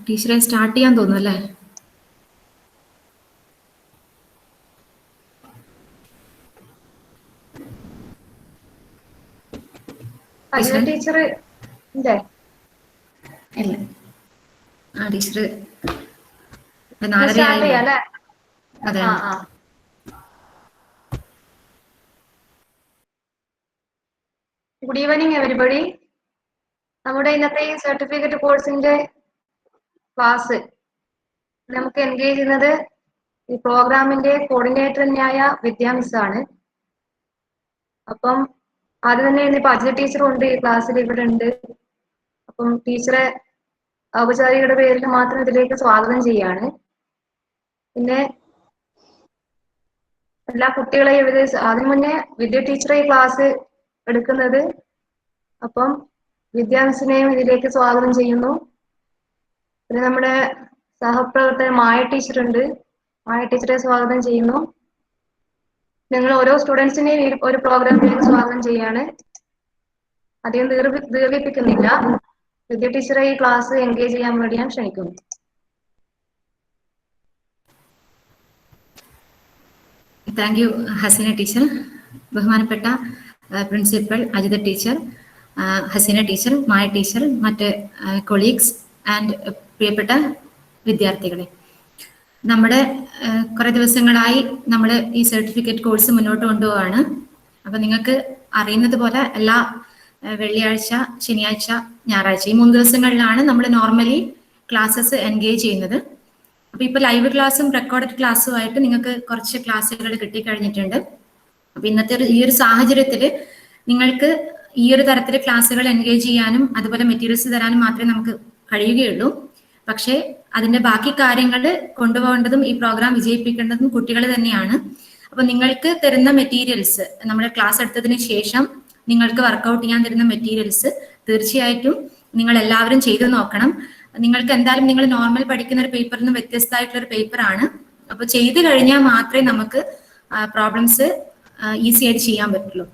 ടീച്ചറെ സ്റ്റാർട്ട് ചെയ്യാൻ തോന്നുന്നു അല്ലേ? ടീച്ചർ ഇല്ലേ? ഇല്ല. ടീച്ചർ സ്റ്റാർട്ട് ചെയ്യാം അല്ലേ? അതെ. Good evening everybody. നമ്മുടെ ഇന്നത്തെ ഈ സർട്ടിഫിക്കറ്റ് കോഴ്സിന്റെ ക്ലാസ് നമുക്ക് എൻഗേജ് ചെയ്യുന്നത് ഈ പ്രോഗ്രാമിന്റെ കോർഡിനേറ്റർ തന്നെയായ വിദ്യാ മിസ്സാണ്. അപ്പം ആദ്യം തന്നെ ഇന്നിപ്പോ അജിത ടീച്ചറും ഉണ്ട് ഈ ക്ലാസ്സിൽ, ഇവിടെ ഉണ്ട്. അപ്പം ടീച്ചറെ ഔപചാരികയുടെ പേരിൽ മാത്രം ഇതിലേക്ക് സ്വാഗതം ചെയ്യാണ്. പിന്നെ എല്ലാ കുട്ടികളെയും അതിനു മുന്നേ വിദ്യ ടീച്ചറെ ഈ ക്ലാസ് എടുക്കുന്നത്. അപ്പം വിദ്യാ മിസ്സിനെയും ഇതിലേക്ക് സ്വാഗതം ചെയ്യുന്നു. പിന്നെ നമ്മുടെ സഹപ്രവർത്തകൻ മായ ടീച്ചറുണ്ട്, മായ ടീച്ചറെ സ്വാഗതം ചെയ്യുന്നു. ഞങ്ങൾ ഓരോ സ്റ്റുഡൻസിനെയും ഒരു പ്രോഗ്രാമിലേക്ക് സ്വാഗതം ചെയ്യാണ്. അധികം ദീർഘിപ്പിക്കുന്നില്ല. വിദ്യ ടീച്ചറെ ഈ ക്ലാസ് എൻഗേജ് ചെയ്യാൻ വേണ്ടി ഞാൻ ക്ഷണിക്കുന്നു. Thank you Haseena teacher. ബഹുമാനപ്പെട്ട principal Ajitha teacher, Haseena teacher, Maya teacher, മറ്റ് കൊളീഗ്സ് ആൻഡ് പ്രിയപ്പെട്ട വിദ്യാർത്ഥികളെ, നമ്മുടെ കുറേ ദിവസങ്ങളായി നമ്മൾ ഈ സർട്ടിഫിക്കറ്റ് കോഴ്സ് മുന്നോട്ട് കൊണ്ടുപോവാണ്. അപ്പം നിങ്ങൾക്ക് അറിയുന്നത് പോലെ എല്ലാ വെള്ളിയാഴ്ച, ശനിയാഴ്ച, ഞായറാഴ്ച ഈ 3 ദിവസങ്ങളിലാണ് നമ്മൾ നോർമലി ക്ലാസ്സസ് എൻഗേജ് ചെയ്യുന്നത്. അപ്പൊ ഇപ്പൊ ലൈവ് ക്ലാസ്സും റെക്കോർഡഡ് ക്ലാസ്സും ആയിട്ട് നിങ്ങൾക്ക് കുറച്ച് ക്ലാസ്സുകൾ കിട്ടിക്കഴിഞ്ഞിട്ടുണ്ട്. അപ്പൊ ഇന്നത്തെ ഈ ഒരു സാഹചര്യത്തിൽ നിങ്ങൾക്ക് ഈ ഒരു തരത്തിൽ ക്ലാസ്സുകൾ എൻഗേജ് ചെയ്യാനും അതുപോലെ മെറ്റീരിയൽസ് തരാനും മാത്രമേ നമുക്ക് കഴിയുകയുള്ളൂ. പക്ഷേ അതിന്റെ ബാക്കി കാര്യങ്ങൾ കൊണ്ടുപോകേണ്ടതും ഈ പ്രോഗ്രാം വിജയിപ്പിക്കേണ്ടതും കുട്ടികൾ തന്നെയാണ്. അപ്പൊ നിങ്ങൾക്ക് തരുന്ന മെറ്റീരിയൽസ്, നമ്മുടെ ക്ലാസ് എടുത്തതിന് ശേഷം നിങ്ങൾക്ക് വർക്കൗട്ട് ചെയ്യാൻ തരുന്ന മെറ്റീരിയൽസ് തീർച്ചയായിട്ടും നിങ്ങൾ എല്ലാവരും ചെയ്തു നോക്കണം. നിങ്ങൾക്ക് എന്തായാലും നിങ്ങൾ നോർമൽ പഠിക്കുന്ന ഒരു പേപ്പറിൽ നിന്ന് വ്യത്യസ്തമായിട്ടുള്ള ഒരു പേപ്പറാണ്. അപ്പൊ ചെയ്തു കഴിഞ്ഞാൽ മാത്രമേ നമുക്ക് പ്രോബ്ലംസ് ഈസി ആയിട്ട് ചെയ്യാൻ പറ്റുള്ളൂ.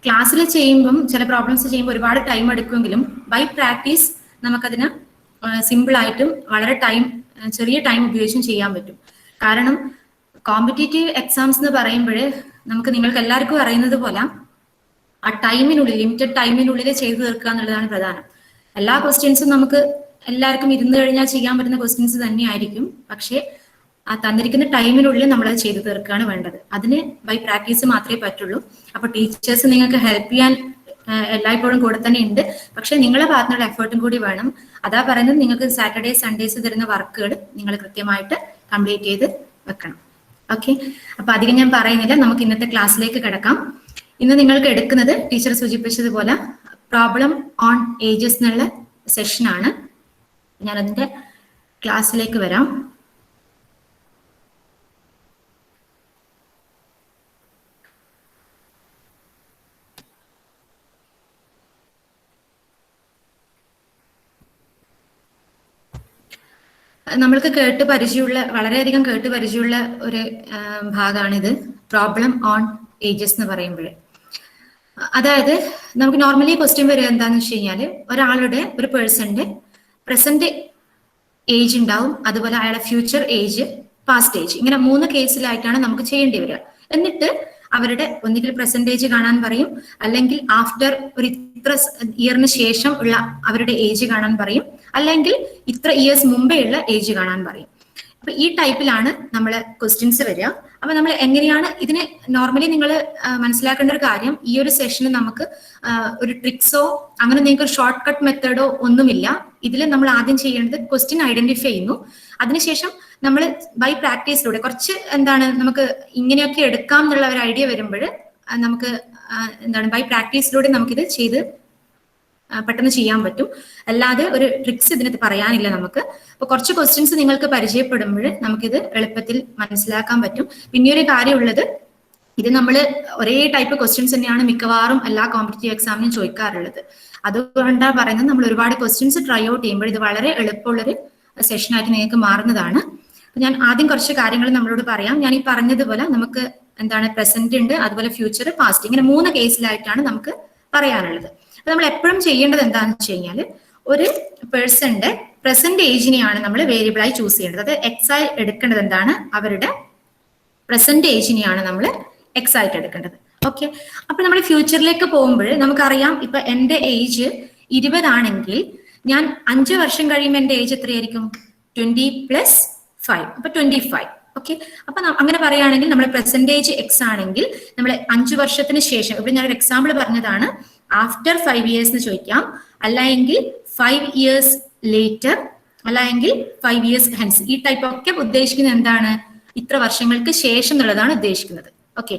ക്ലാസ്സിൽ ചെയ്യുമ്പം ചില പ്രോബ്ലംസ് ചെയ്യുമ്പോൾ ഒരുപാട് ടൈം എടുക്കുമെങ്കിലും ബൈ പ്രാക്ടീസ് നമുക്കതിന് സിമ്പിൾ ആയിട്ടും വളരെ ചെറിയ ടൈം ഉപയോഗിച്ചും ചെയ്യാൻ പറ്റും. കാരണം കോമ്പറ്റേറ്റീവ് എക്സാംസ് എന്ന് പറയുമ്പോൾ നമുക്ക് നിങ്ങൾക്ക് എല്ലാവർക്കും അറിയുന്നത് പോലെ ആ ടൈമിനുള്ളിൽ, ലിമിറ്റഡ് ടൈമിനുള്ളിൽ ചെയ്തു തീർക്കുക എന്നുള്ളതാണ് പ്രധാനം. എല്ലാ ക്വസ്റ്റ്യൻസും നമുക്ക് എല്ലാവർക്കും ഇരുന്ന് കഴിഞ്ഞാൽ ചെയ്യാൻ പറ്റുന്ന ക്വസ്റ്റ്യൻസ് തന്നെയായിരിക്കും. പക്ഷേ ആ തന്നിരിക്കുന്ന ടൈമിനുള്ളിൽ നമ്മളത് ചെയ്തു തീർക്കുകയാണ് വേണ്ടത്. അതിന് ബൈ പ്രാക്ടീസ് മാത്രമേ പറ്റുള്ളൂ. അപ്പൊ ടീച്ചേഴ്സ് നിങ്ങൾക്ക് ഹെൽപ്പ് ചെയ്യാൻ എല്ലായ്പ്പോഴും കൂടെ തന്നെ ഉണ്ട്. പക്ഷെ നിങ്ങളെ ഭാഗത്തുനിന്നുള്ള എഫേർട്ടും കൂടി വേണം. അതാ പറയുന്നത്, നിങ്ങൾക്ക് സാറ്റർഡേ സൺഡേസ് തരുന്ന വർക്കുകൾ നിങ്ങൾ കൃത്യമായിട്ട് കംപ്ലീറ്റ് ചെയ്ത് വെക്കണം. ഓക്കെ, അപ്പൊ അധികം ഞാൻ പറയുന്നില്ല, നമുക്ക് ഇന്നത്തെ ക്ലാസ്സിലേക്ക് കിടക്കാം. ഇന്ന് നിങ്ങൾക്ക് എടുക്കുന്നത് ടീച്ചർ സൂചിപ്പിച്ചതുപോലെ പ്രോബ്ലം ഓൺ ഏജസ് എന്നുള്ള സെഷനാണ്. ഞാനതിന്റെ ക്ലാസ്സിലേക്ക് വരാം. നമ്മൾക്ക് വളരെയധികം കേട്ട് പരിചയമുള്ള ഒരു ഭാഗമാണിത്, പ്രോബ്ലം ഓൺ ഏജസ് എന്ന് പറയുമ്പോൾ. അതായത് നമുക്ക് നോർമലി ക്വസ്റ്റ്യൻ വരിക എന്താന്ന് വെച്ച് കഴിഞ്ഞാൽ, ഒരു പേഴ്സന്റെ പ്രസന്റ് ഏജ് ഉണ്ടാവും, അതുപോലെ അയാളുടെ ഫ്യൂച്ചർ ഏജ്, പാസ്റ്റ് ഏജ്, ഇങ്ങനെ 3 കേസിലായിട്ടാണ് നമുക്ക് ചെയ്യേണ്ടി വരിക. എന്നിട്ട് അവരുടെ ഒന്നുകിൽ പെർസെൻറ്റേജ് കാണാൻ പറയും, അല്ലെങ്കിൽ ആഫ്റ്റർ ഒരു ഇത്ര ഇയറിന് ശേഷം ഉള്ള അവരുടെ ഏജ് കാണാൻ പറയും, അല്ലെങ്കിൽ ഇത്ര ഇയേഴ്സ് മുമ്പേ ഉള്ള ഏജ് കാണാൻ പറയും. അപ്പൊ ഈ ടൈപ്പിലാണ് നമ്മള് ക്വസ്റ്റ്യൻസ് വരിക. അപ്പൊ നമ്മൾ എങ്ങനെയാണ് ഇതിന് നോർമലി നിങ്ങൾ മനസ്സിലാക്കേണ്ട ഒരു കാര്യം, ഈ ഒരു സെഷന് നമുക്ക് ഒരു ട്രിക്സോ അങ്ങനെ നിങ്ങൾക്ക് ഒരു ഷോർട്ട് കട്ട് മെത്തേഡോ ഒന്നുമില്ല. ഇതിൽ നമ്മൾ ആദ്യം ചെയ്യേണ്ടത് ക്വസ്റ്റ്യൻ ഐഡന്റിഫൈ ചെയ്യുന്നു. അതിനുശേഷം നമ്മൾ ബൈ പ്രാക്ടീസിലൂടെ കുറച്ച് നമുക്ക് ഇങ്ങനെയൊക്കെ എടുക്കാം എന്നുള്ള ഒരു ഐഡിയ വരുമ്പോൾ നമുക്ക് ബൈ പ്രാക്ടീസിലൂടെ നമുക്കിത് ചെയ്ത് പെട്ടെന്ന് ചെയ്യാൻ പറ്റും. അല്ലാതെ ഒരു ട്രിക്സ് ഇതിനകത്ത് പറയാനില്ല നമുക്ക്. അപ്പൊ കുറച്ച് ക്വസ്റ്റ്യൻസ് നിങ്ങൾക്ക് പരിചയപ്പെടുമ്പോൾ നമുക്കിത് എളുപ്പത്തിൽ മനസ്സിലാക്കാൻ പറ്റും. പിന്നെ ഒരു കാര്യമുള്ളത്, ഇത് നമ്മൾ ഒരേ ടൈപ്പ് ക്വസ്റ്റ്യൻസ് തന്നെയാണ് മിക്കവാറും എല്ലാ കോമ്പറ്റേറ്റീവ് എക്സാമിനും ചോദിക്കാറുള്ളത്. അതുകൊണ്ടാണ് പറയുന്നത്, നമ്മൾ ഒരുപാട് ക്വസ്റ്റ്യൻസ് ട്രൈ ഔട്ട് ചെയ്യുമ്പോൾ ഇത് വളരെ എളുപ്പമുള്ളൊരു സെഷനായിട്ട് നിങ്ങൾക്ക് മാറുന്നതാണ്. ഞാൻ ആദ്യം കുറച്ച് കാര്യങ്ങൾ നമ്മളോട് പറയാം. ഞാൻ ഈ പറഞ്ഞതുപോലെ നമുക്ക് പ്രസന്റ് ഉണ്ട്, അതുപോലെ ഫ്യൂച്ചർ, പാസ്റ്റ്, ഇങ്ങനെ 3 കേസിലായിട്ടാണ് നമുക്ക് പറയാനുള്ളത്. അപ്പൊ നമ്മൾ എപ്പോഴും ചെയ്യേണ്ടത് എന്താണെന്ന് വെച്ച് കഴിഞ്ഞാൽ, ഒരു പേഴ്സന്റെ പ്രസന്റ് ഏജിനെയാണ് നമ്മൾ വേരിയബിൾ ആയി ചൂസ് ചെയ്യേണ്ടത്. അത് എക്സ് ആയി എടുക്കേണ്ടത് എന്താണ്? അവരുടെ പ്രസന്റ് ഏജിനെയാണ് നമ്മൾ എക്സ് ആയിട്ട് എടുക്കേണ്ടത്. ഓക്കെ, അപ്പൊ നമ്മൾ ഫ്യൂച്ചറിലേക്ക് പോകുമ്പോൾ നമുക്കറിയാം, ഇപ്പൊ എന്റെ ഏജ് 20 ആണെങ്കിൽ ഞാൻ 5 വർഷം കഴിയുമ്പോൾ എന്റെ ഏജ് എത്രയായിരിക്കും? 20 + 5, അപ്പൊ 25. ഓക്കെ, അപ്പൊ അങ്ങനെ പറയുകയാണെങ്കിൽ നമ്മൾ പെർസെന്റേജ് എക്സ് ആണെങ്കിൽ നമ്മൾ 5 വർഷത്തിന് ശേഷം, ഇവിടെ ഞാനൊരു എക്സാമ്പിൾ പറഞ്ഞതാണ്, ആഫ്റ്റർ 5 ഇയേഴ്സ് എന്ന് ചോദിക്കാം, അല്ലെങ്കിൽ 5 ഇയേഴ്സ് ലേറ്റർ, അല്ലെങ്കിൽ 5 ഇയേഴ്സ് ഹെൻസ്. ഈ ടൈപ്പ് ഒക്കെ ഉദ്ദേശിക്കുന്നത് എന്താണ്? ഇത്ര വർഷങ്ങൾക്ക് ശേഷം എന്നുള്ളതാണ് ഉദ്ദേശിക്കുന്നത്. ഓക്കെ,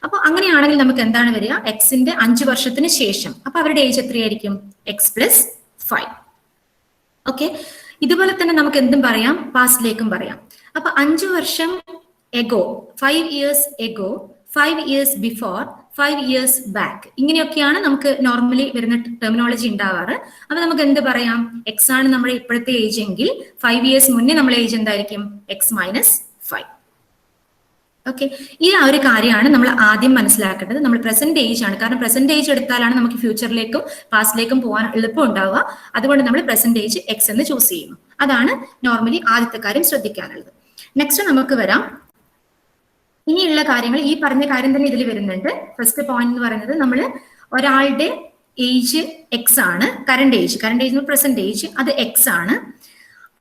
അപ്പൊ അങ്ങനെയാണെങ്കിൽ നമുക്ക് എന്താണ് വരിക? എക്സിന്റെ 5 വർഷത്തിന് ശേഷം. അപ്പൊ അവരുടെ ഏജ് എത്രയായിരിക്കും? എക്സ് + 5. ഓക്കെ, ഇതുപോലെ തന്നെ നമുക്ക് എന്തും പറയാം, പാസ്റ്റിലേക്കും പറയാം. അപ്പൊ 5 വർഷം ago, 5 years ago, 5 years before, 5 years back, ഇങ്ങനെയൊക്കെയാണ് നമുക്ക് നോർമലി വരുന്ന ടെർമിനോളജി ഉണ്ടാവാറ്. അപ്പൊ നമുക്ക് എന്ത് പറയാം? എക്സ് ആണ് നമ്മുടെ ഇപ്പോഴത്തെ ഏജ് എങ്കിൽ 5 ഇയേഴ്സ് മുന്നേ നമ്മളെ ഏജ് എന്തായിരിക്കും? എക്സ് - 5. ഓക്കെ, ഈ ഒരു കാര്യമാണ് നമ്മൾ ആദ്യം മനസ്സിലാക്കേണ്ടത്. നമ്മൾ പ്രസന്റ് ഏജ് ആണ്, കാരണം പ്രസന്റ് ഏജ് എടുത്താലാണ് നമുക്ക് ഫ്യൂച്ചറിലേക്കും പാസ്റ്റിലേക്കും പോകാൻ എളുപ്പം ഉണ്ടാവുക. അതുകൊണ്ട് നമ്മൾ പ്രസന്റ് ഏജ് എക്സ് എന്ന് ചൂസ് ചെയ്യുന്നു. അതാണ് നോർമലി ആദ്യത്തെ കാര്യം ശ്രദ്ധിക്കാനുള്ളത്. നെക്സ്റ്റ് നമുക്ക് വരാം. ഇനിയുള്ള കാര്യങ്ങൾ, ഈ പറഞ്ഞ കാര്യം തന്നെ ഇതിൽ വരുന്നുണ്ട്. ഫസ്റ്റ് പോയിന്റ് എന്ന് പറയുന്നത്, നമ്മൾ ഒരാളുടെ ഏജ് എക്സ് ആണ്, കറന്റ് ഏജ് പ്രസന്റ് ഏജ് അത് എക്സ് ആണ്.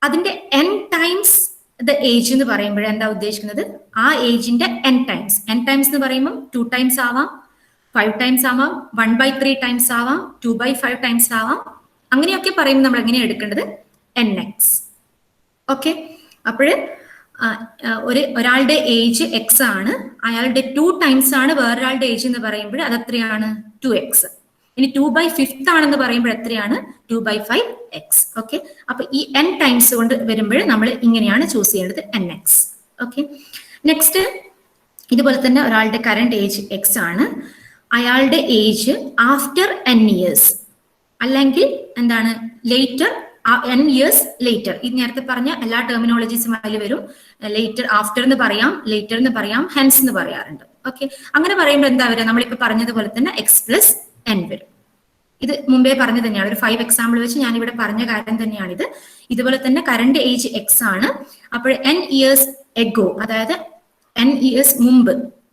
അതിന്റെ n ടൈംസ് ദ ഏജ് എന്ന് പറയുമ്പോൾ എന്താ ഉദ്ദേശിക്കുന്നത്? ആ ഏജിന്റെ n ടൈംസ് എന്ന് പറയുമ്പോൾ 2 ടൈംസ് ആവാം, 5 ടൈംസ് ആവാം, 1/3 ടൈംസ് ആവാം, 2/5 ടൈംസ് ആവാം. അങ്ങനെയൊക്കെ പറയുമ്പോൾ നമ്മൾ എങ്ങനെയാണ് എടുക്കേണ്ടത്? nx. ഓക്കെ, അപ്പോൾ ഒരാളുടെ ഏജ് എക്സ് ആണ്, അയാളുടെ 2 ടൈംസ് ആണ് വേറൊരാളുടെ ഏജ് എന്ന് പറയുമ്പോൾ അത് എത്രയാണ്? 2x. ഇനി 2/5 ആണെന്ന് പറയുമ്പോൾ എത്രയാണ്? 2/5x. ഓക്കെ, അപ്പൊ ഈ n ടൈംസ് കൊണ്ട് വരുമ്പോൾ നമ്മൾ ഇങ്ങനെയാണ് ചൂസ് ചെയ്യേണ്ടത്, nx. ഓക്കെ, നെക്സ്റ്റ് ഇതുപോലെ തന്നെ ഒരാളുടെ കറന്റ് ഏജ് എക്സ് ആണ്, അയാളുടെ ഏജ് ആഫ്റ്റർ n ഇയേഴ്സ്, അല്ലെങ്കിൽ എന്താണ് ലേറ്റർ n ഇയേഴ്സ് ലേറ്റർ. ഈ നേരത്തെ പറഞ്ഞ എല്ലാ ടെർമിനോളജീസും അതിൽ വരും. ലേറ്റർ, ആഫ്റ്റർ എന്ന് പറയാം, ലേറ്റർ എന്ന് പറയാം, ഹെൻസ് എന്ന് പറയാറുണ്ട്. ഓക്കെ, അങ്ങനെ പറയുമ്പോൾ എന്താ വരിക? നമ്മളിപ്പോ പറഞ്ഞതുപോലെ തന്നെ എക്സ് + n വരും. ഇത് മുമ്പേ പറഞ്ഞു തന്നെയാണ്, ഒരു 5 എക്സാമ്പിൾ വെച്ച് ഞാൻ ഇവിടെ പറഞ്ഞ കാര്യം തന്നെയാണിത്. ഇതുപോലെ തന്നെ കറന്റ് ഏജ് എക്സ് ആണ്, അപ്പോൾ n ഇയേഴ്സ് എഗോ, അതായത് n ഇയേഴ്സ് മുമ്പ്,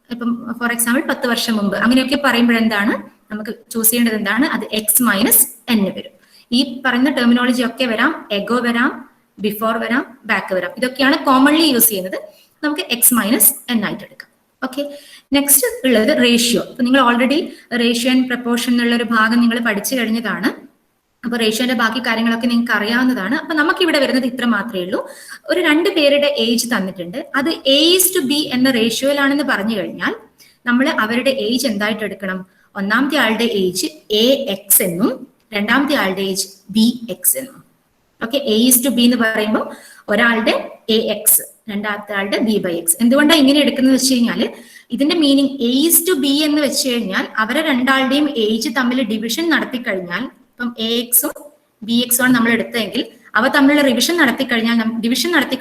ഇപ്പം ഫോർ എക്സാമ്പിൾ 10 വർഷം മുമ്പ്, അങ്ങനെയൊക്കെ പറയുമ്പോൾ എന്താണ് നമുക്ക് ചൂസ് ചെയ്യേണ്ടത്? എന്താണ്? അത് എക്സ് - n വരും. ഈ പറയുന്ന ടെർമിനോളജി ഒക്കെ വരാം, എഗോ വരാം, ബിഫോർ വരാം, ബാക്ക് വരാം. ഇതൊക്കെയാണ് കോമൺലി യൂസ് ചെയ്യുന്നത്. നമുക്ക് എക്സ് - n ആയിട്ട് എടുക്കാം. ഓക്കെ, നെക്സ്റ്റ് ഉള്ളത് റേഷ്യോ. അപ്പൊ നിങ്ങൾ ഓൾറെഡി റേഷ്യോ ആൻഡ് പ്രപ്പോർഷൻ എന്നുള്ള ഒരു ഭാഗം നിങ്ങൾ പഠിച്ചു കഴിഞ്ഞതാണ്. അപ്പൊ റേഷ്യോന്റെ ബാക്കി കാര്യങ്ങളൊക്കെ നിങ്ങൾക്ക് അറിയാവുന്നതാണ്. അപ്പൊ നമുക്ക് ഇവിടെ വരുന്നത് ഇത്ര മാത്രമേ ഉള്ളൂ. ഒരു 2 പേരുടെ ഏജ് തന്നിട്ടുണ്ട്, അത് A:B എന്ന റേഷ്യോയിലാണെന്ന് പറഞ്ഞു കഴിഞ്ഞാൽ നമ്മൾ അവരുടെ ഏജ് എന്തായിട്ട് എടുക്കണം? ഒന്നാമത്തെ ആളുടെ ഏജ് AX എന്നും രണ്ടാമത്തെ ആളുടെ ഏജ് BX എന്നും. ഓക്കെ, A:B എന്ന് പറയുമ്പോൾ ഒരാളുടെ AX, രണ്ടാമത്തെ ആളുടെ B/X. എന്തുകൊണ്ടാണ് ഇങ്ങനെ എടുക്കുന്നത് വെച്ച് കഴിഞ്ഞാൽ, ഇതിന്റെ മീനിങ് A:B എന്ന് വെച്ച് കഴിഞ്ഞാൽ അവരെ രണ്ടാളുടെയും ഏജ് തമ്മിൽ ഡിവിഷൻ നടത്തി കഴിഞ്ഞാൽ, ഇപ്പം AXഉം BXും ആണ് നമ്മൾ എടുത്തതെങ്കിൽ അവ തമ്മിലുള്ള ഡിവിഷൻ നടത്തി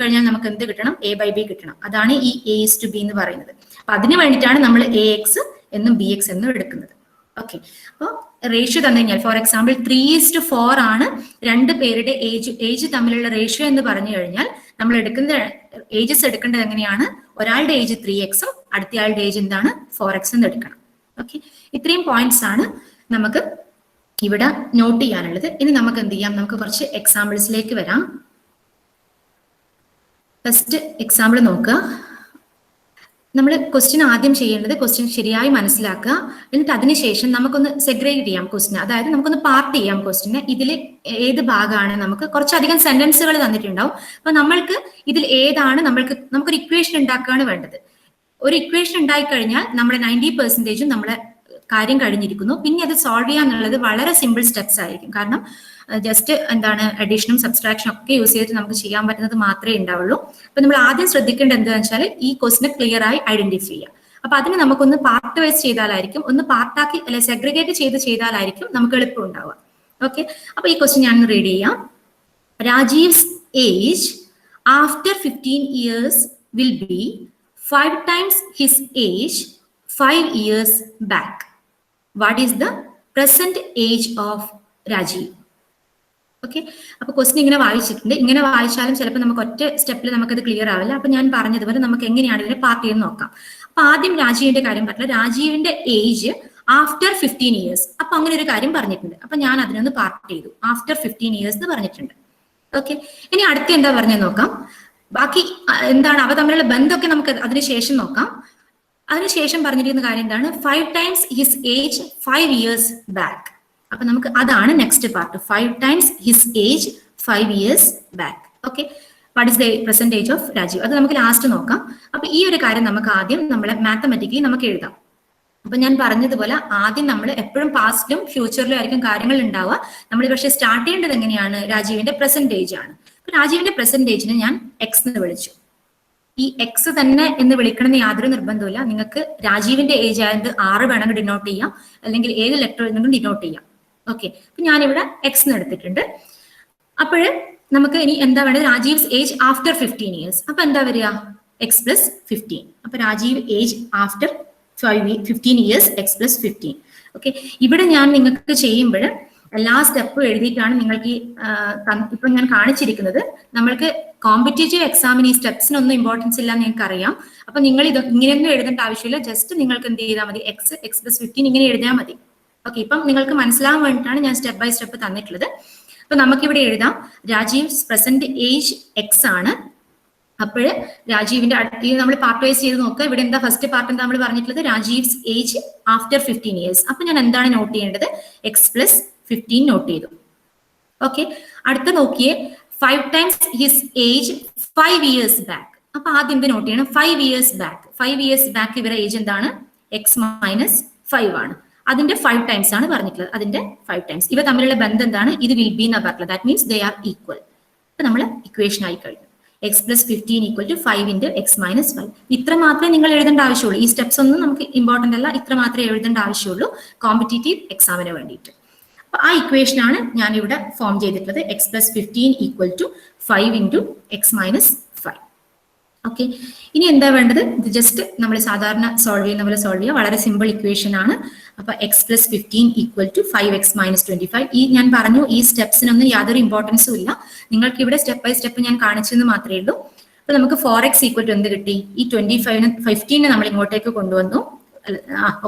കഴിഞ്ഞാൽ നമുക്ക് എന്ത് കിട്ടണം? A/B കിട്ടണം. അതാണ് ഈ A:B എന്ന് പറയുന്നത്. അപ്പൊ അതിന് വേണ്ടിയിട്ടാണ് നമ്മൾ AX എന്നും BX എന്നും എടുക്കുന്നത്. ഓക്കെ, അപ്പോൾ റേഷ്യോ തന്നു കഴിഞ്ഞാൽ, ഫോർ എക്സാമ്പിൾ 3:4 ആണ് 2 പേരുടെ ഏജ് തമ്മിലുള്ള റേഷ്യോ എന്ന് പറഞ്ഞു കഴിഞ്ഞാൽ നമ്മൾ എടുക്കുന്ന ഏജസ് എടുക്കേണ്ടത് എങ്ങനെയാണ്? ഒരാളുടെ ഏജ് 3x ഉം അടുത്തയാളുടെ ഏജ് എന്താണ്? 4x എന്ന് എടുക്കണം. ഓക്കെ, ഇത്രയും പോയിന്റ്സ് ആണ് നമുക്ക് ഇവിടെ നോട്ട് ചെയ്യാനുള്ളത്. ഇനി നമുക്ക് എന്ത് ചെയ്യാം? നമുക്ക് കുറച്ച് എക്സാമ്പിൾസിലേക്ക് വരാം. ഫസ്റ്റ് എക്സാമ്പിൾ നോക്കുക. നമ്മൾ ക്വസ്റ്റ്യൻ ആദ്യം ചെയ്യേണ്ടത് ക്വസ്റ്റ്യൻ ശരിയായി മനസ്സിലാക്കുക, എന്നിട്ട് അതിനുശേഷം നമുക്കൊന്ന് സെഗ്രിഗേറ്റ് ചെയ്യാം ക്വസ്റ്റ്യൻ, അതായത് നമുക്കൊന്ന് പാർട്ട് ചെയ്യാം ക്വസ്റ്റ്യനെ. ഇതിൽ ഏത് ഭാഗമാണ്, നമുക്ക് കുറച്ചധികം സെന്റൻസുകൾ തന്നിട്ടുണ്ടാവും. അപ്പൊ നമ്മൾക്ക് ഇതിൽ ഏതാണ് നമുക്കൊരു ഇക്വേഷൻ ഉണ്ടാക്കുകയാണ് വേണ്ടത്. ഒരു ഇക്വേഷൻ ഉണ്ടായി കഴിഞ്ഞാൽ നമ്മുടെ 90% നമ്മളെ കാര്യം കഴിഞ്ഞിരിക്കുന്നു. പിന്നെ അത് സോൾവ് ചെയ്യാന്നുള്ളത് വളരെ സിമ്പിൾ സ്റ്റെപ്സ് ആയിരിക്കും. കാരണം ജസ്റ്റ് എന്താണ് അഡീഷനും സബ്സ്ട്രാക്ഷനും ഒക്കെ യൂസ് ചെയ്തിട്ട് നമുക്ക് ചെയ്യാൻ പറ്റുന്നത് മാത്രമേ ഉണ്ടാവുള്ളൂ. അപ്പൊ നമ്മൾ ആദ്യം ശ്രദ്ധിക്കേണ്ടത് എന്താണെന്ന് വെച്ചാൽ ഈ ക്വസ്റ്റിനെ ക്ലിയർ ആയി ഐഡന്റിഫൈ ചെയ്യുക. അപ്പൊ അതിന് നമുക്കൊന്ന് പാർട്ട് വൈസ് ചെയ്താലായിരിക്കും, ഒന്ന് പാർട്ടാക്കി അല്ലെ സെഗ്രിഗേറ്റ് ചെയ്താലായിരിക്കും നമുക്ക് എളുപ്പം ഉണ്ടാവുക. ഓക്കെ, അപ്പൊ ഈ ക്വസ്റ്റ്യൻ ഞാൻ റീഡ് ചെയ്യാം. രാജീവ്സ് age after 15 years will be 5 times his age 5 years back. What is the present age of Rajiv? Okay, അപ്പൊ ക്വസ്റ്റ്യൻ ഇങ്ങനെ വായിച്ചിട്ടുണ്ട്. ഇങ്ങനെ വായിച്ചാലും ചിലപ്പോൾ നമുക്ക് ഒറ്റ സ്റ്റെപ്പിൽ നമുക്കത് ക്ലിയർ ആവില്ല. അപ്പൊ ഞാൻ പറഞ്ഞതുപോലെ നമുക്ക് എങ്ങനെയാണ് ഇതിനെ പാർട്ട് ചെയ്ത് നോക്കാം. അപ്പൊ ആദ്യം രാജീവിന്റെ കാര്യം പറഞ്ഞില്ല. രാജീവിന്റെ ഏജ് ആഫ്റ്റർ 15 ഇയേഴ്സ്. അപ്പൊ അങ്ങനെ ഒരു കാര്യം പറഞ്ഞിട്ടുണ്ട്. അപ്പൊ ഞാൻ അതിനൊന്ന് പാർട്ട് ചെയ്തു. ആഫ്റ്റർ 15 ഇയേഴ്സ് എന്ന് പറഞ്ഞിട്ടുണ്ട്. ഓക്കെ, ഇനി അടുത്ത എന്താ പറഞ്ഞത് നോക്കാം. ബാക്കി എന്താണ് അവ തമ്മിലുള്ള ബന്ധമൊക്കെ നമുക്ക് അതിനുശേഷം നോക്കാം. അതിനുശേഷം പറഞ്ഞിരിക്കുന്ന കാര്യം എന്താണ്? 5 times his age 5 years back. അപ്പൊ നമുക്ക് അതാണ് next part. 5 times his age 5 years back. Okay, what is the present age of Rajeev? അത് നമുക്ക് ലാസ്റ്റ് നോക്കാം. അപ്പൊ ഈ ഒരു കാര്യം നമുക്ക് ആദ്യം നമ്മളെ മാത്തമാറ്റിക്കലി നമുക്ക് എഴുതാം. അപ്പൊ ഞാൻ പറഞ്ഞതുപോലെ ആദ്യം നമ്മൾ എപ്പോഴും പാസ്റ്റിലും ഫ്യൂച്ചറിലും ആയിരിക്കും കാര്യങ്ങൾ ഉണ്ടാവുക. നമ്മൾ പക്ഷെ സ്റ്റാർട്ട് ചെയ്യേണ്ടത് എങ്ങനെയാണ്? രാജീവിന്റെ പ്രസന്റ് ഏജ് ആണ്. അപ്പൊ രാജീവിന്റെ പ്രസന്റ് ഏജിനെ ഞാൻ എക്സ് എന്ന് വിളിച്ചു. ഈ എക്സ് തന്നെ എന്ന് വിളിക്കണമെന്ന് യാതൊരു നിർബന്ധമില്ല. നിങ്ങൾക്ക് രാജീവിന്റെ ഏജ് ആയത് 6 വേണമെങ്കിൽ ഡിനോട്ട് ചെയ്യാം, അല്ലെങ്കിൽ ഏത് ലെറ്റർ വേണമെങ്കിലും ഡിനോട്ട് ചെയ്യാം. ഓക്കെ, അപ്പൊ ഞാനിവിടെ എക്സ് എന്ന് എടുത്തിട്ടുണ്ട്. അപ്പോൾ നമുക്ക് ഇനി എന്താ വേണ്ടത്? Rajeev's age after 15 years. അപ്പൊ എന്താ വരിക? X plus 15. അപ്പൊ Rajeev age after 15 years x plus 15. Okay, ഇവിടെ ഞാൻ നിങ്ങൾക്ക് ചെയ്യുമ്പോൾ എല്ലാ സ്റ്റെപ്പും എഴുതിയിട്ടാണ് നിങ്ങൾക്ക് ഈ ഇപ്പൊ ഞാൻ കാണിച്ചിരിക്കുന്നത്. നമ്മൾക്ക് കോമ്പറ്റേറ്റീവ് എക്സാമിന് ഈ സ്റ്റെപ്സിനൊന്നും ഇമ്പോർട്ടൻസ് ഇല്ല എന്ന് നിങ്ങൾക്ക് അറിയാം. അപ്പൊ നിങ്ങൾ ഇത് ഇങ്ങനെയൊന്നും എഴുതേണ്ട ആവശ്യമില്ല. ജസ്റ്റ് നിങ്ങൾക്ക് എന്ത് ചെയ്താൽ മതി? എക്സ് പ്ലസ് 15 ഇങ്ങനെ എഴുതിയാൽ മതി. ഓക്കെ, ഇപ്പം നിങ്ങൾക്ക് മനസ്സിലാവാൻ വേണ്ടിയിട്ടാണ് ഞാൻ സ്റ്റെപ്പ് ബൈ സ്റ്റെപ്പ് തന്നിട്ടുള്ളത്. അപ്പൊ നമുക്കിവിടെ എഴുതാം രാജീവ്സ് പ്രസന്റ് ഏജ് എക്സ് ആണ്. അപ്പോൾ രാജീവിന്റെ നമ്മൾ പാർട്ട് വൈസ് ചെയ്ത് നോക്കുക. ഇവിടെ എന്താ ഫസ്റ്റ് പാർട്ട് എന്താ നമ്മൾ പറഞ്ഞിട്ടുള്ളത്? രാജീവ്സ് ഏജ് ആഫ്റ്റർ 15 ഇയേഴ്സ്. അപ്പൊ ഞാൻ എന്താണ് നോട്ട് ചെയ്യേണ്ടത്? എക്സ് പ്ലസ് 15 നോട്ട് ചെയ്തു. ഓക്കെ, അടുത്ത നോക്കിയേ 5 times his age 5 years back. അപ്പൊ ആദ്യം എന്ത് നോട്ട് ചെയ്യണം? 5 ഇയേഴ്സ് ബാക്ക്. 5 ഇയേഴ്സ് ബാക്ക് ഇവരുടെ ഏജ് എന്താണ്? എക്സ് മൈനസ് 5 ആണ്. അതിന്റെ 5 ടൈംസ് ആണ് പറഞ്ഞിട്ടുള്ളത്. അതിന്റെ 5 ടൈംസ്. ഇവ തമ്മിലുള്ള ബന്ധം എന്താണ്? ഇത് വിൽ ബി എന്നാ പറഞ്ഞത്. That means they are equal. അപ്പൊ നമ്മൾ ഇക്വേഷൻ ആയി കഴിഞ്ഞു. X plus 15 equal to 5 into x minus 5. ഇത്ര മാത്രമേ നിങ്ങൾ എഴുതേണ്ട ആവശ്യമുള്ളൂ. ഈ സ്റ്റെപ്സ് ഒന്നും നമുക്ക് ഇമ്പോർട്ടന്റ് അല്ല. ഇത്ര മാത്രമേ എഴുതേണ്ട ആവശ്യമുള്ളൂ കോമ്പറ്റേറ്റീവ് എക്സാമിന് വേണ്ടിയിട്ട്. അപ്പൊ ആ ഇക്വേഷൻ ആണ് ഞാൻ ഇവിടെ ഫോം ചെയ്തിട്ടുള്ളത്. X plus 15 equal to 5 into x minus 5. Okay, ഇനി എന്താ വേണ്ടത്? ഇത് ജസ്റ്റ് നമ്മൾ സാധാരണ സോൾവ് ചെയ്യുന്ന പോലെ സോൾവ് ചെയ്യുക. വളരെ സിമ്പിൾ ഇക്വേഷൻ ആണ്. അപ്പൊ x plus 15 equal to 5x minus 25. ഈ ഞാൻ പറഞ്ഞു ഈ സ്റ്റെപ്സിനൊന്നും യാതൊരു ഇമ്പോർട്ടൻസും ഇല്ല. നിങ്ങൾക്ക് ഇവിടെ സ്റ്റെപ്പ് ബൈ സ്റ്റെപ്പ് ഞാൻ കാണിച്ചെന്ന് മാത്രമേ ഉള്ളൂ. അപ്പൊ നമുക്ക് 4x ഈക്വൽ ടു എന്ത് കിട്ടി? ഈ 15 നമ്മൾ ഇങ്ങോട്ടേക്ക് കൊണ്ടുവന്നു.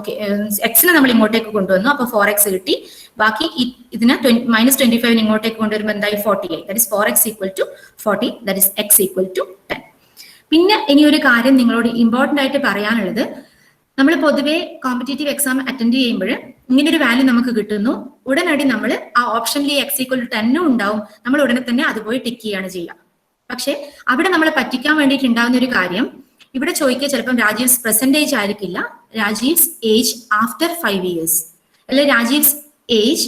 ഓക്കെ, എക്സിനെ നമ്മൾ ഇങ്ങോട്ടേക്ക് കൊണ്ടുവന്നു. അപ്പൊ 4x കിട്ടി. ബാക്കി ഇതിനെ മൈനസ് 25 ഇങ്ങോട്ടേക്ക് കൊണ്ടുവരുമ്പോൾ എന്തായി? 48. That is 4x equal to 40. That is x equal to 10. പിന്നെ ഇനി ഒരു കാര്യം നിങ്ങളോട് ഇമ്പോർട്ടന്റ് ആയിട്ട് പറയാനുള്ളത്, നമ്മൾ പൊതുവെ കോമ്പറ്റേറ്റീവ് എക്സാം അറ്റൻഡ് ചെയ്യുമ്പോൾ ഇങ്ങനെ ഒരു വാല്യൂ നമുക്ക് കിട്ടുന്നു. ഉടനടി നമ്മൾ ആ ഓപ്ഷനിൽ എക്സ് ഈക്വൽ ടു 10 ഉണ്ടാവും. നമ്മൾ ഉടനെ തന്നെ അത് പോയി ടിക്ക് ചെയ്യാണ് ചെയ്യുക. പക്ഷെ അവിടെ നമ്മളെ പറ്റിക്കാൻ വേണ്ടിയിട്ട് ഉണ്ടാകുന്ന ഒരു കാര്യം, ഇവിടെ ചോദിക്കുക ചിലപ്പം രാജീവ്സ് പ്രസന്റ് ഏജ് ആയിരിക്കില്ല, രാജീവ്സ് ഏജ് ആഫ്റ്റർ 5 ഇയേഴ്സ്, അല്ലെ രാജീവ്സ് ഏജ്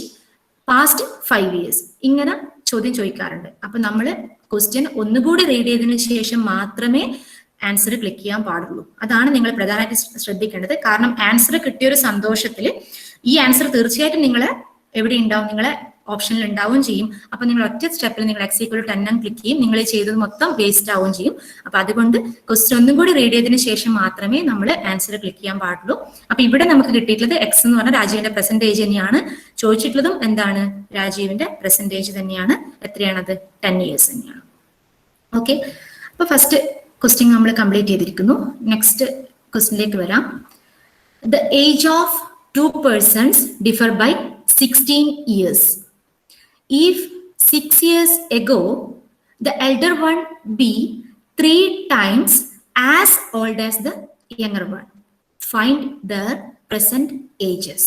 പാസ്റ്റ് 5 ഇയേഴ്സ്, ഇങ്ങനെ ചോദ്യം ചോദിക്കാറുണ്ട്. അപ്പൊ നമ്മൾ ക്വസ്റ്റ്യൻ ഒന്നുകൂടി റീഡ് ചെയ്തതിനു ശേഷം മാത്രമേ ആൻസർ ക്ലിക്ക് ചെയ്യാൻ പാടുള്ളൂ. അതാണ് നിങ്ങൾ പ്രധാനമായിട്ട് ശ്രദ്ധിക്കേണ്ടത്. കാരണം ആൻസർ കിട്ടിയ ഒരു സന്തോഷത്തിൽ ഈ ആൻസർ തീർച്ചയായിട്ടും നിങ്ങളെ എവിടെ ഉണ്ടാവും? നിങ്ങളെ ഓപ്ഷനിൽ ഉണ്ടാവുകയും ചെയ്യും. അപ്പൊ നിങ്ങൾ ഒറ്റ സ്റ്റെപ്പിൽ നിങ്ങൾ എക്സ് ഈക്വൽ ടു 10 ക്ലിക്ക് ചെയ്യും. നിങ്ങൾ ചെയ്തത് മൊത്തം വേസ്റ്റ് ആവുകയും ചെയ്യും. അപ്പൊ അതുകൊണ്ട് ക്വസ്റ്റ്യൻ ഒന്നും കൂടി റീഡ് ചെയ്തതിനു ശേഷം മാത്രമേ നമ്മൾ ആൻസർ ക്ലിക്ക് ചെയ്യാൻ പാടുള്ളൂ. അപ്പൊ ഇവിടെ നമുക്ക് കിട്ടിയിട്ടുള്ളത് എക്സ് എന്ന് പറഞ്ഞാൽ രാജീവിന്റെ പെർസെന്റേജ് തന്നെയാണ്. ചോദിച്ചിട്ടുള്ളതും എന്താണ്? രാജീവിന്റെ പെർസെന്റേജ് തന്നെയാണ്. എത്രയാണത്? 10 ഇയേഴ്സ് തന്നെയാണ്. ഓക്കെ, അപ്പൊ ഫസ്റ്റ് ക്വസ്റ്റ്യൻ നമ്മൾ കംപ്ലീറ്റ് ചെയ്തിരിക്കുന്നു. നെക്സ്റ്റ് ക്വസ്റ്റ്യനിലേക്ക് വരാം. The age of 2 persons differ by 16 years. If 6 years ago the elder one be 3 times as old as the younger one, find their present ages.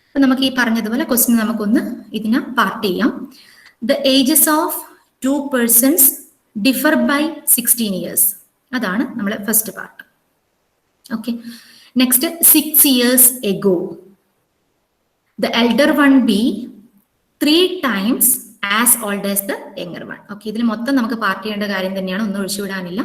അപ്പൊ നമുക്ക് ഈ പറഞ്ഞതുപോലെ ക്വസ്റ്റ്യൻ നമുക്കൊന്ന് ഇതിനെ പാർട്ട് ചെയ്യാം. The ages of 2 persons differ by 16 years. അതാണ് നമ്മളെ first part. Okay, next 6 years ago the elder one be 3 times as old as the younger one. Okay, ഇതിൽ മൊത്തം നമുക്ക് പാർട്ട് ചെയ്യേണ്ട കാര്യം തന്നെയാണ്, ഒന്നും ഒഴിച്ചുവിടാനില്ല.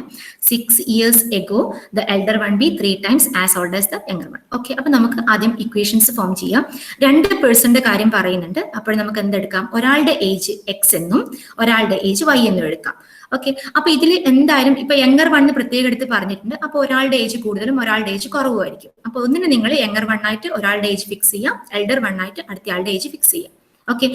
6 years ago the elder one be 3 times as old as the younger one. Okay, അപ്പൊ നമുക്ക് ആദ്യം ഇക്വേഷൻസ് ഫോം ചെയ്യാം. 2 പേഴ്സന്റെ കാര്യം പറയുന്നുണ്ട്. അപ്പോൾ നമുക്ക് എന്തെടുക്കാം? ഒരാളുടെ ഏജ് എക്സ് എന്നും ഒരാളുടെ ഏജ് വൈ എന്നും എടുക്കാം. ഓക്കെ, അപ്പൊ ഇതിൽ എന്തായാലും ഇപ്പൊ യങ്ങർ വണ്ണ് പ്രത്യേകം എടുത്ത് പറഞ്ഞിട്ടുണ്ട്. അപ്പൊ ഒരാളുടെ ഏജ് കൂടുതലും ഒരാളുടെ ഏജ് കുറവുമായിരിക്കും. അപ്പൊ ഒന്നിന് നിങ്ങൾ യങ്ങർ വണ്ണായിട്ട് ഒരാളുടെ ഏജ് ഫിക്സ് ചെയ്യാം, എൽഡർ വണ്ണായിട്ട് അടുത്ത ആളുടെ ഏജ് ഫിക്സ് ചെയ്യാം. ഓക്കെ,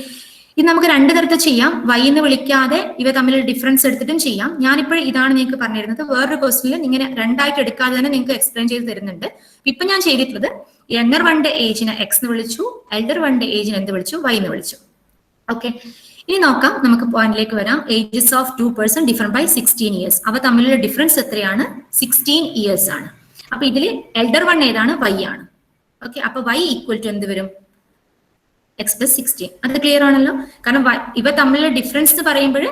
ഇത് നമുക്ക് രണ്ട് തരത്തിൽ ചെയ്യാം. വൈ എന്ന് വിളിക്കാതെ ഇവ തമ്മിൽ ഡിഫറൻസ് എടുത്തിട്ടും ചെയ്യാം. ഞാനിപ്പോഴും ഇതാണ് നിങ്ങൾക്ക് പറഞ്ഞിരുന്നത്. വേറൊരു ക്വസ്റ്റിനിൽ ഇങ്ങനെ രണ്ടായിട്ട് എടുക്കാതെ തന്നെ നിങ്ങൾക്ക് എക്സ്പ്ലെയിൻ ചെയ്ത് തരുന്നുണ്ട്. ഇപ്പൊ ഞാൻ ചെയ്തിട്ടുള്ളത് യങ്ങർ വണ്ടെ ഏജിനെ എക്സ് എന്ന് വിളിച്ചു, എൽഡർ വണ്ടെ ഏജിനെ എന്ത് വിളിച്ചു, വൈ എന്ന് വിളിച്ചു. ഓക്കെ, ഇനി നോക്കാം, നമുക്ക് പോയിന്റിലേക്ക് വരാം. Ages of 2 person differ by 16 years. അവ തമ്മിലുള്ള ഡിഫറൻസ് എത്രയാണ്? 16 ഇയേഴ്സ് ആണ്. അപ്പൊ ഇതിൽ എൽഡർ വൺ ഏതാണ്? വൈ ആണ്. ഓക്കെ, അപ്പൊ വൈ ഈക്വൽ ടു എന്ത് വരും? X plus 16. അത് ക്ലിയർ ആണല്ലോ. കാരണം ഇവ തമ്മിലുള്ള ഡിഫറൻസ് എന്ന് പറയുമ്പോൾ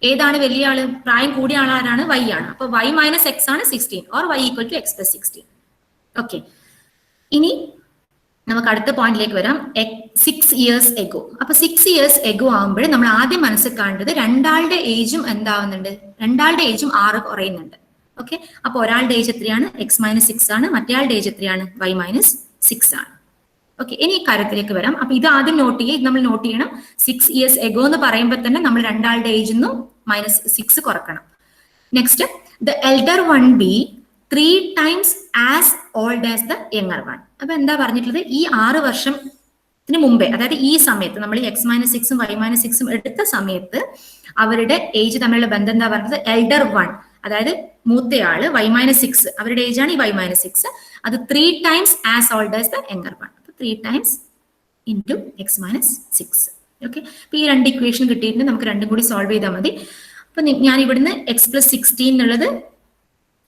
ഏതാണ് വലിയ ആള്? പ്രായം കൂടിയ ആളാരാണ്? വൈ ആണ്. അപ്പൊ വൈ മൈനസ് എക്സ് ആണ് 16 or Y equal to x plus 16. Okay, ഇനി നമുക്ക് അടുത്ത പോയിന്റിലേക്ക് വരാം. 6 ഇയേഴ്സ് എഗോ. അപ്പൊ 6 ഇയേഴ്സ് എഗോ ആകുമ്പോൾ നമ്മൾ ആദ്യം മനസ്സിൽ കാണേണ്ടത് രണ്ടാളുടെ ഏജും എന്താവുന്നുണ്ട്? രണ്ടാളുടെ ഏജും 6 കുറയുന്നുണ്ട്. ഓക്കെ, അപ്പൊ ഒരാളുടെ ഏജ് എത്രയാണ്? എക്സ് മൈനസ് 6 ആണ്. മറ്റേയാളുടെ ഏജ് എത്രയാണ്? വൈ മൈനസ് 6 ആണ്. ഓക്കെ, ഇനി ഈ കാര്യത്തിലേക്ക് വരാം. അപ്പൊ ഇത് ആദ്യം നോട്ട് ചെയ്യുക. ഇത് നമ്മൾ നോട്ട് ചെയ്യണം. 6 ഇയേഴ്സ് എഗോ എന്ന് പറയുമ്പോൾ തന്നെ നമ്മൾ രണ്ടാളുടെ ഏജിൽ നിന്നും -6 കുറക്കണം. Next, the elder one B 3 times as old as the younger one. അപ്പൊ എന്താ പറഞ്ഞിട്ടുള്ളത്? ഈ 6 വർഷത്തിന് മുമ്പേ, അതായത് ഈ സമയത്ത് നമ്മൾ എക്സ് മൈനസ് 6ഉം വൈ മൈനസ് 6ഉം എടുത്ത സമയത്ത് അവരുടെ ഏജ് തമ്മിലുള്ള ബന്ധം എന്താ പറഞ്ഞത്? എൽഡർ വൺ, അതായത് മൂത്തയാള് വൈ മൈനസ് 6, അവരുടെ ഏജ് ആണ് ഈ വൈ മൈനസ് 6. അത് 3 times as old as the younger one. 3 times into x minus 6. Okay, അപ്പൊ ഈ രണ്ട് ഇക്വേഷൻ കിട്ടിയിട്ട് നമുക്ക് രണ്ടും കൂടി സോൾവ് ചെയ്താൽ മതി. അപ്പൊ ഞാൻ ഇവിടുന്ന് എക്സ് പ്ലസ് 16 എന്നുള്ളത്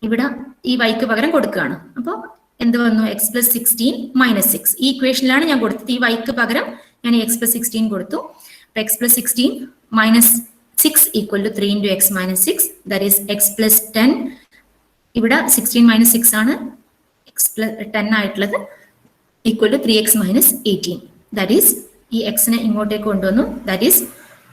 ഇവിടെ ഈ വൈക്ക് പകരം കൊടുക്കുകയാണ്. അപ്പോൾ എന്ത് വന്നു? X plus 16 minus 6. ഈ ഇക്വേഷനിലാണ് ഞാൻ കൊടുത്തത്. ഈ വൈക്ക് പകരം ഞാൻ എക്സ് പ്ലസ് 16 കൊടുത്തു. അപ്പൊ x plus 16 minus 6 equal to 3 into x minus 6, that is x plus 10. ഇവിടെ 16 മൈനസ് 6 ആണ് എക്സ് പ്ലസ് 10 ആയിട്ടുള്ളത്, equal to 3x minus 18. That is, ഈ എക്സിനെ ഇങ്ങോട്ടേക്ക് കൊണ്ടുവന്നു. That is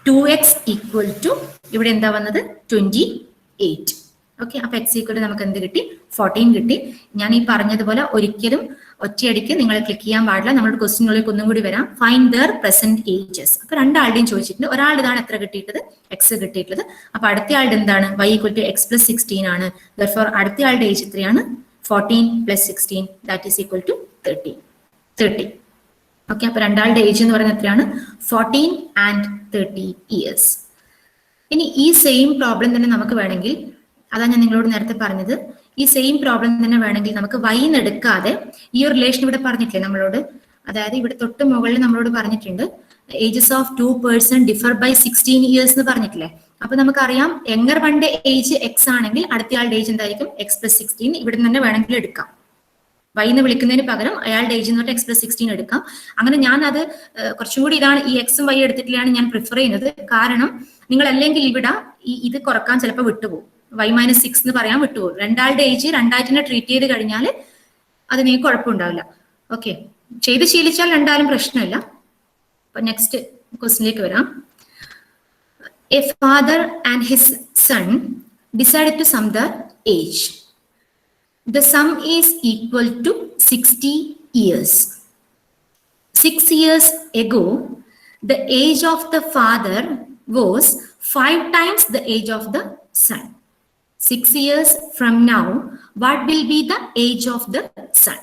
2x equal to ഇവിടെ എന്താ വന്നത്? 28. ഓക്കെ, അപ്പൊ എക്സ് ഈക്വൽ ടു നമുക്ക് എന്ത് കിട്ടി? 14 കിട്ടി. ഞാൻ ഈ പറഞ്ഞതുപോലെ ഒരിക്കലും ഒറ്റയടിക്ക് നിങ്ങൾ ക്ലിക്ക് ചെയ്യാൻ പാടില്ല. നമ്മുടെ ക്വസ്റ്റിനുള്ളിലേക്ക് ഒന്നും കൂടി വരാം. Find there present ages. അപ്പൊ രണ്ടാളുടെയും ചോദിച്ചിട്ടുണ്ട്. ഒരാളുടെ ഇതാണ് എത്ര കിട്ടിയിട്ടുള്ളത്? എക്സ് കിട്ടിയിട്ടുള്ളത്. അപ്പൊ അടുത്തയാളുടെ എന്താണ്? Y equal to x plus 16 ആണ്. ദർഫോർ അടുത്തയാളുടെ ഏജ് എത്രയാണ്? 14 plus 16, that is equal to 30. Okay, അപ്പൊ രണ്ടാളുടെ ഏജ് എന്ന് പറയുന്നത് എത്രയാണ്? 14 and 30 ഇയേഴ്സ്. ഇനി ഈ സെയിം പ്രോബ്ലം തന്നെ നമുക്ക് വേണമെങ്കിൽ, അതാണ് ഞാൻ നിങ്ങളോട് നേരത്തെ പറഞ്ഞത്, ഈ സെയിം പ്രോബ്ലം തന്നെ വേണമെങ്കിൽ നമുക്ക് വൈ എടുക്കാതെ ഈ ഒരു റിലേഷൻ ഇവിടെ പറഞ്ഞിട്ടില്ലേ നമ്മളോട്? അതായത് ഇവിടെ തൊട്ട് മുകളിൽ നമ്മളോട് പറഞ്ഞിട്ടുണ്ട് ages of 2 person differ by 16 years എന്ന് പറഞ്ഞിട്ടില്ലേ? അപ്പൊ നമുക്കറിയാം യങ്ങർ വണ്ടെ ഏജ് എക്സ് ആണെങ്കിൽ അടുത്തയാളുടെ ഏജ് എന്തായിരിക്കും? X plus 16. ഇവിടെ നിന്ന് തന്നെ വേണമെങ്കിൽ എടുക്കാം. വൈ എന്ന് വിളിക്കുന്നതിന് പകരം അയാളുടെ ഏജ് എന്ന് പറഞ്ഞാൽ എക്സ് പ്ലസ് 16 എടുക്കാം. അങ്ങനെ ഞാൻ അത് കുറച്ചും കൂടി ഇതാണ് ഈ എക്സും വൈ എടുത്തിട്ടാണ് ഞാൻ പ്രിഫർ ചെയ്യുന്നത്. കാരണം നിങ്ങൾ അല്ലെങ്കിൽ ഇവിടെ ഇത് കുറക്കാൻ ചിലപ്പോൾ വിട്ടുപോകും. വൈ മൈനസ് 6 എന്ന് പറയാൻ വിട്ടുപോകും. രണ്ടാളുടെ ഏജ് രണ്ടായിട്ട് തന്നെ ട്രീറ്റ് ചെയ്ത് കഴിഞ്ഞാൽ അതിന് കുഴപ്പമുണ്ടാവില്ല. ഓക്കെ, ചെയ്ത് ശീലിച്ചാൽ രണ്ടാലും പ്രശ്നമില്ല. അപ്പൊ നെക്സ്റ്റ് ക്വസ്റ്റിനിലേക്ക് വരാം. A father and his son decided to sum the age. The sum is equal to 60 years. 6 years ago, the age of the father was 5 times the age of the son. 6 years from now, what will be the age of the son?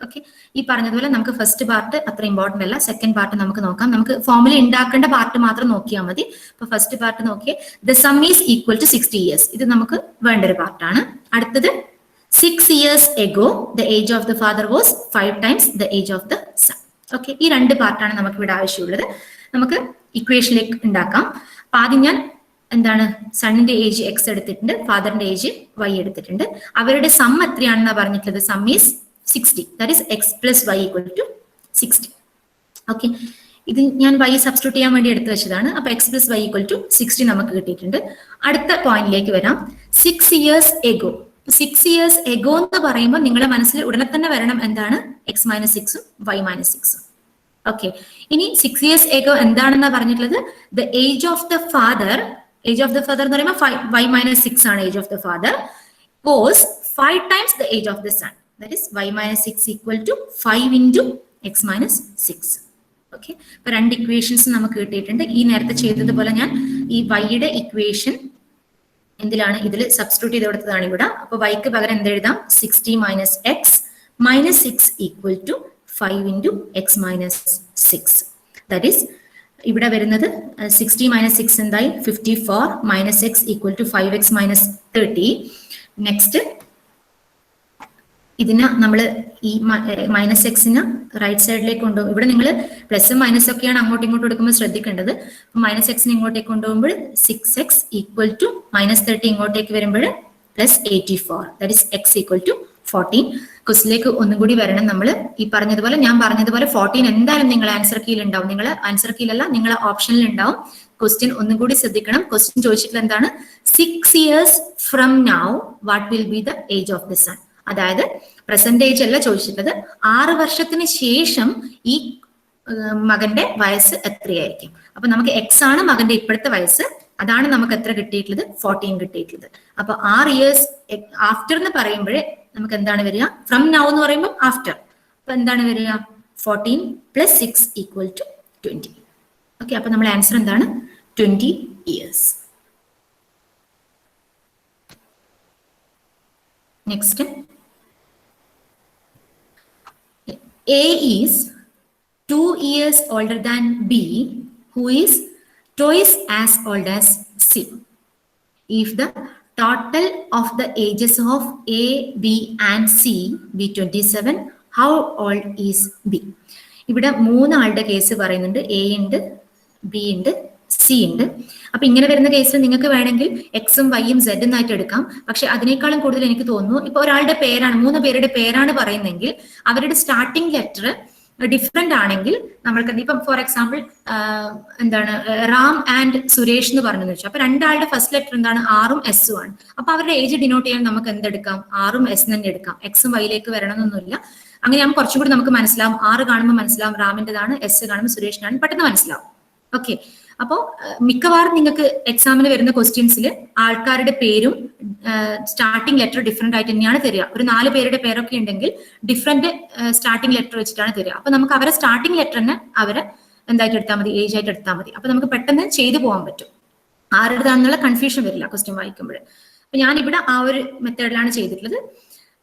Okay, ഈ പറഞ്ഞതുപോലെ നമുക്ക് first part അത്ര important അല്ല. Second part നമുക്ക് നോക്കാം. നമുക്ക് formula ഉണ്ടാക്കേണ്ട part മാത്രം നോക്കിയാൽ മതി. അപ്പൊ ഫസ്റ്റ് പാർട്ട് നോക്കിയേ, the sum is equal to 60 years. ഇത് നമുക്ക് വേണ്ട ഒരു പാർട്ടാണ്. അടുത്തത് 6 years ago, the age of the father was 5 times the age of the son. Okay, ഈ രണ്ട് പാർട്ടാണ് നമുക്ക് ഇവിടെ ആവശ്യമുള്ളത്. നമുക്ക് ഇക്വേഷനിലേക്ക് ഉണ്ടാക്കാം. അപ്പൊ ആദ്യം ഞാൻ എന്താണ് സണ്ണിന്റെ ഏജ് എക്സ് എടുത്തിട്ടുണ്ട്, ഫാദറിന്റെ ഏജ് വൈ എടുത്തിട്ടുണ്ട്. അവരുടെ സം എത്രയാണെന്നാ പറഞ്ഞിട്ടുള്ളത്? Sum is 60. That is x plus y equal to 60. Okay, ഇത് ഞാൻ വൈ സബ്സ്റ്റിറ്റ്യൂട്ട് ചെയ്യാൻ വേണ്ടി എടുത്തു വെച്ചതാണ്. അപ്പൊ x plus y equal to 60 നമുക്ക് കിട്ടിയിട്ടുണ്ട്. അടുത്ത പോയിന്റിലേക്ക് വരാം. 6 years ago. 6 years ago എന്ന് പറയുമ്പോൾ നിങ്ങളുടെ മനസ്സിൽ ഉടനെ തന്നെ വരണം എന്താണ്? എക്സ് മൈനസ് 6ഉം വൈ മൈനസ് 6ഉം. ഓക്കെ, ഇനി 6 years ago എന്താണെന്നാ പറഞ്ഞിട്ടുള്ളത്? The age of the father, age of the father എന്ന് പറയുമ്പോൾ വൈ മൈനസ് 6 ആണ് age of the father, was 5 times the age of the son. That is y minus 6 equal to 5 into x minus 6. Okay, അപ്പൊ രണ്ട് equations നമുക്ക് കിട്ടിയിട്ടുണ്ട്. ഈ നേരത്തെ ചെയ്തതുപോലെ ഞാൻ ഈ വൈയുടെ ഇക്വേഷൻ എന്തിലാണ്? ഇതിൽ സബ്സ്റ്റിറ്റ്യൂട്ട് ചെയ്ത് കൊടുത്തതാണ് ഇവിടെ. അപ്പൊ വൈക്ക് പകരം എന്തെഴുതാം? 60 minus x minus 6 equal to 5 into x minus 6. That is ഇവിടെ വരുന്നത് 60 മൈനസ് 6 എന്തായി 54 minus x equal to 5x minus 30. Next ഇതിന് നമ്മൾ ഈ മൈനസ് എക്സിന് റൈറ്റ് സൈഡിലേക്ക് കൊണ്ടുപോകും. ഇവിടെ നിങ്ങൾ പ്ലസും മൈനസ് ഒക്കെയാണ് അങ്ങോട്ടും ഇങ്ങോട്ടും എടുക്കുമ്പോൾ ശ്രദ്ധിക്കേണ്ടത്. മൈനസ് എക്സിന് ഇങ്ങോട്ടേക്ക് കൊണ്ടുപോകുമ്പോൾ 6x ഈക്വൽ ടു മൈനസ് 30 ഇങ്ങോട്ടേക്ക് വരുമ്പോൾ plus 84 that is x equal to 14. ക്വസ്റ്റിലേക്ക് ഒന്നും കൂടി വരണം. നമ്മൾ ഈ പറഞ്ഞതുപോലെ ഞാൻ പറഞ്ഞതുപോലെ 14 എന്തായാലും നിങ്ങൾ ആൻസർ കീയിൽ ഉണ്ടാവും. നിങ്ങൾ ആൻസർ കീയിലല്ല നിങ്ങൾ ഓപ്ഷനിൽ ഉണ്ടാവും. ക്വസ്റ്റ്യൻ ഒന്നും കൂടി ശ്രദ്ധിക്കണം. ക്വസ്റ്റ്യൻ ചോദിച്ചിട്ടുള്ള എന്താണ് 6 years from now what will be the age of the son. അതായത് പ്രസന്റ് ഏജ് അല്ല ചോദിച്ചിട്ടുള്ളത്, 6 വർഷത്തിന് ശേഷം ഈ മകന്റെ വയസ്സ് എത്രയായിരിക്കും. അപ്പൊ നമുക്ക് എക്സ് ആണ് മകന്റെ ഇപ്പോഴത്തെ വയസ്സ്, അതാണ് നമുക്ക് എത്ര കിട്ടിയിട്ടുള്ളത് 14 കിട്ടിയിട്ടുള്ളത്. അപ്പൊ 6 years ആഫ്റ്റർ എന്ന് പറയുമ്പോഴേ നമുക്ക് എന്താണ് വരിക, ഫ്രം നൗ എന്ന് പറയുമ്പോൾ ആഫ്റ്റർ. അപ്പൊ എന്താണ് വരിക 14 പ്ലസ് 6 ഈക്വൽ ടു 20. ഓക്കെ, അപ്പൊ നമ്മുടെ ആൻസർ എന്താണ് 20 years. Next A is 2 years older than B, who is twice as old as C. If the total of the ages of A, B and C be 27, how old is B? ഇവിടെ 3 ആളുടെ case പറയുന്നുണ്ട്. A ഉണ്ട്, B ഉണ്ട്, C ഉണ്ട്. അപ്പൊ ഇങ്ങനെ വരുന്ന കേസിൽ നിങ്ങൾക്ക് വേണമെങ്കിൽ എക്സും വൈയും സെഡ് എന്നായിട്ട് എടുക്കാം. പക്ഷെ അതിനേക്കാളും കൂടുതൽ എനിക്ക് തോന്നുന്നു ഇപ്പൊ ഒരാളുടെ പേരാണ്, 3 പേരുടെ പേരാണ് പറയുന്നെങ്കിൽ അവരുടെ സ്റ്റാർട്ടിംഗ് ലെറ്റർ ഡിഫറെന്റ് ആണെങ്കിൽ നമ്മൾക്ക് ഇപ്പം ഫോർ എക്സാമ്പിൾ എന്താണ് റാം ആൻഡ് സുരേഷ് എന്ന് പറഞ്ഞു വെച്ചു. അപ്പൊ രണ്ടാളുടെ ഫസ്റ്റ് ലെറ്റർ എന്താണ് ആറും എസും ആണ്. അപ്പൊ അവരുടെ ഏജ് ഡിനോട്ട് ചെയ്യാൻ നമുക്ക് എന്തെടുക്കാം, ആറും എസ് തന്നെ എടുക്കാം. എക്സും വൈയിലേക്ക് വരണമെന്നൊന്നുമില്ല. അങ്ങനെയാകുമ്പോൾ കുറച്ചും കൂടി നമുക്ക് മനസ്സിലാവും. 6 കാണുമ്പോൾ മനസ്സിലാവും റാമിന്റേതാണ്, എസ് കാണുമ്പോൾ സുരേഷിനാണ്, പെട്ടെന്ന് മനസ്സിലാവും. ഓക്കെ, അപ്പോ മിക്കവാറും നിങ്ങൾക്ക് എക്സാമിന് വരുന്ന ക്വസ്റ്റ്യൻസിൽ ആൾക്കാരുടെ പേരും സ്റ്റാർട്ടിംഗ് ലെറ്റർ ഡിഫറെന്റ് ആയിട്ട് തന്നെയാണ് തരിക. ഒരു 4 പേരുടെ പേരൊക്കെ ഉണ്ടെങ്കിൽ ഡിഫറെന്റ് സ്റ്റാർട്ടിംഗ് ലെറ്റർ വെച്ചിട്ടാണ് തരിക. അപ്പൊ നമുക്ക് അവരെ സ്റ്റാർട്ടിംഗ് ലെറ്റർ തന്നെ അവരെ എന്തായിട്ട് എടുത്താൽ മതി, ഏജ് ആയിട്ട് എടുത്താൽ മതി. അപ്പൊ നമുക്ക് പെട്ടെന്ന് ചെയ്തു പോകാൻ പറ്റും. ആരുടേതാണെന്നുള്ള കൺഫ്യൂഷൻ വരില്ല ക്വസ്റ്റ്യൻ വായിക്കുമ്പോൾ. അപ്പൊ ഞാൻ ഇവിടെ ആ ഒരു മെത്തേഡിലാണ് ചെയ്തിട്ടുള്ളത്.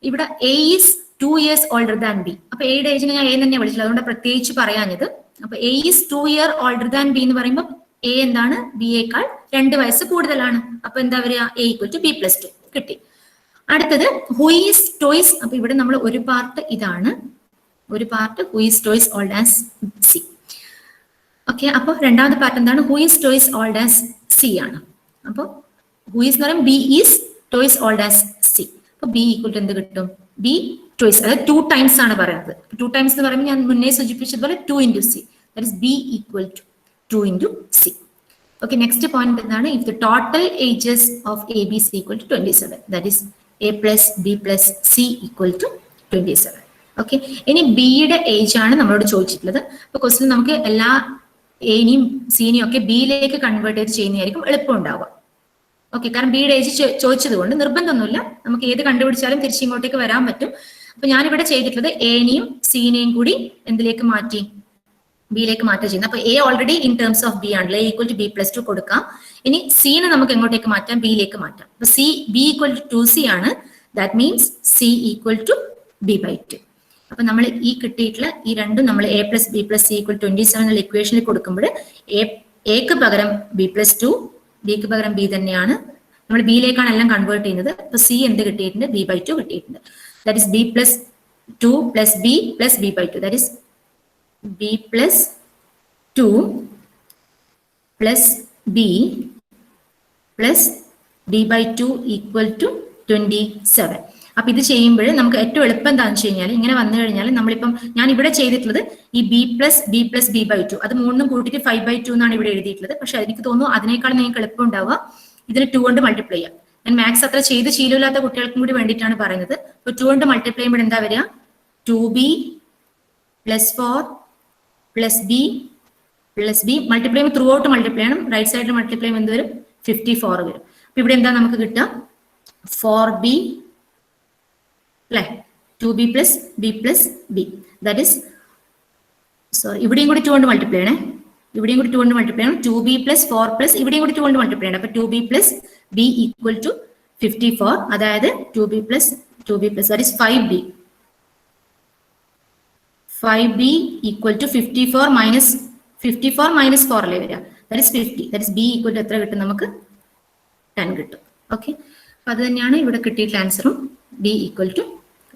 ഇവിടെ A is 2 years older than B. അപ്പൊ എയുടെ ഏജിനെ ഞാൻ എ തന്നെ വിളിച്ചില്ല, അതുകൊണ്ട് പ്രത്യേകിച്ച് പറയാഞ്ഞത്. അപ്പൊ A is 2 year older than B എന്ന് പറയുമ്പോൾ എ എന്താണ് ബിയേക്കാൾ 2 വയസ്സ് കൂടുതലാണ്. അപ്പൊ എന്താ വരിക a equal to B plus 2 കിട്ടി. അടുത്തത് ഹു ഈസ് ടോയ്സ്. അപ്പൊ ഇവിടെ നമ്മൾ ഒരു പാർട്ട് ഇതാണ്, ഒരു part who is toys old as C. Okay, അപ്പൊ രണ്ടാമത്തെ പാർട്ട് എന്താണ് who is toys old as C ആണ്. അപ്പൊ ഹു ഈസ് എന്ന് പറയുമ്പോൾ B is toys old as C. അപ്പൊ ബി ഈക്വൽ ടു എന്ത് കിട്ടും, ബി ടോയ്സ്, അതായത് 2 times ആണ് പറയുന്നത്. 2 times എന്ന് പറയുമ്പോൾ ഞാൻ മുന്നേ സൂചിപ്പിച്ചതുപോലെ 2 into C, that is B equal to 2 into C. Okay, next point എന്താണ്, if the total ages of A, B, C equal to 27, that is A plus B plus C equal to 27. Okay, ഇനി ബിയുടെ age ആണ് നമ്മളോട് ചോദിച്ചിട്ടുള്ളത്. അപ്പൊ question നമുക്ക് എല്ലാ എനെയും സിനെയും ഒക്കെ ബിയിലേക്ക് കൺവേർട്ട് ചെയ്ത് ചെയ്യുന്നതായിരിക്കും എളുപ്പം ഉണ്ടാവുക. ഓക്കെ, കാരണം ബിയുടെ ഏജ് ചോദിച്ചത് കൊണ്ട് നിർബന്ധമൊന്നുമില്ല, നമുക്ക് ഏത് കണ്ടുപിടിച്ചാലും തിരിച്ചിങ്ങോട്ടേക്ക് വരാൻ പറ്റും. അപ്പൊ ഞാനിവിടെ ചെയ്തിട്ടുള്ളത് എനെയും സിനെയും കൂടി എന്തിലേക്ക് മാറ്റി, ബിയിലേക്ക് മാറ്റുക ചെയ്യുന്നത്. അപ്പൊ A already in terms of B ആണല്ലോ, A equal to B plus 2 കൊടുക്കാം. ഇനി സിനെ നമുക്ക് എങ്ങോട്ടേക്ക് മാറ്റാം, ബിയിലേക്ക് മാറ്റാം. അപ്പൊ C B equal to 2C ആണ്, that means c equal to b by 2. അപ്പൊ നമ്മൾ ഈ കിട്ടിയിട്ടുള്ള ഈ രണ്ടും നമ്മൾ a plus b plus C equal 27 എന്നുള്ള ഇക്വേഷനിൽ കൊടുക്കുമ്പോൾ എക്ക് പകരം ബി പ്ലസ് 2, ബിക്ക് പകരം ബി തന്നെയാണ്, നമ്മൾ ബിയിലേക്കാണ് എല്ലാം കൺവേർട്ട് ചെയ്യുന്നത്. അപ്പൊ സി എന്ത് കിട്ടിയിട്ടുണ്ട്, ബി ബൈ 2 കിട്ടിയിട്ടുണ്ട്. That is b plus 2 plus b plus b by 2, that is b plus 2 plus b plus b by 2 equal to 27. അപ്പൊ ഇത് ചെയ്യുമ്പോൾ നമുക്ക് ഏറ്റവും എളുപ്പം എന്താണെന്ന് വെച്ച് കഴിഞ്ഞാൽ ഇങ്ങനെ വന്നു കഴിഞ്ഞാൽ നമ്മളിപ്പം ഞാൻ ഇവിടെ ചെയ്തിട്ടുള്ളത് ഈ ബി പ്ലസ് ബി ബൈ 2 അത് 3 കൂട്ടിയിട്ട് 5/2 എന്നാണ് ഇവിടെ എഴുതിയിട്ടുള്ളത്. പക്ഷെ എനിക്ക് തോന്നുന്നു അതിനേക്കാൾ നിങ്ങൾക്ക് എളുപ്പം ഉണ്ടാവുക ഇതിന് 2 കൊണ്ട് മൾട്ടിപ്ലൈ ചെയ്യാം. ഞാൻ മാത്സ് അത്ര ചെയ്ത് ശീലമില്ലാത്ത കുട്ടികൾക്കും കൂടി വേണ്ടിയിട്ടാണ് പറയുന്നത്. അപ്പൊ 2 കൊണ്ട് മൾട്ടിപ്ലൈ ചെയ്യുമ്പോൾ എന്താ വരിക, 2b plus 4 plus b plus B multiply ചെയ്യുമ്പോൾ ത്രൂ ഔട്ട് മൾട്ടിപ്ലൈ ചെയ്യണം. റൈറ്റ് സൈഡിൽ മൾട്ടിപ്ലൈ ചെയ്യുമ്പോൾ എന്ത് വരും, 54 വരും. അപ്പൊ ഇവിടെ എന്താ നമുക്ക് കിട്ടുക, 4b അല്ലെ, 2b plus B that is sorry ഇവിടെയും കൂടി 2 കൊണ്ട് മൾട്ടിപ്ലൈ ചെയ്യണേ, ഇവിടെയും കൂടി 2 കൊണ്ട് മൾട്ടിപ്ലൈ ചെയ്യണം. 2b പ്ലസ് 4 പ്ലസ് ഇവിടെയും കൂടി 2 കൊണ്ട് മൾട്ടിപ്ലൈ ചെയ്യണം. അപ്പൊ 2b plus B equal to 54, അതായത് 2b plus that is 5b equal to 54 minus 54 minus 4 അല്ലേ വരിക, that is 50. That is b equal to എത്ര കിട്ടും നമുക്ക്? 10 കിട്ടും. ഓക്കെ, അപ്പൊ അത് തന്നെയാണ് ഇവിടെ കിട്ടിയിട്ടുള്ള ആൻസറും, ബി ഈക്വൽ ടു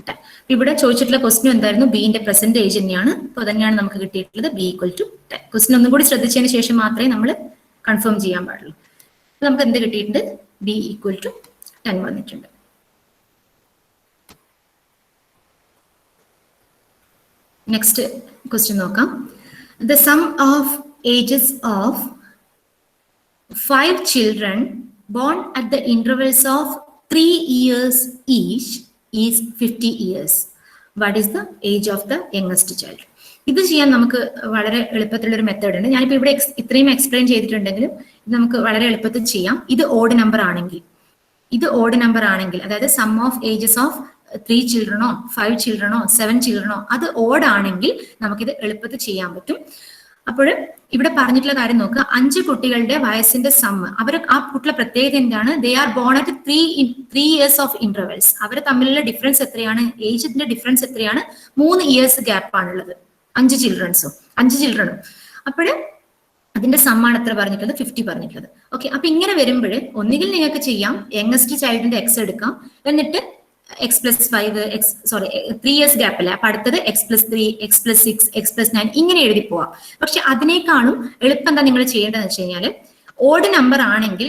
10. ഇവിടെ ചോദിച്ചിട്ടുള്ള ക്വസ്റ്റ്യൻ എന്തായിരുന്നു? ബിന്റെ പ്രസന്റ് ഏജ് തന്നെയാണ്. അപ്പൊ തന്നെയാണ് നമുക്ക് കിട്ടിയിട്ടുള്ളത് ബി ഈക്വൽ ടു 10. ക്വസ്റ്റ്യൻ ഒന്നും കൂടി ശ്രദ്ധിച്ചതിന് ശേഷം മാത്രമേ നമ്മൾ കൺഫേം ചെയ്യാൻ പാടുള്ളൂ. നമുക്ക് എന്ത് കിട്ടിയിട്ടുണ്ട്? ബി ഈക്വൽ ടു 10 വന്നിട്ടുണ്ട്. നെക്സ്റ്റ് ക്വസ്റ്റ്യൻ നോക്കാം. The sum of ages of 5 children born at the intervals of 3 years each is 50 years. What is the age of the youngest child? ഇത് ചെയ്യാൻ നമുക്ക് വളരെ എളുപ്പത്തിലുള്ളൊരു മെത്തേഡ് ഉണ്ട്. ഞാനിപ്പോൾ ഇവിടെ ഇത്രയും എക്സ്പ്ലെയിൻ ചെയ്തിട്ടുണ്ടെങ്കിലും ഇത് നമുക്ക് വളരെ എളുപ്പത്തിൽ ചെയ്യാം. ഇത് ഓഡ് നമ്പർ ആണെങ്കിൽ അതായത് സം ഓഫ് ഏജസ് ഓഫ് 3 childrenോ 5 childrenോ 7 childrenോ അത് ഓഡ് ആണെങ്കിൽ നമുക്കിത് എളുപ്പത്തിൽ ചെയ്യാൻ പറ്റും. അപ്പോൾ ഇവിടെ പറഞ്ഞിട്ടുള്ള കാര്യം നോക്കുക. 5 കുട്ടികളുടെ വയസ്സിന്റെ സമ്മ്, അവർ ആ കുട്ടികളുടെ പ്രത്യേകത എന്താണ്? They are born at 3 years of intervals. അവർ തമ്മിലുള്ള ഡിഫറൻസ് എത്രയാണ്? ഏജിന്റെ ഡിഫറൻസ് എത്രയാണ്? 3 years ഗ്യാപ്പ് ആണുള്ളത് 5 ചിൽഡ്രനും. അപ്പോൾ അതിന്റെ സമ്മാണ് എത്ര പറഞ്ഞിട്ടുള്ളത്? 50 പറഞ്ഞിട്ടുള്ളത്. ഓക്കെ, അപ്പൊ ഇങ്ങനെ വരുമ്പോൾ ഒന്നുകിൽ നിങ്ങൾക്ക് ചെയ്യാം യങ്ങസ്റ്റ് ചൈൽഡിന്റെ എക്സ് എടുക്കാം, എന്നിട്ട് x+5 3 years ഗ്യാപ്പ് അല്ലേ, അപ്പൊ അടുത്തത് x+3 x+6 x+9 ഇങ്ങനെ എഴുതി പോവാം. പക്ഷെ അതിനേക്കാളും എളുപ്പം എന്താ നിങ്ങൾ ചെയ്യേണ്ടതെന്ന് വെച്ച് കഴിഞ്ഞാൽ, ഓഡ് നമ്പർ ആണെങ്കിൽ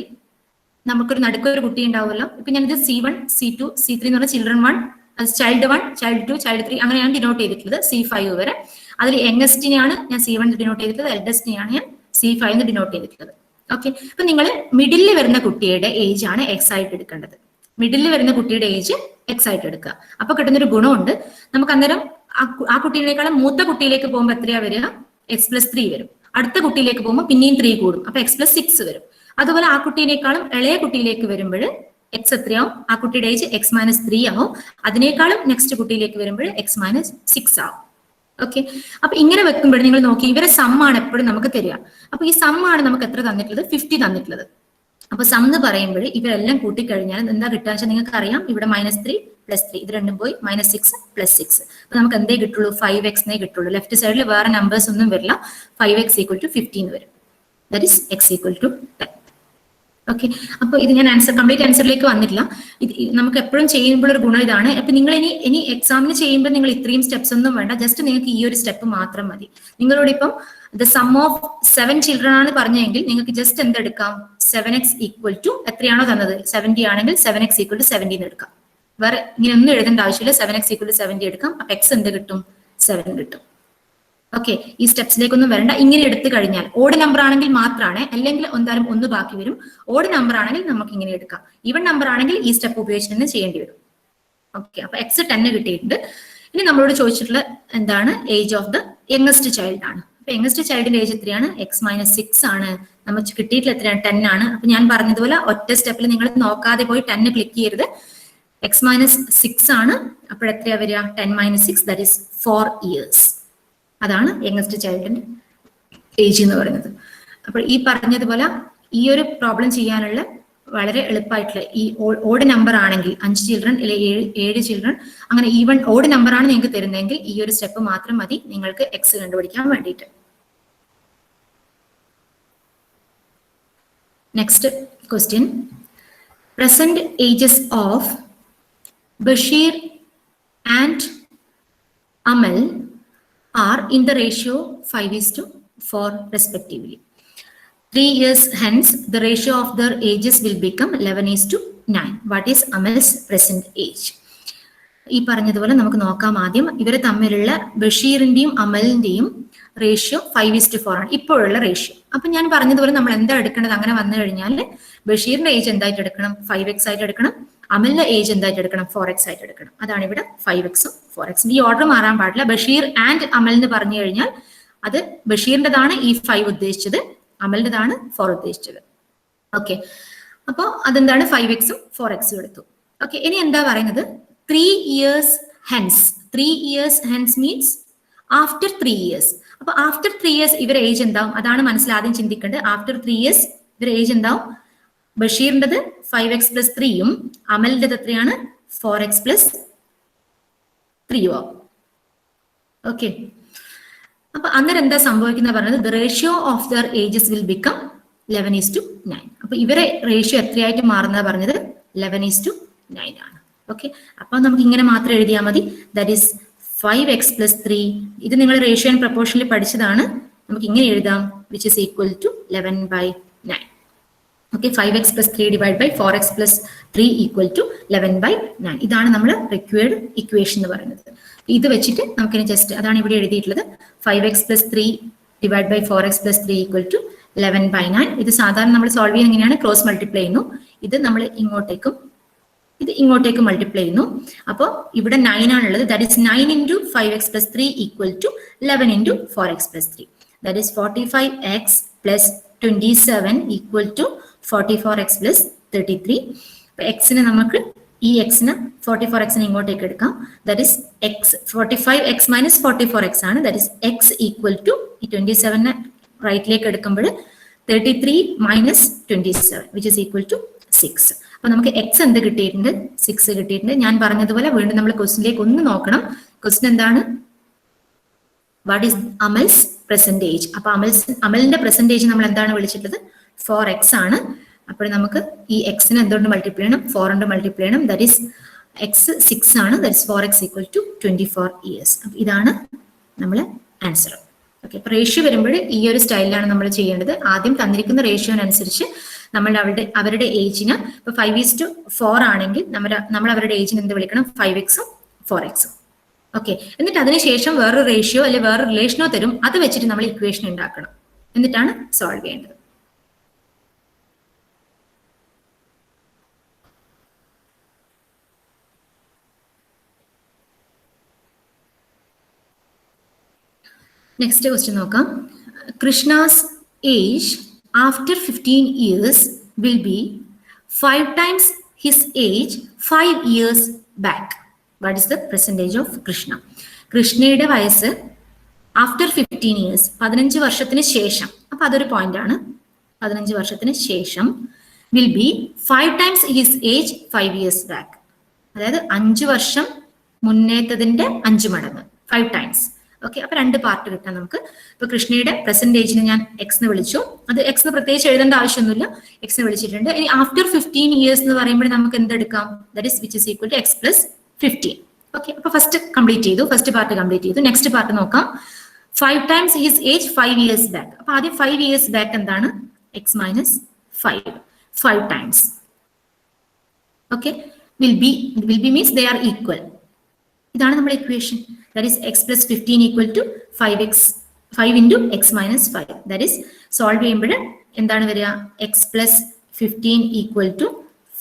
നമുക്കൊരു നടുക്കൊരു കുട്ടി ഉണ്ടാവുമല്ലോ. ഇപ്പൊ ഞാനിത് C1 C2 C3 എന്ന് പറഞ്ഞാൽ ചിൽഡ്രൻ 1, ചൈൽഡ് 1 ചൈൽഡ് 2 ചൈൽഡ് 3 അങ്ങനെയാണ് ഡിനോട്ട് ചെയ്തിട്ടുള്ളത് C5 വരെ. അതിൽ യങ്ങസ്റ്റിനെയാണ് ഞാൻ C1 ഡിനോട്ട് ചെയ്തിട്ടുള്ളത്, എൽഡസ്റ്റിനെയാണ് ഞാൻ C5 എന്ന് ഡിനോട്ട് ചെയ്തിട്ടുള്ളത്. ഓക്കെ, അപ്പൊ നിങ്ങൾ മിഡിലിൽ വരുന്ന കുട്ടിയുടെ ഏജ് ആണ് എക്സ് ആയിട്ട് എടുക്കേണ്ടത്. മിഡിലിൽ വരുന്ന കുട്ടിയുടെ ഏജ് എക്സ് ആയിട്ട് എടുക്കുക. അപ്പൊ കിട്ടുന്നൊരു ഗുണമുണ്ട് നമുക്ക്. അന്നേരം ആ കുട്ടികളെക്കാളും മൂത്ത കുട്ടിയിലേക്ക് പോകുമ്പോൾ എത്രയാ വരിക? x+3 വരും. അടുത്ത കുട്ടിയിലേക്ക് പോകുമ്പോൾ പിന്നെയും 3 കൂടും, അപ്പൊ x+6 വരും. അതുപോലെ ആ കുട്ടീനേക്കാളും ഇളയ കുട്ടിയിലേക്ക് വരുമ്പോൾ എക്സ് എത്രയാവും? ആ കുട്ടിയുടെ ഏജ് x-3 ആവും. അതിനേക്കാളും നെക്സ്റ്റ് കുട്ടിയിലേക്ക് വരുമ്പോൾ x-6 ആവും. ഓക്കെ, അപ്പൊ ഇങ്ങനെ വെക്കുമ്പോൾ നിങ്ങൾ നോക്കി, ഇവരെ സമ്മാണ് എപ്പോഴും നമുക്ക് തരിക. അപ്പൊ ഈ സമ്മാണ് നമുക്ക് എത്ര തന്നിട്ടുള്ളത്? 50 തന്നിട്ടുള്ളത്. അപ്പൊ സം എന്ന് പറയുമ്പോൾ ഇവരെല്ലാം കൂട്ടിക്കഴിഞ്ഞാൽ എന്താ കിട്ടുക വെച്ചാൽ നിങ്ങൾക്ക് അറിയാം, ഇവിടെ -3 + 3 ഇത് രണ്ടും പോയി -6 + 6. അപ്പൊ നമുക്ക് എന്തേ കിട്ടുള്ളൂ? 5x കിട്ടുള്ളൂ. ലെഫ്റ്റ് സൈഡിൽ വേറെ നമ്പേഴ്സ് ഒന്നും വരില്ല. 5x = 15 വരും. That is x = 10. ഓക്കെ, അപ്പൊ ഇത് ഞാൻ കംപ്ലീറ്റ് ആൻസറിലേക്ക് വന്നിട്ടില്ല. ഇത് നമുക്ക് എപ്പോഴും ചെയ്യുമ്പോൾ ഒരു ഗുണം ഇതാണ്. അപ്പൊ നിങ്ങൾ ഇനി എക്സാമിന് ചെയ്യുമ്പോൾ നിങ്ങൾ ഇത്രയും സ്റ്റെപ്സ് ഒന്നും വേണ്ട, ജസ്റ്റ് നിങ്ങൾക്ക് ഈ ഒരു സ്റ്റെപ്പ് മാത്രം മതി. നിങ്ങളോട് ഇപ്പം ദ സം ഓഫ് 7 children ആണ് പറഞ്ഞെങ്കിൽ നിങ്ങൾക്ക് ജസ്റ്റ് എന്തെടുക്കാം? 7x = എത്രയാണോ തന്നത് 70 ആണെങ്കിൽ 7x = 70 എന്ന് എടുക്കാം. വേറെ ഇങ്ങനെ ഒന്നും എഴുതേണ്ട ആവശ്യമില്ല. 7x = 70 എടുക്കാം. അപ്പൊ x എന്ത് കിട്ടും? 7 കിട്ടും. ഓക്കെ, ഈ സ്റ്റെപ്സിലേക്കൊന്നും വരണ്ട. ഇങ്ങനെ എടുത്തു കഴിഞ്ഞാൽ ഓഡ് നമ്പർ ആണെങ്കിൽ മാത്രമാണ്, അല്ലെങ്കിൽ എന്തായാലും ഒന്ന് ബാക്കി വരും. ഓഡ് നമ്പർ ആണെങ്കിൽ നമുക്ക് ഇങ്ങനെ എടുക്കാം. ഈവൻ നമ്പർ ആണെങ്കിൽ ഈ സ്റ്റെപ്പ് ഉപയോഗിച്ച് തന്നെ ചെയ്യേണ്ടി വരും. ഓക്കെ, അപ്പൊ x 10 കിട്ടിയിട്ടുണ്ട്. ഇനി നമ്മളോട് ചോദിച്ചിട്ടുള്ള എന്താണ്? Age of the youngest child ആണ്. അപ്പൊ യങ്ങസ്റ്റ് ചൈൽഡിന്റെ ഏജ് എത്രയാണ്? x-6 ആണ്. നമുക്ക് കിട്ടിയിട്ടുള്ള എത്രയാണ്? 10 ആണ്. അപ്പൊ ഞാൻ പറഞ്ഞതുപോലെ ഒറ്റ സ്റ്റെപ്പിൽ നിങ്ങൾ നോക്കാതെ പോയി 10 ക്ലിക്ക് ചെയ്യരുത്. x-6 ആണ്. അപ്പോഴെത്രയാ വരിക? 10 - 6 ദാറ്റ് ഈസ് 4 years. അതാണ് യങ്ങസ്റ്റ് ചൈൽഡിന്റെ ഏജ് എന്ന് പറയുന്നത്. അപ്പോൾ ഈ പറഞ്ഞതുപോലെ ഈ ഒരു പ്രോബ്ലം ചെയ്യാനുള്ള വളരെ എളുപ്പമായിട്ടുള്ള ഈ ഓഡ് നമ്പർ ആണെങ്കിൽ 5 children അല്ലെങ്കിൽ 7 children അങ്ങനെ ഈവൺ ഓഡ് നമ്പർ ആണ് നിങ്ങൾക്ക് തരുന്നതെങ്കിൽ ഈ ഒരു സ്റ്റെപ്പ് മാത്രം മതി നിങ്ങൾക്ക് എക്സ് കണ്ടുപിടിക്കാൻ വേണ്ടിയിട്ട്. Next question. Present ages of Basheer and Amal are in the ratio 5:4 respectively. 3 years hence, the ratio of their ages will become 11:9. What is Amal's present age? ഈ പറഞ്ഞതുപോലെ നമുക്ക് നോക്കാം. ആദ്യം ഇവരെ തമ്മിലുള്ള ബഷീറിന്റെയും അമലിന്റെയും റേഷ്യോ 5:4 ആണ് ഇപ്പോഴുള്ള റേഷ്യോ. അപ്പൊ ഞാൻ പറഞ്ഞതുപോലെ നമ്മൾ എന്താ എടുക്കേണ്ടത്? അങ്ങനെ വന്നു കഴിഞ്ഞാൽ ബഷീറിന്റെ ഏജ് എന്തായിട്ട് എടുക്കണം? 5x ആയിട്ട് എടുക്കണം. അമലിന്റെ ഏജ് എന്തായിട്ട് എടുക്കണം? 4x ആയിട്ട് എടുക്കണം. അതാണ് ഇവിടെ 5x-ഉം 4x-ഉം. ഈ ഓർഡർ മാറാൻ പാടില്ല. ബഷീർ ആൻഡ് അമൽ എന്ന് പറഞ്ഞു കഴിഞ്ഞാൽ അത് ബഷീറിന്റെതാണ് ഈ 5 ഉദ്ദേശിച്ചത്, അമലിന്റെതാണ് 4 ഉദ്ദേശിച്ചത്. ഓക്കെ, അപ്പൊ അതെന്താണ്? 5x-ഉം 4x-ഉം എടുത്തു. ഓക്കെ, ഇനി എന്താ പറയുന്നത്? 3 years hence. 3 years hence means after 3 years. അപ്പൊ ആഫ്റ്റർ 3 years ഇവരുടെ ഏജ് എന്താവും? അതാണ് മനസ്സിലാദ്യം ചിന്തിക്കേണ്ടത്. ആഫ്റ്റർ 3 years ഇവരുടെ ഏജ് എന്താവും? ബഷീറിൻ്റെത് 5x + 3-ഉം അമലിൻ്റെത് എത്രയാണ്? 4x + 3 ആവും. ഓക്കെ, അപ്പൊ അന്നേരം എന്താ സംഭവിക്കുന്ന പറഞ്ഞത്, the ratio of their ages will become 11:9. അപ്പൊ ഇവരെ റേഷ്യോ എത്രയായിട്ട് മാറുന്ന പറഞ്ഞത് 11:9 ആണ്. ഓക്കെ, അപ്പൊ നമുക്ക് ഇങ്ങനെ മാത്രം എഴുതിയാൽ മതി. That is 5x + 3. ഇത് നിങ്ങൾ റേഷ്യോ ആൻഡ് പ്രപ്പോർഷനിൽ പഠിച്ചതാണ്. നമുക്ക് ഇങ്ങനെ എഴുതാം, which is equal to 11/9. Okay, 5x + 3 divide by 4x + 3 equal to 11/9. ഇതാണ് നമ്മൾ റിക്വയർഡ് ഇക്വേഷൻ എന്ന് പറയുന്നത്. ഇത് വെച്ചിട്ട് നമുക്കിനി ജസ്റ്റ് അതാണ് ഇവിടെ എഴുതിയിട്ടുള്ളത്. 5x + 3 divide by 4x + 3 equal to 11/9. ഇത് സാധാരണ നമ്മൾ സോൾവ് ചെയ്യാൻ എങ്ങനെയാണ്, ക്രോസ് മൾട്ടിപ്ലൈ ചെയ്യുന്നു. ഇത് നമ്മൾ ഇങ്ങോട്ടേക്കും ഇത് ഇങ്ങോട്ടേക്ക് മൾട്ടിപ്ലൈ ചെയ്യുന്നു. അപ്പോൾ ഇവിടെ 9 ആണുള്ളത്. That is 9 × 5x + 3 equal to 11 × 4x + 3. That is 45x + 27 equal to 44x + 33. എക്സിന് നമുക്ക് ഈ എക്സിന് 44x ഇങ്ങോട്ടേക്ക് എടുക്കാം. That is X 45x - 44x ആണ്. That is x equal to ഈ 27 റൈറ്റിലേക്ക് എടുക്കുമ്പോൾ 33 - 27 വിച്ച് ഇസ് ഈക്വൽ ടു 6. അപ്പൊ നമുക്ക് എക്സ് എന്ത് കിട്ടിയിട്ടുണ്ട്, 6 കിട്ടിയിട്ടുണ്ട്. ഞാൻ പറഞ്ഞതുപോലെ വീണ്ടും നമ്മൾ ക്വസ്റ്റിനിലേക്ക് ഒന്ന് നോക്കണം. ക്വസ്റ്റ്യൻ എന്താണ്, വാട്ട് ഈസ് അമൽസ് പെർസെന്റേജ്. അപ്പൊ അമലിന്റെ പെർസെന്റേജ് നമ്മൾ എന്താണ് വിളിച്ചിട്ടുള്ളത്, 4x ആണ്. അപ്പോൾ നമുക്ക് ഈ എക്സിന് എന്തുകൊണ്ട് മൾട്ടിപ്ലൈ ചെയ്യണം, 4 കൊണ്ട് മൾട്ടിപ്ലൈ ചെയ്യണം. ദാറ്റ് ഈസ് എക്സ് 6 ആണ്. That is 4x equal to 24 years. അപ്പൊ ഇതാണ് നമ്മളെ ആൻസർ. ഓക്കെ, അപ്പൊ റേഷ്യോ വരുമ്പോൾ ഈ ഒരു സ്റ്റൈലിലാണ് നമ്മൾ ചെയ്യേണ്ടത്. ആദ്യം തന്നിരിക്കുന്ന റേഷ്യോനനുസരിച്ച് നമ്മൾ അവരുടെ ഏജിന് ഇപ്പൊ 5:4 ആണെങ്കിൽ നമ്മൾ അവരുടെ ഏജിന് എന്ത് വിളിക്കണം, 5x ഉം 4x ഉം. ഓക്കെ, എന്നിട്ട് അതിനുശേഷം വേറൊരു റേഷ്യോ അല്ലെ വേറൊരു റിലേഷനോ തരും. അത് വെച്ചിട്ട് നമ്മൾ ഇക്വേഷൻ ഉണ്ടാക്കണം. എന്നിട്ടാണ് സോൾവ് ചെയ്യേണ്ടത്. നെക്സ്റ്റ് ക്വസ്റ്റ്യൻ നോക്കാം. Krishna's age after 15 years will be 5 times his age 5 years back. What is the percentage of Krishna? കൃഷ്ണയുടെ വയസ്സ് ആഫ്റ്റർ 15 years 15 വർഷത്തിന് ശേഷം, അപ്പൊ അതൊരു പോയിന്റ് ആണ്. 15 വർഷത്തിന് ശേഷം will be 5 times his age 5 years back. അതായത് 5 വർഷം മുന്നേറ്റതിന്റെ 5 മടങ്ങ്, 5 times. ഓക്കെ, അപ്പൊ 2 പാർട്ട് കിട്ടാം നമുക്ക്. ഇപ്പൊ കൃഷ്ണയുടെ പ്രസന്റേജിന് ഞാൻ എക്സ് എന്ന് വിളിച്ചു. അത് എക്സ് എന്ന് പ്രത്യേകിച്ച് എഴുതേണ്ട ആവശ്യമൊന്നുമില്ല, എക്സ് എന്ന് വിളിച്ചിട്ടുണ്ട്. ഇനി ആഫ്റ്റർ 15 years എന്ന് പറയുമ്പോൾ നമുക്ക് എന്തെടുക്കാം, that is which is equal to x + 15. ഓക്കെ, അപ്പൊ ഫസ്റ്റ് കംപ്ലീറ്റ് ചെയ്തു, ഫസ്റ്റ് പാർട്ട് കംപ്ലീറ്റ് ചെയ്തു. നെക്സ്റ്റ് പാർട്ട് നോക്കാം. 5 times his age 5 years back. അപ്പൊ ആദ്യം 5 years back എന്താണ്, x - 5 times. Okay, will be means they are equal. ഇതാണ് നമ്മുടെ equation. That is x + 15 equal to 5 × x - 5. That is solve ചെയ്യുമ്പോൾ എന്താണ് വരിക, x + 15 equal to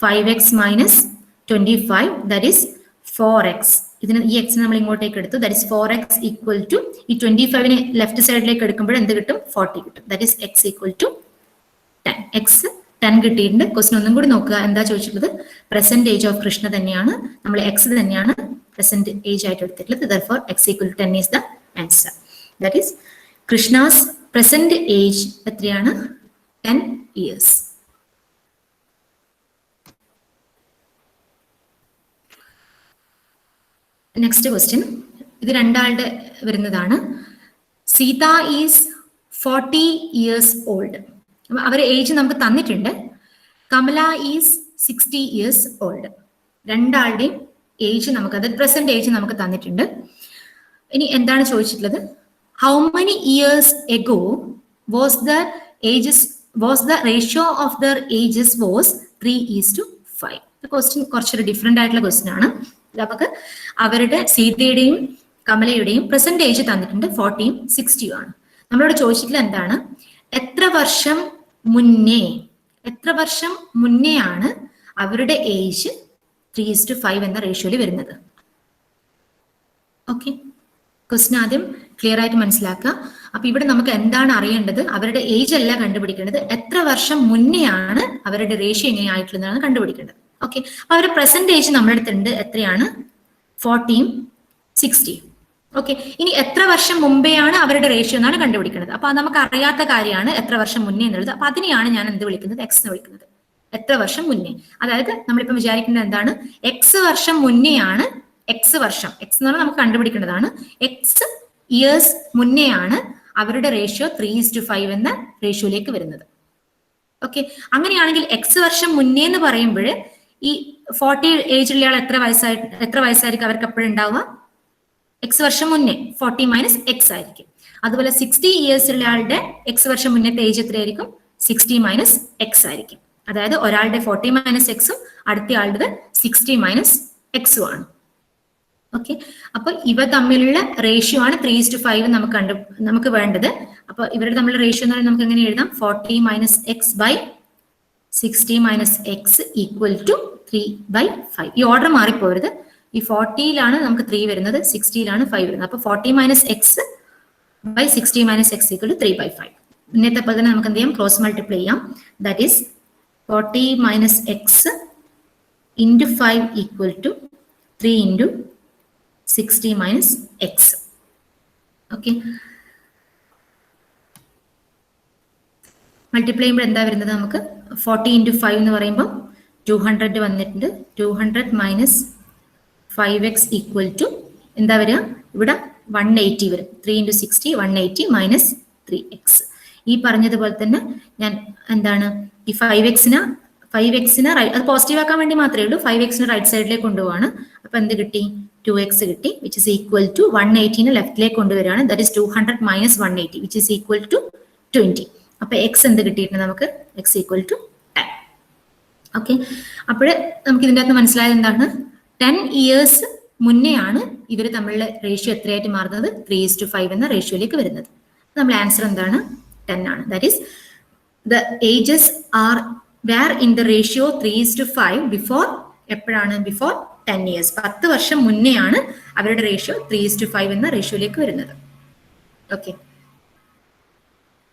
5x - 25. That is 4x. ഇതിന് ഈ എക്സിന് നമ്മൾ ഇങ്ങോട്ടേക്ക് എടുത്തു. That is 4x equal to ഈ 25നെ ലെഫ്റ്റ് സൈഡിലേക്ക് എടുക്കുമ്പോൾ എന്ത് കിട്ടും, 40 കിട്ടും. That is x equal to 10. X 10 കിട്ടിയിട്ടുണ്ട്. ക്വസ്റ്റ്യൻ ഒന്നും കൂടി നോക്കുക. എന്താ ചോദിച്ചിട്ടുള്ളത്, പ്രസന്റ് ഏജ് ഓഫ് കൃഷ്ണ തന്നെയാണ്, നമ്മൾ എക്സ് തന്നെയാണ് പ്രസന്റ് ഏജ് ആയിട്ട് എടുത്തിട്ടുള്ളത്. Therefore x equal to 10 is the answer. That is Krishna's present age എത്രയാണ്, 10 years. നെക്സ്റ്റ് ക്വസ്റ്റ്യൻ, ഇത് രണ്ടാളുടെ വരുന്നതാണ്. Sita is 40 years old. അവരെ ഏജ് നമുക്ക് തന്നിട്ടുണ്ട്. Kamala is 60 years old. രണ്ടാളുടെയും ഏജ് നമുക്ക്, അത് പ്രസന്റ് ഏജ് നമുക്ക് തന്നിട്ടുണ്ട്. ഇനി എന്താണ് ചോദിച്ചിട്ടുള്ളത്, how many years ago was the ratio of their ages was 3:5. Question കുറച്ചൊരു ഡിഫറെന്റ് ആയിട്ടുള്ള ക്വസ്റ്റ്യൻ ആണ്. നമുക്ക് അവരുടെ സീതയുടെയും കമലയുടെയും പ്രസന്റ് ഏജ് തന്നിട്ടുണ്ട്, 40 ഉം 60 ആണ്. നമ്മളോട് ചോദിച്ചിട്ടുള്ള എന്താണ്, എത്ര വർഷം മുന്നേ ആണ് അവരുടെ ഏജ് 3:5 എന്ന റേഷ്യോയിൽ വരുന്നത്. ഓക്കെ, ക്വസ്റ്റ്യൻ ആദ്യം ക്ലിയർ ആയിട്ട് മനസ്സിലാക്കുക. അപ്പൊ ഇവിടെ നമുക്ക് എന്താണ് അറിയേണ്ടത്, അവരുടെ ഏജ് അല്ല കണ്ടുപിടിക്കേണ്ടത്, എത്ര വർഷം മുന്നേ ആണ് അവരുടെ റേഷ്യോ എങ്ങനെ ആയിട്ടുള്ളതാണ് കണ്ടുപിടിക്കേണ്ടത്. ഓക്കെ, അപ്പൊ അവരുടെ പ്രസന്റ് ഏജ് നമ്മുടെ അടുത്തുണ്ട്, എത്രയാണ്, 40 ഉം 60. ഓക്കെ, ഇനി എത്ര വർഷം മുമ്പെയാണ് അവരുടെ റേഷ്യോ എന്നാണ് കണ്ടുപിടിക്കുന്നത്. അപ്പൊ നമുക്ക് അറിയാത്ത കാര്യമാണ് എത്ര വർഷം മുന്നേ എന്നുള്ളത്. അപ്പൊ അതിനെയാണ് ഞാൻ എന്ത് വിളിക്കുന്നത്, എക്സ് എന്ന് വിളിക്കുന്നത്. എത്ര വർഷം മുന്നേ, അതായത് നമ്മളിപ്പം വിചാരിക്കുന്നത് എന്താണ്, എക്സ് വർഷം മുന്നേ ആണ്, എക്സ് വർഷം, എക്സ് എന്ന് പറഞ്ഞാൽ നമുക്ക് കണ്ടുപിടിക്കേണ്ടതാണ്, എക്സ് ഇയേഴ്സ് മുന്നെയാണ് അവരുടെ റേഷ്യോ 3:5 എന്ന റേഷ്യോയിലേക്ക് വരുന്നത്. ഓക്കെ, അങ്ങനെയാണെങ്കിൽ എക്സ് വർഷം മുന്നേ എന്ന് പറയുമ്പോൾ ഈ 40 ഏജിലുള്ള ആൾ എത്ര വയസ്സായിരിക്കും അവർക്ക് അപ്പോഴുണ്ടാവുക? എക്സ് വർഷം മുന്നേ 40 മൈനസ് എക്സ് ആയിരിക്കും. അതുപോലെ 60 ഇയേഴ്സ് ഉള്ള ആളുടെ എക്സ് വർഷം മുന്നത്തെ ഏജ് എത്രയായിരിക്കും? 60 മൈനസ് എക്സ് ആയിരിക്കും. അതായത് ഒരാളുടെ 40 മൈനസ് എക്സും അടുത്ത ആളുടെ 60 മൈനസ് എക്സും ആണ്. ഓക്കെ, അപ്പൊ ഇവ തമ്മിലുള്ള റേഷ്യോ ആണ് 3:5 നമുക്ക് വേണ്ടത്. അപ്പൊ ഇവരുടെ തമ്മിലുള്ള റേഷ്യോ എന്ന് പറയുന്നത് നമുക്ക് എങ്ങനെ എഴുതാം? 40 minus x by 60 minus x equal to 3/5. ഈ ഓർഡർ മാറിപ്പോരുത്. ഈ 40യിലാണ് നമുക്ക് 3 വരുന്നത്, 60യിലാണ് 5 വരുന്നത്. അപ്പൊ 40 minus x by 60 minus x equal to 3/5. ഇന്നത്തെ പോലെ തന്നെ നമുക്ക് എന്ത് ചെയ്യാം? ക്രോസ് മൾട്ടിപ്ലൈ ചെയ്യാം. That is 40 minus x into 5 equal to 3 into 60 minus x. Okay, multiply ചെയ്യുമ്പോൾ എന്താ വരുന്നത്? നമുക്ക് 40 ഇൻറ്റു 5 എന്ന് പറയുമ്പോൾ 200 വന്നിട്ടുണ്ട്. 200 മൈനസ് 5x ഈക്വൽ ടു എന്താ വരിക? ഇവിടെ 180 വരും. 3 ഇൻറ്റു 60 180 മൈനസ് 3x. ഈ പറഞ്ഞതുപോലെ തന്നെ ഞാൻ എന്താണ് ഈ 5xന് അത് പോസിറ്റീവ് ആക്കാൻ വേണ്ടി മാത്രമേ ഉള്ളൂ. 5xന് റൈറ്റ് സൈഡിലേക്ക് കൊണ്ടുപോവാണ്. അപ്പൊ എന്ത് കിട്ടി? 2x കിട്ടി, വിച്ച് ഇസ് ഈക്വൽ ടു 180നെ ലെഫ്റ്റിലേക്ക് കൊണ്ടുവരികയാണ്. That is 200 minus 180 which is equal to 20. അപ്പൊ എക്സ് എന്ത് കിട്ടിയിട്ടുണ്ട് നമുക്ക്? X equal to 10. ഓക്കെ, അപ്പോൾ നമുക്ക് ഇതിൻ്റെ അകത്ത് മനസ്സിലായത് എന്താണ്? 10 ഇയേഴ്സ് മുന്നെയാണ് ഇവർ തമ്മിലുള്ള റേഷ്യോ എത്രയായിട്ട് മാറുന്നത്? 3:5 എന്ന റേഷ്യോയിലേക്ക് വരുന്നത്. നമ്മുടെ ആൻസർ എന്താണ്? 10 ആണ്. That is the ages are were in the ratio 3:5 before എപ്പോഴാണ്? Before 10 years. 10 വർഷം മുന്നെയാണ് അവരുടെ റേഷ്യോ 3:5 എന്ന റേഷ്യോയിലേക്ക് വരുന്നത്. ഓക്കെ,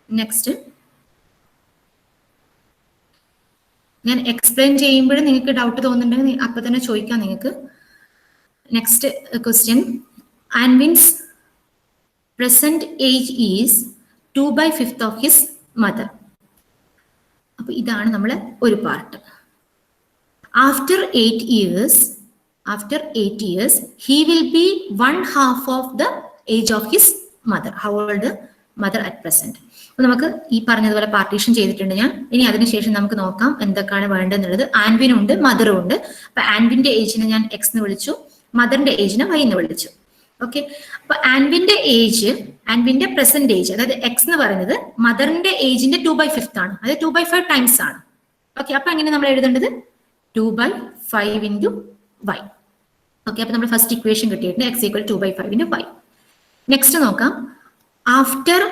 നെക്സ്റ്റ് ഞാൻ എക്സ്പ്ലെയിൻ ചെയ്യുമ്പോൾ നിങ്ങൾക്ക് ഡൗട്ട് തോന്നുന്നുണ്ടെങ്കിൽ അപ്പൊ തന്നെ ചോദിക്കാം നിങ്ങൾക്ക്. Next question, Anvin's present age is 2/5 of his mother. അപ്പൊ ഇതാണ് നമ്മളെ ഒരു part. After 8 years he will be 1/2 of the age of his mother. How old the mother at present? അപ്പൊ നമുക്ക് ഈ പറഞ്ഞതുപോലെ പാർട്ടീഷൻ ചെയ്തിട്ടുണ്ട് ഞാൻ. ഇനി അതിനുശേഷം നമുക്ക് നോക്കാം എന്തൊക്കെയാണ് വേണ്ടതെന്നുള്ളത്. ആൻവിനും ഉണ്ട്, മദറും ഉണ്ട്. അപ്പൊ ആൻവിന്റെ ഏജിനെ ഞാൻ എക്സ് എന്ന് വിളിച്ചു, മദറിന്റെ ഏജിനെ വൈ എന്ന് വിളിച്ചു. ഓക്കെ, അപ്പൊ ആൻവിന്റെ പ്രസന്റ് ഏജ്, അതായത് എക്സ് എന്ന് പറയുന്നത് മദറിന്റെ ഏജിന്റെ 2/5 ആണ്. അതായത് 2/5 ടൈംസ് ആണ്. ഓക്കെ, അപ്പൊ എങ്ങനെ നമ്മൾ എഴുതേണ്ടത്? 2/5 ഇൻറ്റു വൈ. ഓക്കെ, അപ്പൊ നമ്മൾ ഫസ്റ്റ് ഇക്വേഷൻ കിട്ടിയിട്ടുണ്ട്, x equal 2/5 into y. Next നോക്കാം, ആഫ്റ്റർ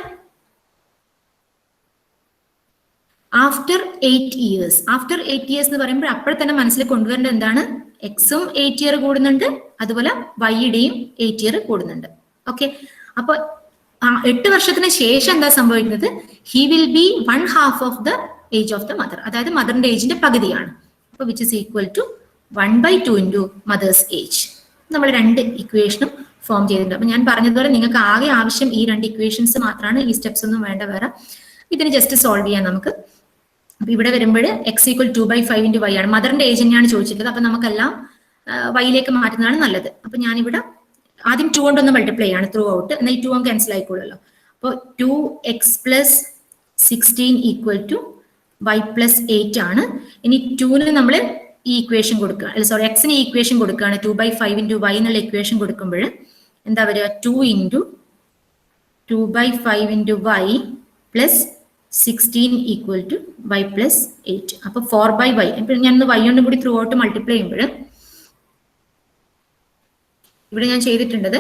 8 years. ആഫ്റ്റർ 8 years എന്ന് പറയുമ്പോൾ അപ്പോൾ തന്നെ മനസ്സിൽ കൊണ്ടുവരേണ്ടത് എന്താണ്? എക്സും 8 ഇയർ കൂടുന്നുണ്ട്, അതുപോലെ വൈയുടെയും 8 ഇയർ കൂടുന്നുണ്ട്. ഓക്കെ, അപ്പൊ 8 വർഷത്തിന് ശേഷം എന്താ സംഭവിക്കുന്നത്? He will be 1/2 of the age of the mother. അതായത് മദറിന്റെ ഏജിന്റെ പകുതിയാണ്. അപ്പൊ which is equal to 1/2 into mother's age. നമ്മൾ 2 ഇക്വേഷനും ഫോം ചെയ്തിട്ടുണ്ട്. അപ്പൊ ഞാൻ പറഞ്ഞതുപോലെ നിങ്ങൾക്ക് ആകെ ആവശ്യം ഈ 2 ഇക്വേഷൻസ് മാത്രമാണ്. ഈ സ്റ്റെപ്സ് ഒന്നും വേണ്ട വേറെ. ഇതിന് ജസ്റ്റ് സോൾവ് ചെയ്യാം നമുക്ക്. അപ്പൊ ഇവിടെ വരുമ്പോൾ എക്സ് ഈക്വൽ 2/5 ഇൻറ്റു വൈ ആണ്. മദറിന്റെ ഏജ് തന്നെയാണ് ചോദിച്ചിട്ടുള്ളത്. അപ്പൊ നമുക്കെല്ലാം വൈയിലേക്ക് മാറ്റുന്നതാണ് നല്ലത്. അപ്പൊ ഞാനിവിടെ ആദ്യം 2 കൊണ്ടൊന്ന് മൾട്ടിപ്ലൈ ആണ് ത്രൂ ഔട്ട്. എന്നാൽ ഈ 2 ക്യാൻസൽ ആയിക്കോളല്ലോ. അപ്പോൾ 2x + 16 ഈക്വൽ ടു y + 8 ആണ്. ഇനി 2ന് നമ്മൾ ഈ ഇക്വേഷൻ കൊടുക്കുക, സോറി എക്സിന് ഈ ഇക്വേഷൻ കൊടുക്കുകയാണ്. 2/5 ഇൻറ്റു വൈ എന്നുള്ള ഇക്വേഷൻ കൊടുക്കുമ്പോൾ എന്താ വരിക? 2 into 2/5 into y plus 16 equal to y + 8. അപ്പൊ 4/y. ഇപ്പൊ ഞാൻ y കൊണ്ടും കൂടി ത്രൂ ഔട്ട് മൾട്ടിപ്ലൈ ചെയ്യുമ്പോൾ ഇവിടെ ഞാൻ ചെയ്തിട്ടുള്ളത്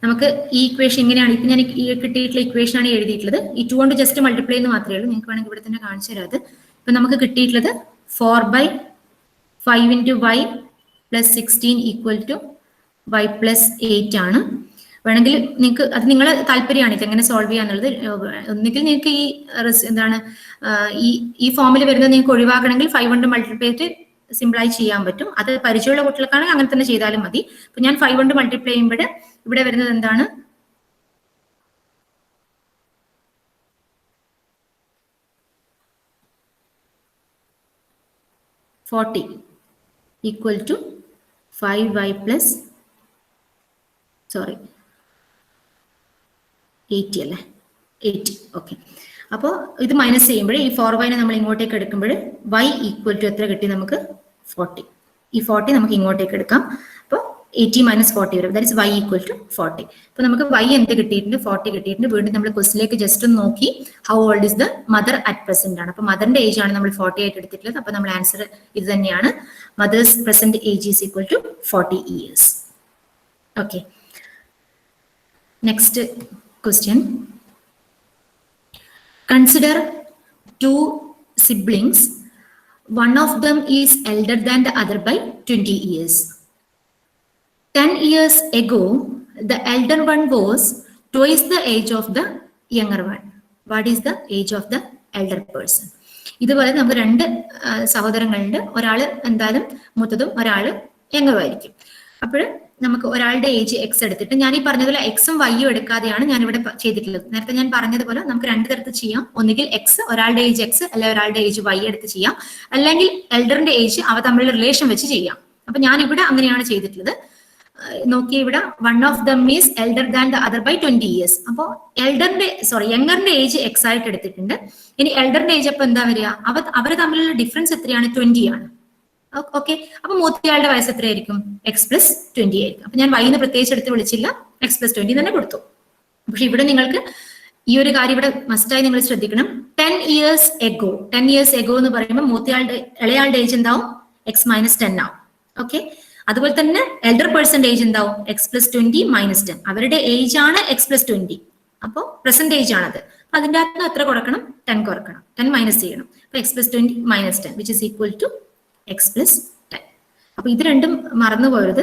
നമുക്ക് ഈ ഇക്വേഷൻ ഇങ്ങനെയാണ്. ഇപ്പൊ ഞാൻ ഈ കിട്ടിയിട്ടുള്ള ഇക്വേഷൻ ആണ് എഴുതിയിട്ടുള്ളത്. ഈ 2 കൊണ്ട് ജസ്റ്റ് മൾട്ടിപ്ലൈ എന്ന് മാത്രമേ ഉള്ളൂ. നിങ്ങൾക്ക് വേണമെങ്കിൽ ഇവിടെ തന്നെ കാണിച്ചു തരാം. അത് ഇപ്പൊ നമുക്ക് കിട്ടിയിട്ടുള്ളത് 4/5 into y plus 16 equal to y + 8 ആണ്. വേണമെങ്കിൽ നിങ്ങൾക്ക് അത് നിങ്ങളെ താല്പര്യമാണ് ഇത് എങ്ങനെ സോൾവ് ചെയ്യാന്നുള്ളത്. ഒന്നുകിൽ നിങ്ങൾക്ക് ഈ എന്താണ് ഈ ഫോമിൽ വരുന്നത് നിങ്ങൾക്ക് ഒഴിവാക്കണമെങ്കിൽ 5 കൊണ്ട് മൾട്ടിപ്ലൈ ചെയ്തിട്ട് സിമ്പിളായി ചെയ്യാൻ പറ്റും. അത് പരിചയമുള്ള കുട്ടികൾക്കാണെങ്കിൽ അങ്ങനെ തന്നെ ചെയ്താലും മതി. അപ്പൊ ഞാൻ 5 കൊണ്ട് മൾട്ടിപ്ലൈ ചെയ്യുമ്പോൾ ഇവിടെ വരുന്നത് എന്താണ്? 40 ഈക്വൽ ടു 5y പ്ലസ് 80 അല്ലേ, 80. ഓക്കെ, അപ്പോൾ ഇത് മൈനസ് ചെയ്യുമ്പോൾ ഈ 4y നമ്മൾ ഇങ്ങോട്ടേക്ക് എടുക്കുമ്പോൾ y ഈക്വൽ ടു എത്ര കിട്ടി നമുക്ക്? 40. ഈ 40 നമുക്ക് ഇങ്ങോട്ടേക്ക് എടുക്കാം. അപ്പോൾ 80 മൈനസ് 40 വരും, that is y equal to 40. അപ്പോൾ നമുക്ക് y എന്ത് കിട്ടിയിട്ടുണ്ട്? 40 കിട്ടിയിട്ടുണ്ട്. വീണ്ടും നമ്മൾ ക്വസ്റ്റിലേക്ക് ജസ്റ്റ് ഒന്ന് നോക്കി how old is the mother at present ആണ്. അപ്പോൾ മദറിന്റെ ഏജ് ആണ് നമ്മൾ 40 ആയിട്ട് എടുത്തിട്ടുള്ളത്. അപ്പോൾ നമ്മൾ ആൻസർ ഇത് തന്നെയാണ്. Mother's present age is equal to 40 years. Okay, next question. Consider two siblings. One of them is elder than the other by 20 years. 10 years ago, the elder one was twice the age of the younger one. What is the age of the elder person? ഇതുപോലെ നമുക്ക് രണ്ട് സഹോദരങ്ങളുണ്ട്. ഒരാള് എന്തായാലും മൂത്തതും ഒരാള് യങ്ങറും ആയിരിക്കും. അപ്പോൾ നമുക്ക് ഒരാളുടെ ഏജ് എക്സ് എടുത്തിട്ട്, ഞാൻ ഈ പറഞ്ഞതുപോലെ എക്സും വൈയും എടുക്കാതെയാണ് ഞാൻ ഇവിടെ ചെയ്തിട്ടുള്ളത്. നേരത്തെ ഞാൻ പറഞ്ഞതുപോലെ നമുക്ക് രണ്ട് തരത്തിൽ ചെയ്യാം. ഒന്നുകിൽ എക്സ്, ഒരാളുടെ ഏജ് എക്സ്, അല്ലെങ്കിൽ ഒരാളുടെ ഏജ് വൈ എടുത്ത് ചെയ്യാം. അല്ലെങ്കിൽ എൽഡറിന്റെ ഏജ് അവ തമ്മിലുള്ള റിലേഷൻ വെച്ച് ചെയ്യാം. അപ്പൊ ഞാൻ ഇവിടെ അങ്ങനെയാണ് ചെയ്തിട്ടുള്ളത്. നോക്കി, ഇവിടെ one of them is elder than the other by 20 years. അപ്പോൾ യങ്ങറിന്റെ ഏജ് എക്സ് ആയിട്ട് എടുത്തിട്ടുണ്ട്. ഇനി എൽഡറിന്റെ ഏജ് അപ്പൊ എന്താ വരിക? അവർ തമ്മിലുള്ള ഡിഫറൻസ് എത്രയാണ്? 20 ആണ്. ഓക്കെ, അപ്പൊ മൂത്തയാളുടെ വയസ്സ് എത്രയായിരിക്കും? എക്സ് പ്ലസ് 20 ആയിരിക്കും. അപ്പൊ ഞാൻ വൈന്ന് പ്രത്യേകിച്ച് എടുത്ത് വിളിച്ചില്ല, എക്സ് പ്ലസ് 20 തന്നെ കൊടുത്തു. പക്ഷെ ഇവിടെ നിങ്ങൾക്ക് ഈ ഒരു കാര്യം ഇവിടെ മസ്റ്റായി നിങ്ങൾ ശ്രദ്ധിക്കണം. 10 years ago, 10 years ago എന്ന് പറയുമ്പോൾ ഇളയാളുടെ ഏജ് എന്താവും? എക്സ് മൈനസ് 10 ആവും. ഓക്കെ, അതുപോലെ തന്നെ എൽഡർ പേഴ്സന്റെ ഏജ് എന്താവും? X plus 20 minus 10. അവരുടെ ഏജ് ആണ് എക്സ് പ്ലസ് 20. അപ്പോൾ പ്രസന്റ് ഏജ് ആണത്. അപ്പൊ അതിന്റെ അകത്ത് എത്ര കുറക്കണം? 10 കുറക്കണം, 10 മൈനസ് ചെയ്യണം. അപ്പൊ x plus 20 minus 10 which is equal to x plus 10. അപ്പൊ ഇത് രണ്ടും മറന്നു പോയത്.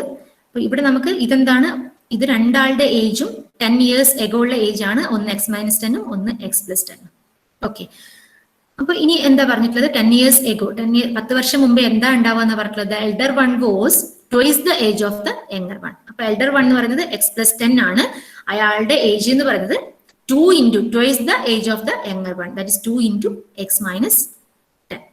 അപ്പൊ ഇവിടെ നമുക്ക് ഇതെന്താണ്? ഇത് രണ്ടാളുടെ ഏജും 10 years എഗോ ഉള്ള ഏജ് ആണ്. ഒന്ന് എക്സ് മൈനസ് 10ഉം ഒന്ന് എക്സ് പ്ലസ് 10ഉം. ഓക്കെ, അപ്പൊ ഇനി എന്താ പറഞ്ഞിട്ടുള്ളത്? 10 years എഗോ, 10 വർഷം മുമ്പേ എന്താ ഉണ്ടാവുക പറഞ്ഞിട്ടുള്ളത്? Elder one was twice the age of the younger one. അപ്പൊ എൽഡർ വൺ എന്ന് പറയുന്നത് എക്സ് പ്ലസ് 10 ആണ്. അയാളുടെ ഏജ് എന്ന് പറയുന്നത് 2 into twice the age of the younger one, that is 2 into X minus 10.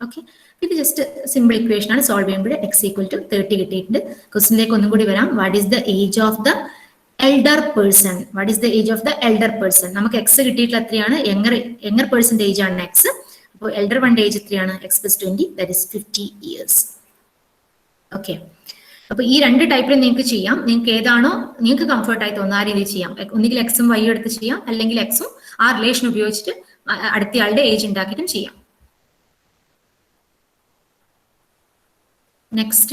Okay, ഇത് ജസ്റ്റ് സിമ്പിൾ ഇക്വേഷൻ ആണ്. Solve ചെയ്യുമ്പോൾ എക്സ് ഈക്വൽ ടു 30 കിട്ടിയിട്ടുണ്ട്. ക്വസ്റ്റിനിലേക്ക് ഒന്നും കൂടി വരാം. What is the age of the elder person? What is the age of the elder person? നമുക്ക് X കിട്ടിയിട്ടുള്ള എത്രയാണ്? യങ്ങർ പേഴ്സന്റെ ഏജ് ആണ് എക്സ്. അപ്പോൾ എൽഡർ വണ്ടെ ഏജ് എത്രയാണ്? X plus 20, that is 50 years. Okay, അപ്പൊ ഈ രണ്ട് ടൈപ്പിൽ നിങ്ങൾക്ക് ചെയ്യാം. നിങ്ങൾക്ക് ഏതാണോ നിങ്ങൾക്ക് കംഫർട്ടായി തോന്നുന്ന ആ രീതിയിൽ ചെയ്യാം. ഒന്നുകിൽ എക്സും വൈയും എടുത്ത് ചെയ്യാം, അല്ലെങ്കിൽ എക്സും ആ റിലേഷൻ ഉപയോഗിച്ചിട്ട് അടുത്തയാളുടെ ഏജ് ഉണ്ടാക്കിയിട്ടും ചെയ്യാം. Next,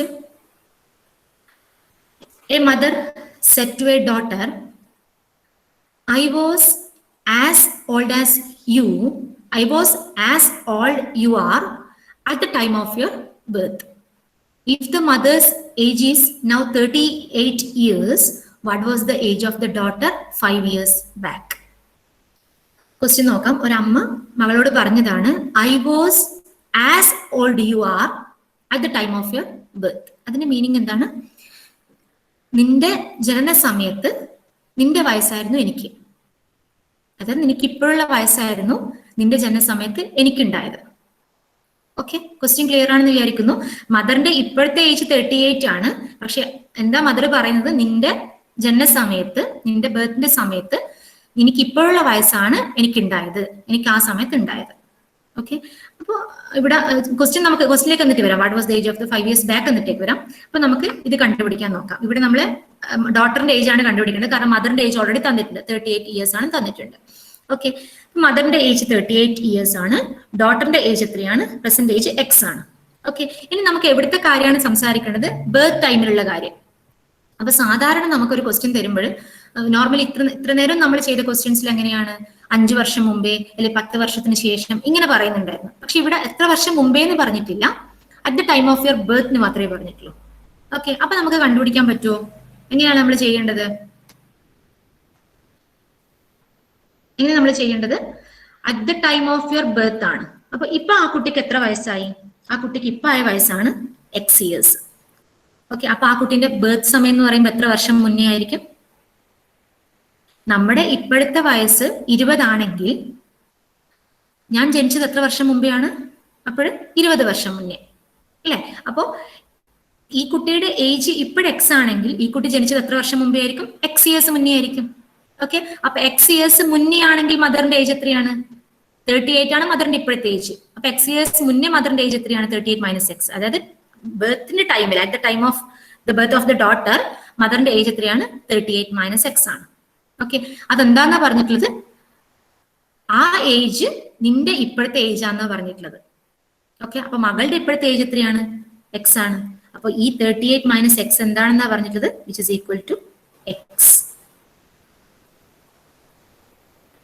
a mother said to a daughter, I was as old you are at the time of your birth. If the mother's age is now 38 years, what was the age of the daughter 5 years back? Question നോക്കാം. ഒരമ്മ മകളോട് പറഞ്ഞതാണ്, I was as old you are at the time of your birth. അതിന്റെ meaning എന്താണ്? നിന്റെ ജനന സമയത്ത് നിന്റെ വയസ്സായിരുന്നു എനിക്ക്, അതായത് നിനക്ക് ഇപ്പോഴുള്ള വയസ്സായിരുന്നു നിന്റെ ജനന സമയത്ത് എനിക്കുണ്ടായത്. ഓക്കെ, ക്വസ്റ്റ്യൻ ക്ലിയർ ആണെന്ന് വിചാരിക്കുന്നു. മദറിന്റെ ഇപ്പോഴത്തെ ഏജ് 38 ആണ്. പക്ഷെ എന്താ മദർ പറയുന്നത്? നിന്റെ ജനന സമയത്ത്, നിന്റെ ബർത്തിന്റെ സമയത്ത് എനിക്ക് ഇപ്പോഴുള്ള വയസ്സാണ് എനിക്കുണ്ടായത്, എനിക്ക് ആ സമയത്ത് ഉണ്ടായത്. ഓക്കെ, അപ്പോൾ ഇവിടെ നമുക്ക് ക്വസ്റ്റിലേക്ക് എന്നിട്ട് വരാം. What was the age of the 5 years back എന്നിട്ടേക്ക് വരാം. അപ്പൊ നമുക്ക് ഇത് കണ്ടുപിടിക്കാൻ നോക്കാം. ഇവിടെ നമ്മള് ഡോട്ടറിന്റെ ഏജ് ആണ് കണ്ടുപിടിക്കേണ്ടത്, കാരണം മദറിന്റെ ഏജ് ഓൾറെഡി തന്നിട്ടുണ്ട്, 38 years ആണ് തന്നിട്ടുണ്ട്. ഓക്കെ, മദറിന്റെ ഏജ് 38 years ആണ്, ഡോട്ടറിന്റെ ഏജ് എത്രയാണ്? പ്രസന്റ് ഏജ് എക്സ് ആണ്. ഓക്കെ, ഇനി നമുക്ക് എവിടുത്തെ കാര്യമാണ് സംസാരിക്കേണ്ടത്? ബർത്ത് ടൈമിലുള്ള കാര്യം. അപ്പൊ സാധാരണ നമുക്കൊരു ക്വസ്റ്റ്യൻ തരുമ്പോൾ നോർമലി ഇത്ര നേരം നമ്മൾ ചെയ്ത ക്വസ്റ്റ്യൻസിൽ എങ്ങനെയാണ്? 5 വർഷം മുമ്പേ അല്ലെങ്കിൽ 10 വർഷത്തിന് ശേഷം ഇങ്ങനെ പറയുന്നുണ്ടായിരുന്നു. പക്ഷെ ഇവിടെ എത്ര വർഷം മുമ്പേ എന്ന് പറഞ്ഞിട്ടില്ല, at the time of your birth എന്ന് മാത്രമേ പറഞ്ഞിട്ടുള്ളൂ. ഓക്കെ, അപ്പൊ നമുക്ക് കണ്ടുപിടിക്കാൻ പറ്റുമോ? എങ്ങനെയാണ് നമ്മൾ ചെയ്യേണ്ടത്? At the time of your birth ആണ്. അപ്പൊ ഇപ്പൊ ആ കുട്ടിക്ക് എത്ര വയസ്സായി? ആ കുട്ടിക്ക് ഇപ്പൊ ആയ വയസ്സാണ് എക്സ് ഇയേഴ്സ്. ഓക്കെ, അപ്പൊ ആ കുട്ടിന്റെ ബർത്ത് സമയം എന്ന് പറയുമ്പോൾ എത്ര വർഷം മുന്നേ ആയിരിക്കും? നമ്മുടെ ഇപ്പോഴത്തെ വയസ്സ് 20 ആണെങ്കിൽ ഞാൻ ജനിച്ചത് എത്ര വർഷം മുമ്പേ ആണ്? അപ്പോൾ 20 വർഷം മുന്നേ അല്ലെ? അപ്പോ ഈ കുട്ടിയുടെ ഏജ് ഇപ്പോഴും എക്സ് ആണെങ്കിൽ ഈ കുട്ടി ജനിച്ചത് എത്ര വർഷം മുമ്പേ ആയിരിക്കും? എക്സ് ഇയേഴ്സ് മുന്നേ ആയിരിക്കും. ഓക്കെ, അപ്പൊ എക്സ് ഇയേഴ്സ് മുന്നേ ആണെങ്കിൽ മദറിന്റെ ഏജ് എത്രയാണ്? 38 ആണ് മദറിന്റെ ഇപ്പോഴത്തെ ഏജ്. അപ്പൊ എക്സ് ഇയേഴ്സ് മുന്നേ മദറിന്റെ ഏജ് എത്രയാണ്? 38 മൈനസ് എക്സ്. അതായത് ബർത്തിന്റെ ടൈമിൽ, at the time of the birth of the daughter, മദറിന്റെ ഏജ് എത്രയാണ്? 38 മൈനസ് എക്സ് ആണ്. ഓക്കെ, അതെന്താന്നാ പറഞ്ഞിട്ടുള്ളത്? ആ ഏജ് നിന്റെ ഇപ്പോഴത്തെ ഏജ് ആണെന്നാ പറഞ്ഞിട്ടുള്ളത്. ഓക്കെ, അപ്പൊ മകളുടെ ഇപ്പോഴത്തെ ഏജ് എത്രയാണ്? എക്സ് ആണ്. അപ്പൊ ഈ 38 മൈനസ് എക്സ് എന്താണെന്നാ പറഞ്ഞിട്ടുള്ളത്? Which is equal to x.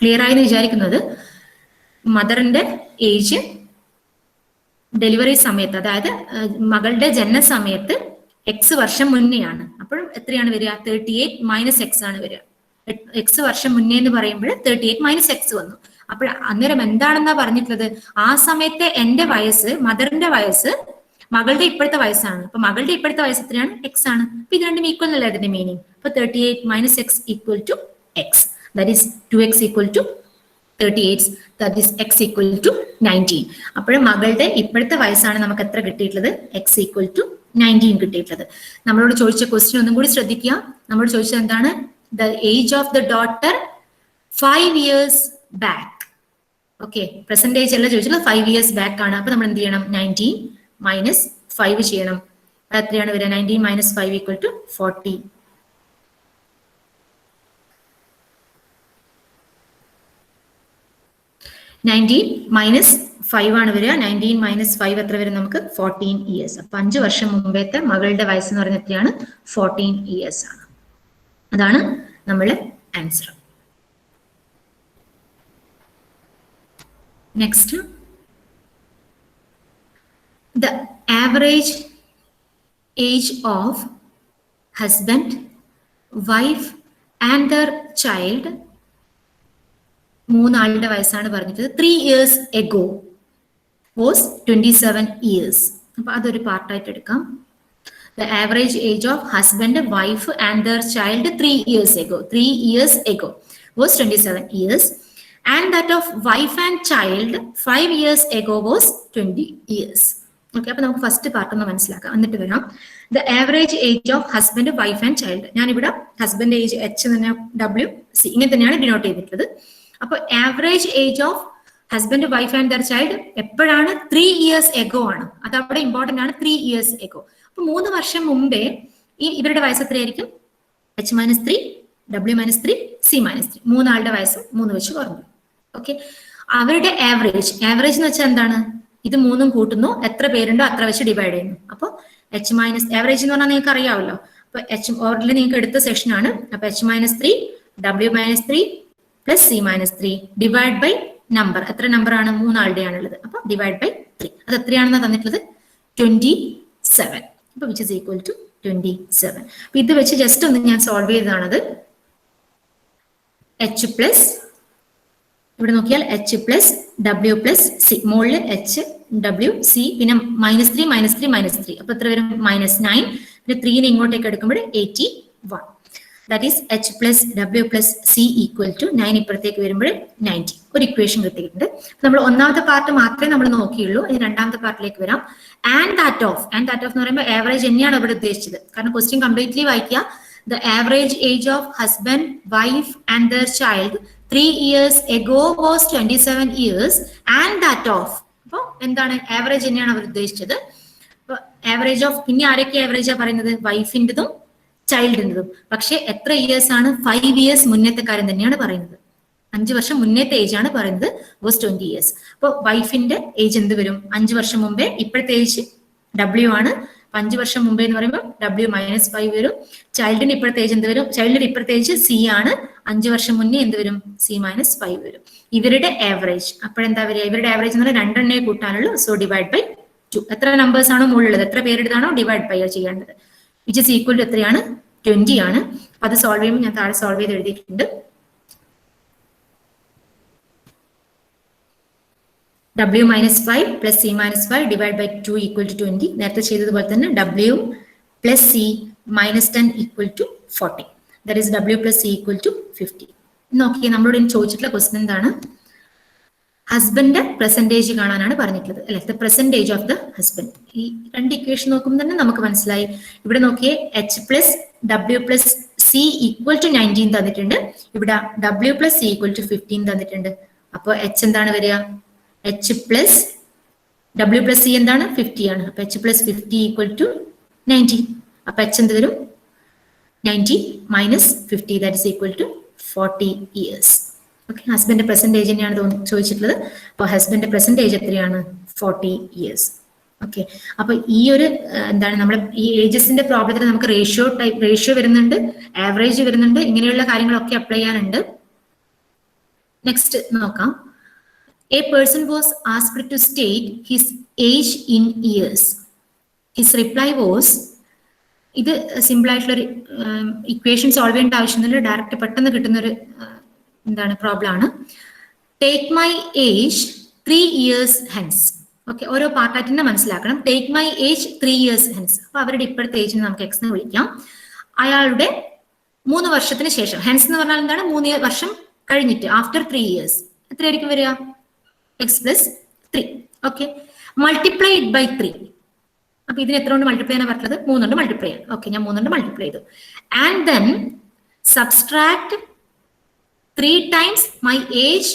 Clear ആയി എന്ന് വിചാരിക്കുന്നത്. മദറിന്റെ ഏജ് ഡെലിവറി സമയത്ത്, അതായത് മകളുടെ ജനന സമയത്ത് എക്സ് വർഷം മുന്നെയാണ്. അപ്പോഴും എത്രയാണ് വരിക? 38 മൈനസ് എക്സ് ആണ് വരിക. എക്സ് വർഷം മുന്നേ എന്ന് പറയുമ്പോൾ 38 മൈനസ് എക്സ് വന്നു. അപ്പോൾ അന്നേരം എന്താണെന്നാ പറഞ്ഞിട്ടുള്ളത്? ആ സമയത്തെ എന്റെ വയസ്സ്, മദറിന്റെ വയസ്സ് മകളുടെ ഇപ്പോഴത്തെ വയസ്സാണ്. അപ്പൊ മകളുടെ ഇപ്പോഴത്തെ വയസ്സ് എത്രയാണ്? എക്സ് ആണ്. അപ്പൊ ഇത് രണ്ടും ഈക്വൽ അല്ലേ അതിന്റെ മീനിങ്? അപ്പൊ 38 minus x equal to x. That is 2x equal to 38, that is x equal to 19. അപ്പോൾ മകളുടെ ഇപ്പോഴത്തെ വയസ്സാണ് നമുക്ക് എത്ര കിട്ടിയിട്ടുള്ളത്? x equal to 19 കിട്ടിയിട്ടുള്ളത്. നമ്മളോട് ചോദിച്ച ക്വസ്റ്റ്യൻ ഒന്നും കൂടി ശ്രദ്ധിക്കുക. നമ്മളോട് ചോദിച്ചത് എന്താണ്? The age of the daughter 5 years back. Okay, present age അല്ല ചോദിച്ചത്, 5 years ബാക്ക് ആണ്. അപ്പൊ നമ്മൾ എന്ത് ചെയ്യണം? 19 മൈനസ് 5 ചെയ്യണം. എത്രയാണ് വരിക? 19 മൈനസ് 5 ഈക്വൽ ടു 40. 19 മൈനസ് 5 ആണ് വരിക. 19 മൈനസ് 5 എത്ര വരും നമുക്ക്? 14 ഇയേഴ്സ്. അപ്പൊ 5 വർഷം മുമ്പത്തെ മകളുടെ വയസ്സ് എന്ന് പറയുന്നത് എത്രയാണ്? 14 ഇയേഴ്സ് ആണ്. അതാണ് നമ്മളെ answer. Next, the average age of husband, wife and their child, മൂന്നാളുടെ വയസ്സാണ് പറഞ്ഞിട്ട് 3 years ago was 27 years. അപ്പൊ അതൊരു പാർട്ടായിട്ട് എടുക്കാം. The average age of husband, wife and their child 3 years ago was 27 years, and that of wife and child 5 years ago was 20 years. Okay, അപ്പൊ നമുക്ക് first part ഒന്ന് മനസ്സിലാക്കാം, എന്നിട്ട് വരാം. The average age of husband, wife and child. ഞാനിവിടെ husband age H തന്നെ WC ഇങ്ങനെ തന്നെയാണ് ഡിനോട്ട് ചെയ്തിട്ടുള്ളത്. അപ്പൊ average age of husband, wife and there child എപ്പോഴാണ്? 3 years ago ആണ്. അത് അവിടെ ഇമ്പോർട്ടന്റ് ആണ്. 3 years ago. അപ്പൊ 3 വർഷം മുമ്പേ ഇവരുടെ വയസ്സ് എത്രയായിരിക്കും? H-3, W-3, C-3. മൂന്നാളുടെ വയസ്സ് 3 വെച്ച് കുറഞ്ഞു. ഓക്കെ, അവരുടെ ആവറേജ് എന്ന് വെച്ചാൽ എന്താണ്? ഇത് മൂന്നും കൂട്ടുന്നു, എത്ര പേരുണ്ടോ അത്ര വെച്ച് ഡിവൈഡ് ചെയ്യുന്നു. അപ്പോൾ H- ആവറേജ് എന്ന് പറഞ്ഞാൽ നിങ്ങൾക്ക് അറിയാമല്ലോ. അപ്പൊ ഓർഡറിൽ നിങ്ങൾക്ക് എടുത്ത സെഷൻ ആണ്. അപ്പൊ H-3, W-3 plus C-3 divide by number. എത്ര നമ്പർ ആണ്? മൂന്നാളുടെ ആണുള്ളത്. അപ്പൊ ഡിവൈഡ് ബൈ 3. അത് എത്രയാണെന്ന് തന്നിട്ടുള്ളത്? 27. അപ്പൊ വിച്ച് ഇസ് ഈക്വൽ ടു 27. അപ്പൊ ഇത് വെച്ച് ജസ്റ്റ് ഒന്ന് ഞാൻ സോൾവ് ചെയ്തതാണത്. H പ്ലസ്, ഇവിടെ നോക്കിയാൽ H plus W plus C, മുകളിൽ H W C, പിന്നെ -3 അപ്പൊ എത്ര വരും? -9. പിന്നെ 3 ഇങ്ങോട്ടേക്ക് എടുക്കുമ്പോൾ 81. That is H plus W plus C equal to 9 ഇപ്പുറത്തേക്ക് വരുമ്പോൾ 90. ഒരു ഇക്വേഷൻ കിട്ടിയിട്ടുണ്ട്. നമ്മൾ ഒന്നാമത്തെ പാർട്ട് മാത്രമേ നമ്മൾ നോക്കിയുള്ളൂ. ഇനി രണ്ടാമത്തെ പാർട്ടിലേക്ക് വരാം. ആൻഡ് ദാറ്റ് ഓഫ് എന്ന് പറയുമ്പോൾ ആവറേജ് തന്നെയാണ് ഇവിടെ ഉദ്ദേശിച്ചത്. കാരണം ക്വസ്റ്റ്യൻ കംപ്ലീറ്റ്ലി വായിക്കുക. The average age of husband, wife and their child 3 years ago was 27 years, and that of. അപ്പൊ എന്താണ്? ആവറേജ് തന്നെയാണ് അവർ ഉദ്ദേശിച്ചത്. അപ്പൊ ആവറേജ് ഓഫ്, പിന്നെ ആരൊക്കെ ആവറേജാ പറയുന്നത്? വൈഫിൻ്റെതും ചൈൽഡിൻ്റെതും. പക്ഷെ എത്ര ഇയേഴ്സ് ആണ്? 5 years മുന്നത്തെ കാര്യം തന്നെയാണ് പറയുന്നത്. 5 വർഷം മുന്നത്തെ ഏജ് ആണ് പറയുന്നത്. Was 20 years. അപ്പൊ വൈഫിന്റെ ഏജ് എന്ത് വരും? 5 വർഷം മുമ്പേ. ഇപ്പോഴത്തെ ഏജ് W ആണ്. 5 വർഷം മുമ്പേ എന്ന് പറയുമ്പോൾ W-5 വരും. ചൈൽഡിന് ഇപ്പോഴത്തെ ഏജ് എന്ത് വരും? ചൈൽഡിന് ഇപ്പോഴത്തെ ഏജ് C ആണ്. 5 വർഷം മുന്നേ എന്ത് വരും? C-5 വരും. ഇവരുടെ ആവറേജ് അപ്പോഴെന്താ വരിക? ഇവരുടെ ആവറേജ് എന്ന് പറഞ്ഞാൽ 2 എണ്ണേ കൂട്ടാനുള്ളൂ. So divide by 2. എത്ര നമ്പേഴ്സ് ആണോ മുകളിലുള്ളത്, എത്ര പേരെടുത്താണോ ഡിവൈഡ് ബൈ ചെയ്യേണ്ടത്. വിച്ച് ഇസ് ഈക്വൽ ടു എത്രയാണ്? 20 ആണ്. അത് സോൾവ് ചെയ്യുമ്പോൾ ഞാൻ താഴെ സോൾവ് ചെയ്ത് എഴുതിയിട്ടുണ്ട്. W-5 plus C-5 divide by 2 equal to 20. നേരത്തെ ചെയ്തതുപോലെ തന്നെ W plus C-10 equal to 40. That is W plus C equal to 50. നോക്കിയേ, നമ്മളോട് ചോദിച്ചിട്ടുള്ള ക്വസ്റ്റ്യൻ എന്താണ്? ഹസ്ബൻഡ് പെർസെൻറ്റേജ് കാണാനാണ് പറഞ്ഞിട്ടുള്ളത് അല്ലെ? The percentage of the husband. ഈ രണ്ട് ഇക്വേഷൻ നോക്കുമ്പോൾ തന്നെ നമുക്ക് മനസ്സിലായി. ഇവിടെ നോക്കിയേ, H plus W plus C C equal to 19 തന്നിട്ടുണ്ട്, ഇവിടെ W plus C equal to 15 തന്നിട്ടുണ്ട്. അപ്പോൾ എച്ച് എന്താണ് വരിക? H plus W plus C എന്താണ്? 50 ആണ്. അപ്പൊ എച്ച് പ്ലസ് 50 ഈക്വൽ ടു 90. അപ്പൊ എച്ച് എന്ത് വരും? 90 minus 50, that is equal to 40 years. Okay, husband present age തന്നെയാണ് ചോദിച്ചിട്ടുള്ളത്. അപ്പോൾ ഹസ്ബൻഡ് പ്രസന്റ് ഏജ് എത്രയാണ്? 40 years. ഓക്കെ, അപ്പൊ ഈ ഒരു എന്താണ് നമ്മുടെ ഈ ഏജസിന്റെ പ്രോബ്ലത്തിൽ നമുക്ക് റേഷ്യോ വരുന്നുണ്ട്, ആവറേജ് വരുന്നുണ്ട്, ഇങ്ങനെയുള്ള കാര്യങ്ങളൊക്കെ അപ്ലൈ ചെയ്യാനുണ്ട്. നെക്സ്റ്റ് നോക്കാം. A person was asked to state his age in years. His reply was, ഇത് സിമ്പിൾ ആയിട്ടുള്ള ഒരു ഇക്വേഷൻ സോൾവ് ചെയ്യേണ്ട ആവശ്യമൊന്നുമില്ല, ഡയറക്റ്റ് പെട്ടെന്ന് കിട്ടുന്ന ഒരു എന്താണ് പ്രോബ്ലം ആണ്. Take my age 3 years hence. Okay, ഓരോ പാർട്ടായിട്ട് തന്നെ മനസ്സിലാക്കണം. Take my age 3 years hence. അപ്പൊ അവരുടെ ഇപ്പോഴത്തെ ഏജിനെ നമുക്ക് എക്സ് എന്ന് വിളിക്കാം. അയാളുടെ 3 വർഷത്തിന് ശേഷം, ഹെൻസ് എന്ന് പറഞ്ഞാൽ എന്താണ്? 3 വർഷം കഴിഞ്ഞിട്ട്, ആഫ്റ്റർ 3 years എത്രയായിരിക്കും വരിക? X plus 3. Okay, multiplied by 3. അപ്പൊ ഇതിന് എത്ര കൊണ്ട് മൾട്ടിപ്ലൈ ചെയ്യാൻ പറ്റുന്നത്? 3 കൊണ്ട് മൾട്ടിപ്ലൈ ചെയ്യാം. ഓക്കെ, ഞാൻ 3 കൊണ്ട് മൾട്ടിപ്ലൈ ചെയ്തു. And then subtract 3 times my age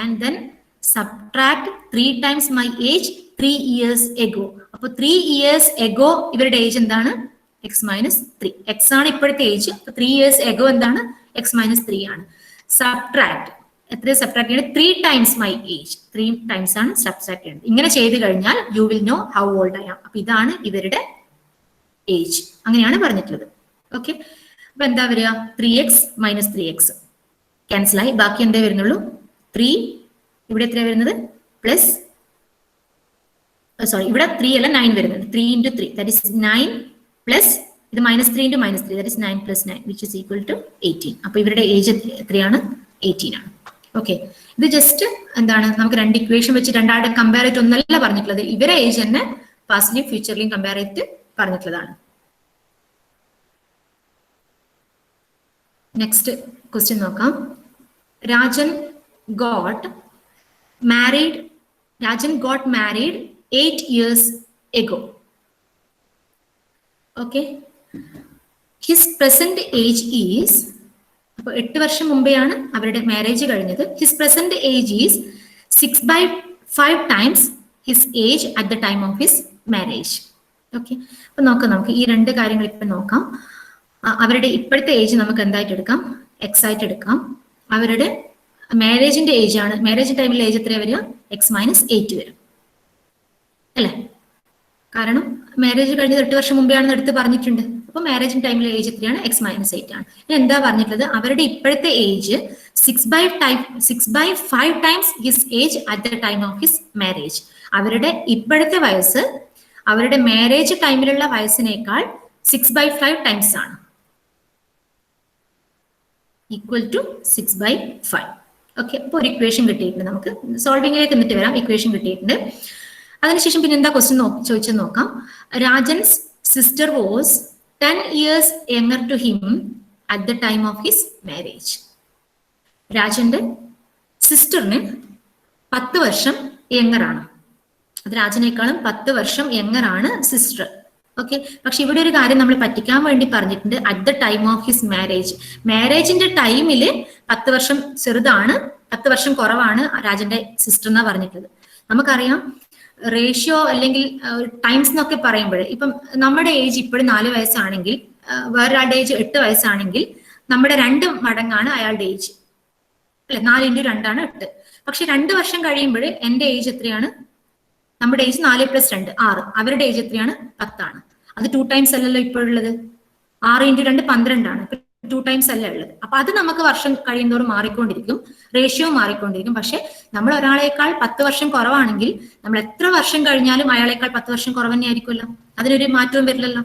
and then subtract 3 times my age 3 years ago. അപ്പൊ 3 years ago ഇവരുടെ ഏജ് എന്താണ്? X minus 3. എക്സ് ആണ് ഇപ്പോഴത്തെ ഏജ്. 3 years ago എന്താണ്? എക്സ് മൈനസ് 3 ആണ്. സബ്ട്രാക്ട് എത്ര സബ്ട്രാക്ട് ചെയ്യണം? 3 times my age. 3 times ആണ് സബ്ട്രാക്ട് ചെയ്യുന്നത്. ഇങ്ങനെ ചെയ്ത് കഴിഞ്ഞാൽ you will know how old I am. അപ്പൊ ഇതാണ് ഇവരുടെ ഏജ്, അങ്ങനെയാണ് പറഞ്ഞിട്ടുള്ളത്. ഓക്കെ, അപ്പൊ എന്താ വരിക? 3x മൈനസ് 3x ക്യാൻസൽ ആയി, ബാക്കി എന്തേ വരുന്നുള്ളൂ? 3. ഇവിടെ എത്രയാണ് വരുന്നത്? പ്ലസ് സോറി, ഇവിടെ 3 അല്ല 9 വരുന്നത്. 3 into 3 ദാറ്റ് ഇസ് 9 പ്ലസ് ഇത് -3 into -3 that is 9 plus 9 which is equal to 18. അപ്പൊ ഇവരുടെ ഏജ് എത്രയാണ്? 18 ആണ്. ഓക്കെ, ഇത് ജസ്റ്റ് എന്താണ്, നമുക്ക് രണ്ട് ഇക്വേഷൻ വെച്ച് രണ്ടാളുടെ കമ്പയർ ചെയ്തിട്ട് ഒന്നല്ല പറഞ്ഞിട്ടുള്ളത്, ഇവരെ ഏജ് തന്നെ പാസ്റ്റിലെയും ഫ്യൂച്ചറിലെയും കമ്പയർ ചെയ്തിട്ട് പറഞ്ഞിട്ടുള്ളതാണ്. നെക്സ്റ്റ് ക്വസ്റ്റ്യൻ നോക്കാം. Rajan got married 8 years ago. Okay, his present age is, അപ്പൊ 8 വർഷം മുമ്പെയാണ് അവരുടെ മാരേജ് കഴിഞ്ഞത്. His present age is 6/5 times his age at the time of his marriage. Okay, അപ്പൊ നമുക്ക് ഈ രണ്ട് കാര്യങ്ങൾ ഇപ്പൊ നോക്കാം. അവരുടെ ഇപ്പോഴത്തെ ഏജ് നമുക്ക് എന്തായിട്ട് എടുക്കാം? എക്സ് ആയിട്ട് എടുക്കാം. അവരുടെ മാരേജിന്റെ ഏജ് ആണ്, മാരേജ് ടൈമിലെ ഏജ് എത്രയാ വരിക? എക്സ് മൈനസ് 8 വരും അല്ലെ? കാരണം മാരേജ് കഴിഞ്ഞത് 8 വർഷം മുമ്പേ ആണെന്ന് എടുത്ത് പറഞ്ഞിട്ടുണ്ട്. അപ്പൊ മാരേജിന്റെ ടൈമിലെ ഏജ് എത്രയാണ്? എക്സ് മൈനസ് 8 ആണ്. എന്താ പറഞ്ഞിട്ടുള്ളത്? അവരുടെ ഇപ്പോഴത്തെ age 6/5 times his age at the time of his marriage. അവരുടെ ഇപ്പോഴത്തെ വയസ്സ് അവരുടെ മാരേജ് ടൈമിലുള്ള വയസ്സിനേക്കാൾ 6/5 times ആണ്, ഈക്വൽ ടു 6/5. ഓക്കെ, അപ്പൊ ഒരു ഇക്വേഷൻ കിട്ടിയിട്ടുണ്ട്. നമുക്ക് സോൾവിംഗിലേക്ക് എന്നിട്ട് വരാം. ഇക്വേഷൻ കിട്ടിയിട്ടുണ്ട്. അതിനുശേഷം പിന്നെ എന്താ ക്വസ്റ്റ്യൻ ചോദിച്ചത് നോക്കാം. Rajan's sister was 10 years younger to him at the time of his marriage. രാജന്റെ സിസ്റ്ററിന് 10 വർഷം യങ്ങർ ആണ്. അത് രാജനേക്കാളും 10 വർഷം യങ്ങർ ആണ് സിസ്റ്റർ. ഓക്കെ, പക്ഷെ ഇവിടെ ഒരു കാര്യം നമ്മൾ പറ്റിക്കാൻ വേണ്ടി പറഞ്ഞിട്ടുണ്ട്. At the time of his marriage, മാരേജിന്റെ ടൈമില് 10 വർഷം ചെറുതാണ്, 10 വർഷം കുറവാണ് രാജന്റെ സിസ്റ്റർ എന്നാ പറഞ്ഞിട്ടുള്ളത്. നമുക്കറിയാം റേഷ്യോ അല്ലെങ്കിൽ ടൈംസ് എന്നൊക്കെ പറയുമ്പോൾ ഇപ്പം നമ്മുടെ ഏജ് ഇപ്പോഴും 4 വയസ്സാണെങ്കിൽ വേറൊരാളുടെ ഏജ് 8 വയസ്സാണെങ്കിൽ നമ്മുടെ 2 മടങ്ങാണ് അയാളുടെ ഏജ് അല്ലെ? 4 into 2 ആണ് 8. പക്ഷെ 2 വർഷം കഴിയുമ്പോൾ എന്റെ ഏജ് എത്രയാണ്? നമ്മുടെ ഏജ് 4 + 2 6. അവരുടെ ഏജ് എത്രയാണ്? 10 ആണ്. അത് 2 times അല്ലല്ലോ ഇപ്പോഴുള്ളത്. 6 into 2 12 ആണ്. 2 times അല്ല ഉള്ളത്. അപ്പൊ അത് നമുക്ക് വർഷം കഴിയുന്നതോറും മാറിക്കൊണ്ടിരിക്കും, റേഷ്യോ മാറിക്കൊണ്ടിരിക്കും. പക്ഷെ നമ്മൾ ഒരാളേക്കാൾ 10 വർഷം കുറവാണെങ്കിൽ നമ്മൾ എത്ര വർഷം കഴിഞ്ഞാലും അയാളേക്കാൾ 10 വർഷം കുറവ് തന്നെ ആയിരിക്കുമല്ലോ, അതിനൊരു മാറ്റവും വരില്ലല്ലോ.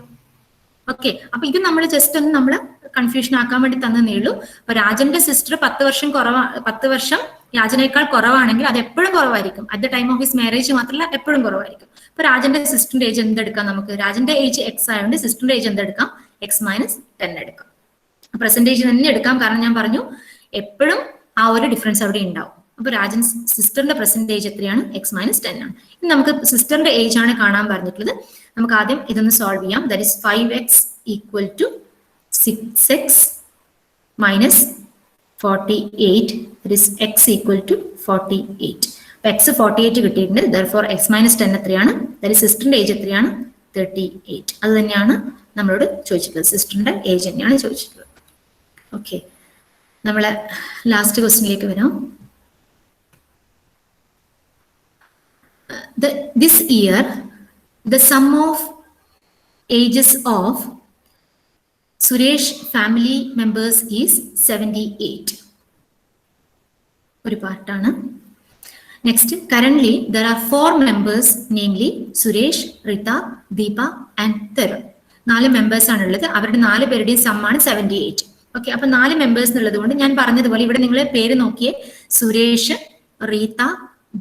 ഓക്കെ, അപ്പൊ ഇത് നമ്മൾ ജസ്റ്റ് ഒന്ന് നമ്മൾ കൺഫ്യൂഷൻ ആക്കാൻ വേണ്ടി തന്നേ ഉള്ളൂ. അപ്പൊ രാജന്റെ സിസ്റ്റർ 10 വർഷം രാജനേക്കാൾ കുറവാണെങ്കിൽ അത് എപ്പോഴും കുറവായിരിക്കും. At the time of his marriage മാത്രമല്ല, എപ്പോഴും കുറവായിരിക്കും. അപ്പൊ രാജന്റെ സിസ്റ്ററിന്റെ ഏജ് എന്തെടുക്കാം? നമുക്ക് രാജന്റെ ഏജ് എക്സ് ആയതുകൊണ്ട് സിസ്റ്ററിന്റെ ഏജ് എന്തെടുക്കാം? എക്സ് മൈനസ് 10 എടുക്കാം. പെർസെന്റേജ് തന്നെ എടുക്കാം, കാരണം ഞാൻ പറഞ്ഞു എപ്പോഴും ആ ഒരു ഡിഫറൻസ് അവിടെ ഉണ്ടാവും. അപ്പൊ രാജൻ സിസ്റ്ററിന്റെ പെർസെന്റേജ് എത്രയാണ്? എക്സ് മൈനസ് 10 ആണ്. ഇനി നമുക്ക് സിസ്റ്ററിന്റെ ഏജ് ആണ് കാണാൻ പറഞ്ഞിട്ടുള്ളത്. നമുക്ക് ആദ്യം ഇതൊന്ന് സോൾവ് ചെയ്യാം. That is 5x equal to 6x minus 48, that is x equal to 48. x 48 കിട്ടിയിട്ടുണ്ട്. Therefore x minus 10 എത്രയാണ്? that is സിസ്റ്ററിന്റെ ഏജ് എത്രയാണ്? 38. അത് തന്നെയാണ് നമ്മളോട് ചോദിച്ചിട്ടുള്ളത്. സിസ്റ്ററിന്റെ ഏജ് തന്നെയാണ് ചോദിച്ചിട്ടുള്ളത്. ഓക്കെ, നമ്മളെ ലാസ്റ്റ് ക്വസ്റ്റ്യനിലേക്ക് വരാം. This year the sum of ages of Suresh family members is 78. ഒരു പാർട്ടാണ്. Next, currently there are 4 members, namely Suresh, Rita, Deepa and Tarun. 4 members ആണുള്ളത്. അവരുടെ 4 പേരുടെയും സം ആണ് 78. ഓക്കെ, അപ്പൊ 4 members എന്നുള്ളത് കൊണ്ട് ഞാൻ പറഞ്ഞതുപോലെ ഇവിടെ നിങ്ങൾ പേര് നോക്കിയേ, സുരേഷ്, റീത,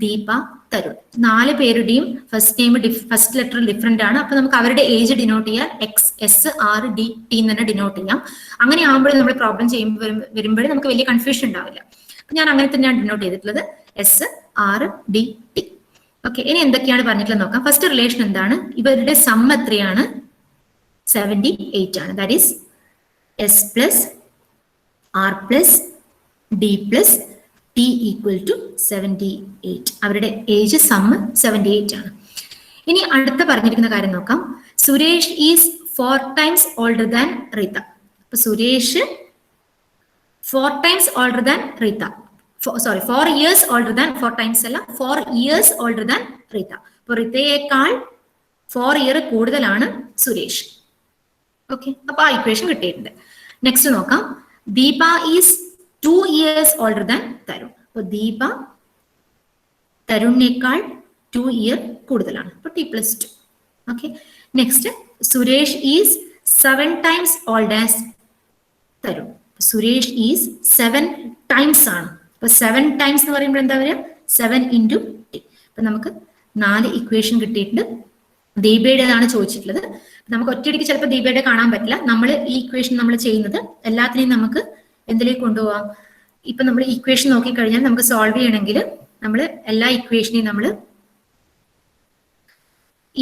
ദീപ, തരുൺ. 4 പേരുടെയും first name first letter different ആണ്. അപ്പൊ നമുക്ക് അവരുടെ ഏജ് ഡിനോട്ട് ചെയ്യാൻ x S R D T എന്ന് തന്നെ ഡിനോട്ട് ചെയ്യാം. അങ്ങനെ ആകുമ്പോൾ നമ്മൾ പ്രോബ്ലം ചെയ്യുമ്പോൾ വരുമ്പോഴേ നമുക്ക് വലിയ കൺഫ്യൂഷൻ ഉണ്ടാവില്ല. അപ്പൊ ഞാൻ അങ്ങനെ തന്നെയാണ് ഡിനോട്ട് ചെയ്തിട്ടുള്ളത്, S R D T. Okay, ഇനി എന്തൊക്കെയാണ് പറഞ്ഞിട്ടുള്ളത് നോക്കാം. ഫസ്റ്റ് റിലേഷൻ എന്താണ്? ഇവരുടെ സം എത്രയാണ്? 78 ആണ്. That is S plus R plus D plus T equal to 78. അവരുടെ ഏജ് സം 78 ആണ്. ഇനി അടുത്ത പറഞ്ഞിരിക്കുന്ന കാര്യം നോക്കാം. Suresh is 4 times older than Reetha. അപ്പൊ Suresh 4 times older than Reetha. 4 years older than, 4 times അല്ല, 4 years older than റീത. അപ്പൊ റീതയേക്കാൾ 4 year കൂടുതലാണ് സുരേഷ്. ഓക്കെ, അപ്പൊ ആ ഇക്വേഷൻ കിട്ടിയിട്ടുണ്ട്. നെക്സ്റ്റ് നോക്കാം. Deepa is 2 years older than Tarun. അപ്പൊ ദീപ തരുണിനേക്കാൾ 2 year കൂടുതലാണ്. അപ്പൊ T+2. Okay, next Suresh is 7 times old as Tarun. Suresh is 7 times ആണ്. അപ്പൊ 7 times എന്ന് പറയുമ്പോൾ എന്താ പറയുക? 7 into T. അപ്പൊ നമുക്ക് 4 ഇക്വേഷൻ കിട്ടിയിട്ടുണ്ട്. ദീപയുടേതാണ് ചോദിച്ചിട്ടുള്ളത്. നമുക്ക് ഒറ്റയടിക്ക് ചിലപ്പോൾ ദീപയുടെ കാണാൻ പറ്റില്ല. നമ്മൾ ഈ ഇക്വേഷൻ നമ്മൾ ചെയ്യുന്നത് എല്ലാത്തിനെയും നമുക്ക് എന്തിലേക്ക് കൊണ്ടുപോകാം? ഇപ്പൊ നമ്മൾ ഇക്വേഷൻ നോക്കിക്കഴിഞ്ഞാൽ നമുക്ക് സോൾവ് ചെയ്യണമെങ്കിൽ നമ്മൾ എല്ലാ ഇക്വേഷനെയും നമ്മൾ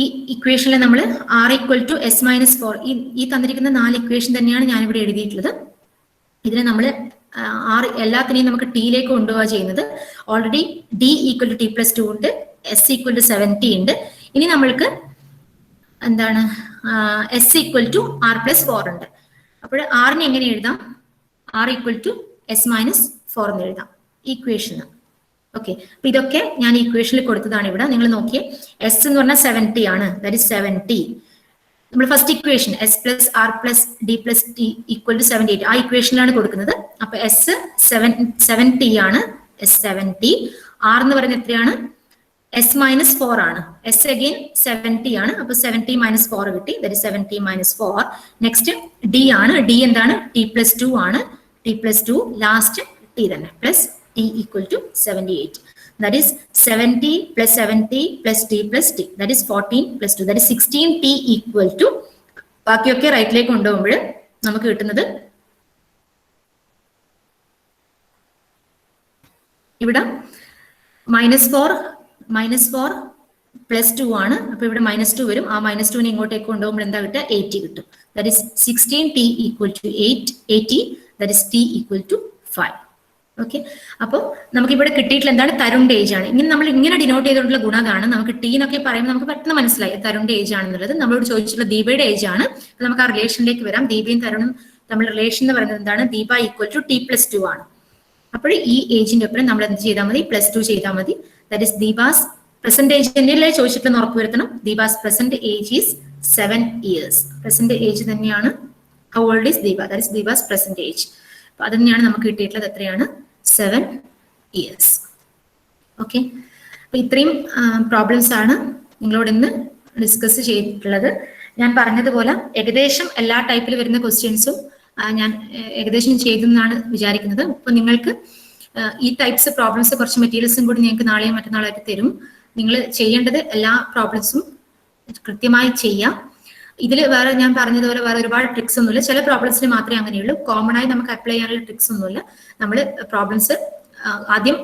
ഈ ഇക്വേഷനിൽ നമ്മൾ R equal to S minus 4 ഈ തന്നിരിക്കുന്ന 4 ഇക്വേഷൻ തന്നെയാണ് ഞാനിവിടെ എഴുതിയിട്ടുള്ളത്. ഇതിനെ നമ്മൾ എല്ലാത്തിനെയും നമുക്ക് ടിയിലേക്ക് കൊണ്ടുപോവുക ചെയ്യുന്നത്. Already D equal to T+2 ഉണ്ട്, എസ് ഈക്വൽ ടു 70 ഉണ്ട്. ഇനി നമ്മൾക്ക് എന്താണ് S equal to R plus 4 ഉണ്ട്. അപ്പോൾ ആറിനെ എങ്ങനെ എഴുതാം? R equal to S minus 4 എന്ന് എഴുതാം ഇക്വേഷൻ. ഓക്കെ, അപ്പൊ ഇതൊക്കെ ഞാൻ ഇക്വേഷനിൽ കൊടുത്തതാണ്. ഇവിടെ നിങ്ങൾ നോക്കിയേ, എസ് എന്ന് പറഞ്ഞാൽ 70 ആണ്. That is 70. നമ്മൾ first equation S plus R plus D plus T equal to 78 ആ ഇക്വേഷനിലാണ് കൊടുക്കുന്നത്. അപ്പൊ എസ് 70 ആണ്. എസ് 70. ആർ എന്ന് പറയുന്നത് എത്രയാണ്? എസ് മൈനസ് 4 ആണ്. എസ് അഗെയിൻ 70 ആണ്. അപ്പൊ 70 മൈനസ് 4 കിട്ടി. That is 70 minus 4. Next D ആണ്. ഡി എന്താണ്? T+2 ആണ്. T+2 ലാസ്റ്റ് ടി തന്നെ plus T equal to 78. That is 70 plus 70 plus T plus T. That is 14 plus 2. That is 16 T equal to, ബാക്കിയൊക്കെ റൈറ്റിലേക്ക് കൊണ്ടുപോകുമ്പോൾ നമുക്ക് കിട്ടുന്നത് ഇവിടെ -4 പ്ലസ് 2 ആണ്. അപ്പൊ ഇവിടെ -2 വരും. ആ -2നെ ഇങ്ങോട്ടേക്ക് കൊണ്ടുപോകുമ്പോൾ എന്താ കിട്ടുക? 80 കിട്ടും. That is 16 T equal to 80. That is T equal to 5. Okay, അപ്പോൾ നമുക്ക് ഇവിടെ കിട്ടിയിട്ടുള്ള എന്താണ്? തരുണിന്റെ ഏജ് ആണ്. ഇങ്ങനെ നമ്മൾ ഇങ്ങനെ ഡിനോട്ട് ചെയ്തിട്ടുള്ള ഗുണം അതാണ്. നമുക്ക് ടി എന്നൊക്കെ പറയുമ്പോൾ നമുക്ക് പെട്ടെന്ന് മനസ്സിലായി തരുണിന്റെ ഏജ് ആണെന്നുള്ളത്. നമ്മളോട് ചോദിച്ചിട്ടുള്ള ദീപയുടെ ഏജ് ആണ്. അപ്പൊ നമുക്ക് ആ റിലേഷനിലേക്ക് വരാം. ദീപയും തരുണും നമ്മൾ റിലേഷൻ എന്ന് പറയുന്നത് എന്താണ്? ദീപ ഈക്വൽ ടു T+2 ആണ്. അപ്പോൾ ഈ ഏജിന്റെ ഒപ്പം നമ്മൾ എന്ത് ചെയ്താൽ മതി? +2 ചെയ്താൽ മതി. That is Deepa's present age തന്നെയല്ലേ ചോദിച്ചിട്ടുള്ള ഉറപ്പ് വരുത്തണം. Deepa's present age is 7 years. Present age തന്നെയാണ്. How old is Deepa? That is Deepa's present age. അപ്പൊ അത് തന്നെയാണ് നമുക്ക് കിട്ടിയിട്ടുള്ളത്. എത്രയാണ്? 7 years. ഓക്കെ, അപ്പൊ ഇത്രയും പ്രോബ്ലംസ് ആണ് നിങ്ങളോട് ഇന്ന് ഡിസ്കസ് ചെയ്തിട്ടുള്ളത്. ഞാൻ പറഞ്ഞതുപോലെ ഏകദേശം എല്ലാ ടൈപ്പിൽ വരുന്ന ക്വസ്റ്റ്യൻസും ഞാൻ ഏകദേശം ചെയ്തെന്നാണ് വിചാരിക്കുന്നത്. അപ്പൊ നിങ്ങൾക്ക് ഈ ടൈപ്സ് പ്രോബ്ലംസ് കുറച്ച് മെറ്റീരിയൽസും കൂടി നിങ്ങൾക്ക് നാളെയും മറ്റന്നാളായിട്ട് തരും. നിങ്ങൾ ചെയ്യേണ്ടത് എല്ലാ പ്രോബ്ലംസും കൃത്യമായി ചെയ്യാം. ഇതിൽ വേറെ ഞാൻ പറഞ്ഞതുപോലെ വേറെ ഒരുപാട് ട്രിക്സ് ഒന്നുമില്ല. ചില പ്രോബ്ലംസിന് മാത്രമേ അങ്ങനെയുള്ളൂ. കോമൺ ആയി നമുക്ക് അപ്ലൈ ചെയ്യാനുള്ള ട്രിക്സ് ഒന്നുമില്ല. നമ്മൾ പ്രോബ്ലംസ് ആദ്യം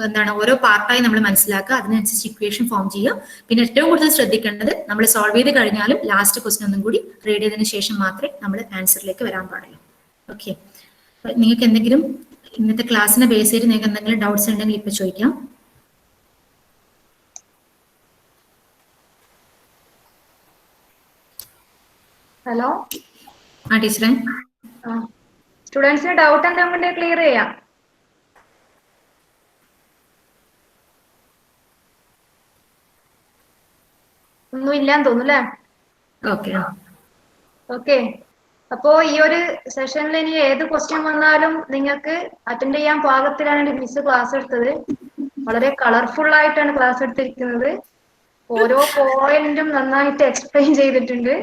എന്താണ് ഓരോ പാർട്ടായി നമ്മൾ മനസ്സിലാക്കുക, അതിനനുസരിച്ച് ഇക്വേഷൻ ഫോം ചെയ്യുക. പിന്നെ ഏറ്റവും കൂടുതൽ ശ്രദ്ധിക്കേണ്ടത് നമ്മൾ സോൾവ് ചെയ്ത് കഴിഞ്ഞാലും ലാസ്റ്റ് ക്വസ്റ്റ്യൻ ഒന്നും കൂടി റീഡ് ചെയ്തതിനു ശേഷം മാത്രമേ നമ്മൾ ആൻസറിലേക്ക് വരാൻ പാടുള്ളൂ. ഓക്കെ, നിങ്ങൾക്ക് എന്തെങ്കിലും ഇന്നത്തെ ക്ലാസ്സിനെ ബേസ് ചെയ്ത് നിങ്ങൾക്ക് എന്തെങ്കിലും ഡൗട്ട്സ് ഉണ്ടെങ്കിൽ ഇപ്പൊ ചോദിക്കാം. ഹലോ ടീച്ചറെ, സ്റ്റുഡൻസിന് ഡൗട്ട് എന്തെങ്കിലും ക്ലിയർ ചെയ്യാം. ഒന്നും ഇല്ലാന്ന് തോന്നുന്നു അല്ലേ? Okay okay. അപ്പോ ഈ ഒരു സെഷനിൽ ഇനി ഏത് ക്വസ്റ്റ്യൻ വന്നാലും നിങ്ങൾക്ക് അറ്റൻഡ് ചെയ്യാൻ പാകത്തിലാണ് മിസ് ക്ലാസ് എടുത്തത്. വളരെ കളർഫുൾ ആയിട്ടാണ് ക്ലാസ് എടുത്തിരിക്കുന്നത്. ഓരോ പോയിന്റും നന്നായിട്ട് എക്സ്പ്ലെയിൻ ചെയ്തിട്ടുണ്ട്.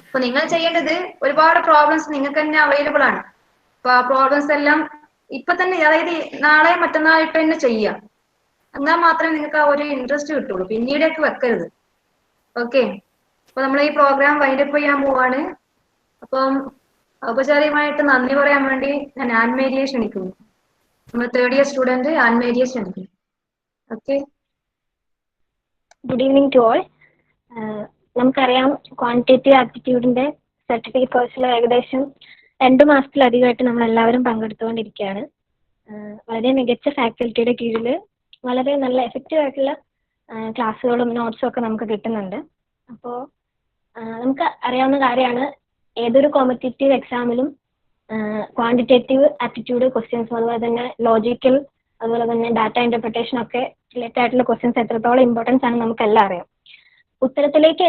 അപ്പൊ നിങ്ങൾ ചെയ്യേണ്ടത്, ഒരുപാട് പ്രോബ്ലംസ് നിങ്ങൾക്ക് തന്നെ അവൈലബിൾ ആണ്. അപ്പൊ ആ പ്രോബ്ലംസ് എല്ലാം ഇപ്പൊ തന്നെ, അതായത് നാളെ മറ്റന്നാളായിട്ട് തന്നെ ചെയ്യാം. എന്നാൽ മാത്രമേ നിങ്ങൾക്ക് ആ ഒരു ഇൻട്രസ്റ്റ് കിട്ടുള്ളൂ. പിന്നീടേക്ക് വെക്കരുത്. ഓക്കെ. അപ്പൊ നമ്മൾ ഈ പ്രോഗ്രാം വൈൻഡപ്പ് ചെയ്യാൻ പോവാണ്. അപ്പം ഔപചാരികമായിട്ട് നന്ദി പറയാൻ വേണ്ടി ഞാൻ ആൻമേരിയെ ക്ഷണിക്കുന്നു. നമ്മൾ 3rd ഇയർ സ്റ്റുഡന്റ് ആൻമേരിയെ ക്ഷണിക്കുന്നു. Okay. Good evening to all. നമുക്കറിയാം ക്വാണ്ടിറ്റേറ്റീവ് ആപ്റ്റിറ്റ്യൂഡിന്റെ സർട്ടിഫിക്കറ്റ് കോഴ്സിൽ ഏകദേശം 2 മാസത്തിലധികമായിട്ട് നമ്മൾ എല്ലാവരും പങ്കെടുത്തുകൊണ്ടിരിക്കുകയാണ്. വളരെ മികച്ച ഫാക്കൽറ്റിയുടെ കീഴിൽ വളരെ നല്ല എഫക്റ്റീവ് ആയിട്ടുള്ള ക്ലാസ്സുകളും നോട്ട്സും ഒക്കെ നമുക്ക് കിട്ടുന്നുണ്ട്. അപ്പോൾ നമുക്ക് അറിയാവുന്ന കാര്യമാണ്, ഏതൊരു കോമ്പറ്റേറ്റീവ് എക്സാമിലും ക്വാണ്ടിറ്റേറ്റീവ് ആപ്റ്റിറ്റ്യൂഡ് ക്വസ്റ്റ്യൻസും അതുപോലെ തന്നെ ലോജിക്കൽ, അതുപോലെ തന്നെ ഡാറ്റ ഇന്റർപ്രിട്ടേഷൻ ഒക്കെ റിലേറ്റഡ് ആയിട്ടുള്ള ക്വസ്റ്റ്യൻസ് എത്രത്തോളം ഇമ്പോർട്ടൻസ് ആണ് നമുക്കെല്ലാം അറിയാം. ഉത്തരത്തിലേക്ക്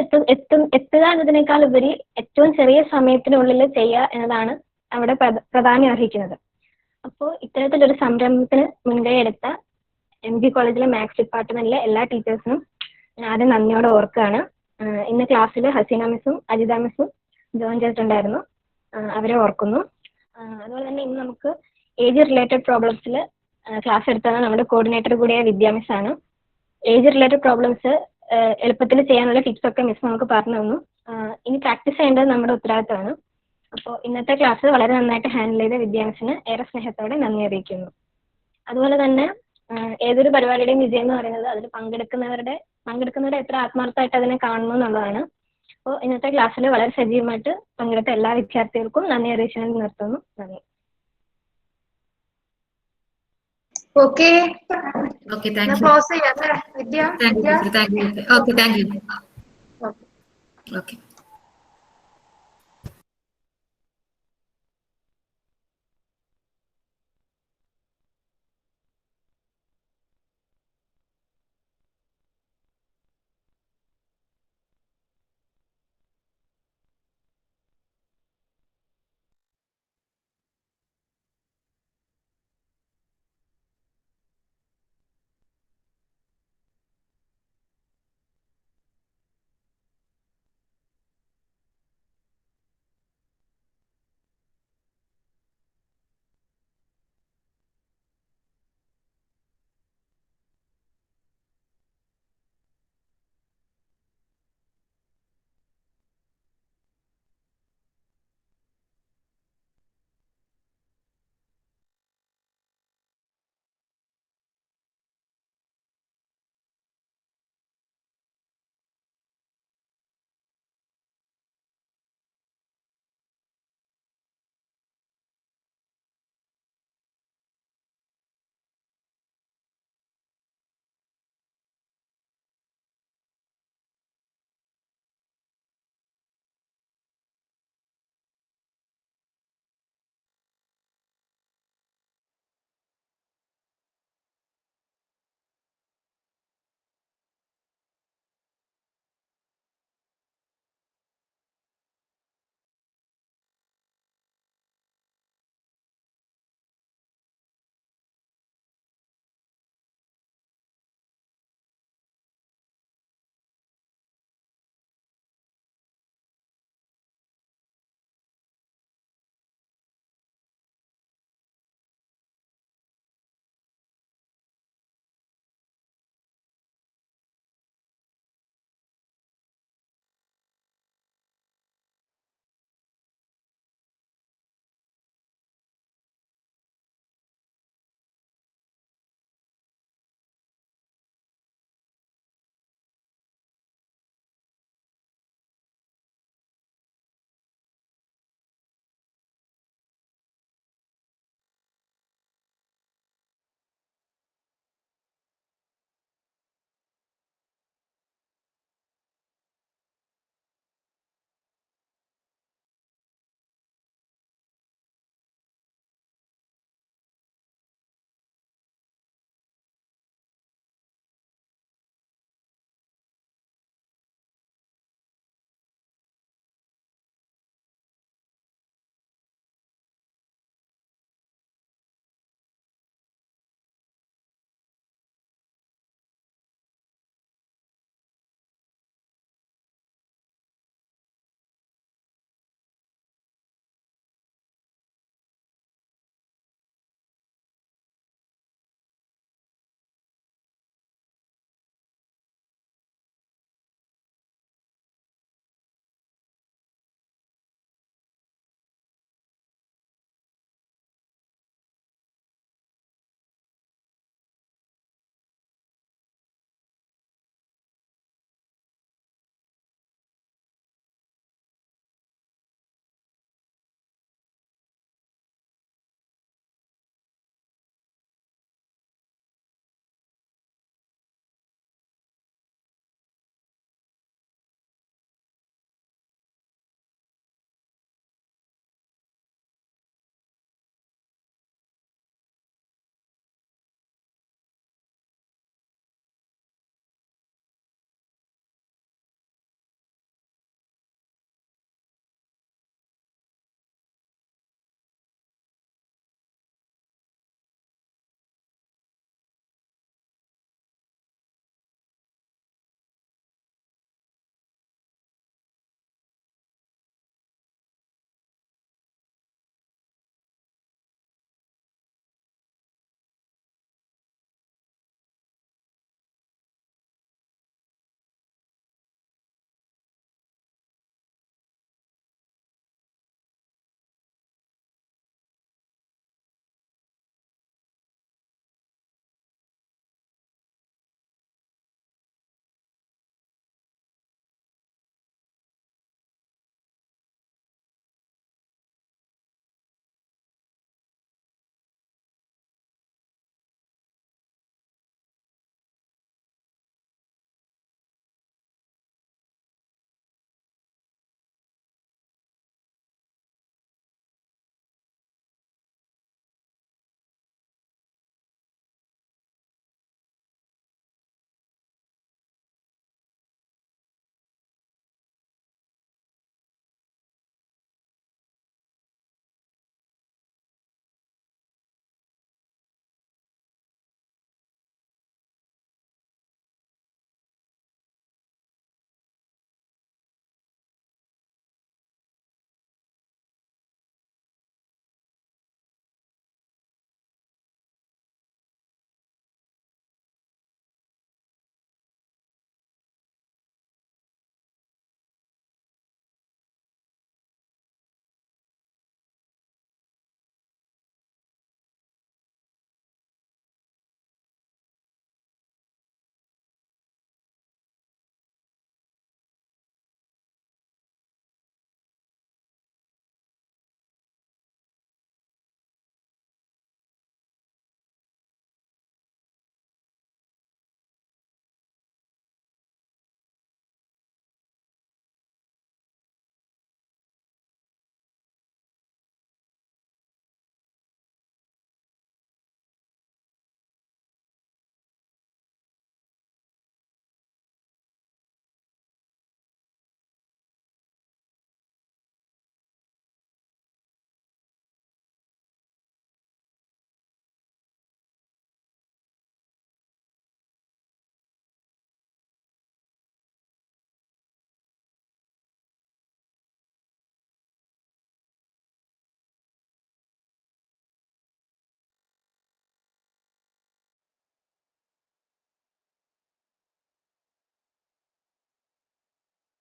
എത്തുക എന്നതിനേക്കാൾ ഉപരി ഏറ്റവും ചെറിയ സമയത്തിനുള്ളിൽ ചെയ്യുക എന്നതാണ് അവിടെ പ്രാധാന്യം അർഹിക്കുന്നത്. അപ്പോൾ ഇത്തരത്തിലൊരു സംരംഭത്തിന് മുൻകൈ എടുത്ത MG കോളേജിലെ മാത്സ് ഡിപ്പാർട്ട്മെന്റിലെ എല്ലാ ടീച്ചേഴ്സിനും ആദ്യം നന്ദിയോടെ ഓർക്കുകയാണ്. ഇന്ന് ക്ലാസ്സിൽ ഹസീന മിസ്സും അജിത മിസ്സും ജോയിൻ ചെയ്തിട്ടുണ്ടായിരുന്നു, അവരെ ഓർക്കുന്നു. അതുപോലെ തന്നെ ഇന്ന് നമുക്ക് ഏജ് റിലേറ്റഡ് പ്രോബ്ലംസിൽ ക്ലാസ് എടുത്തത് നമ്മുടെ കോർഡിനേറ്റർ കൂടിയായ വിദ്യാ മിസ് ആണ്. ഏജ് റിലേറ്റഡ് പ്രോബ്ലംസ് എളുപ്പത്തിൽ ചെയ്യാനുള്ള ടിപ്സ് ഒക്കെ മിസ് നമുക്ക് പറഞ്ഞു തന്നു. ഇനി പ്രാക്ടീസ് ചെയ്യേണ്ടത് നമ്മുടെ ഉത്തരവാദിത്തമാണ്. അപ്പോൾ ഇന്നത്തെ ക്ലാസ് വളരെ നന്നായിട്ട് ഹാൻഡിൽ ചെയ്ത വിദ്യാ മിസ്സിന് ഏറെ സ്നേഹത്തോടെ നന്ദി അറിയിക്കുന്നു. അതുപോലെ തന്നെ ഏതൊരു പരിപാടിയുടെയും വിജയം എന്ന് പറയുന്നത് അതിൽ പങ്കെടുക്കുന്നവരുടെ എത്ര ആത്മാർത്ഥമായിട്ട് അതിനെ കാണുന്നു എന്നുള്ളതാണ്. അപ്പോൾ ഇന്നത്തെ ക്ലാസ്സിൽ വളരെ സജീവമായിട്ട് പങ്കെടുത്ത എല്ലാ വിദ്യാർത്ഥികൾക്കും നന്ദി അറിയിച്ചു നിർത്തുന്നു. നന്ദി. Okay. Okay, thank you. Close ചെയ്യാം Vidya. Thank you. Okay, thank you. Okay.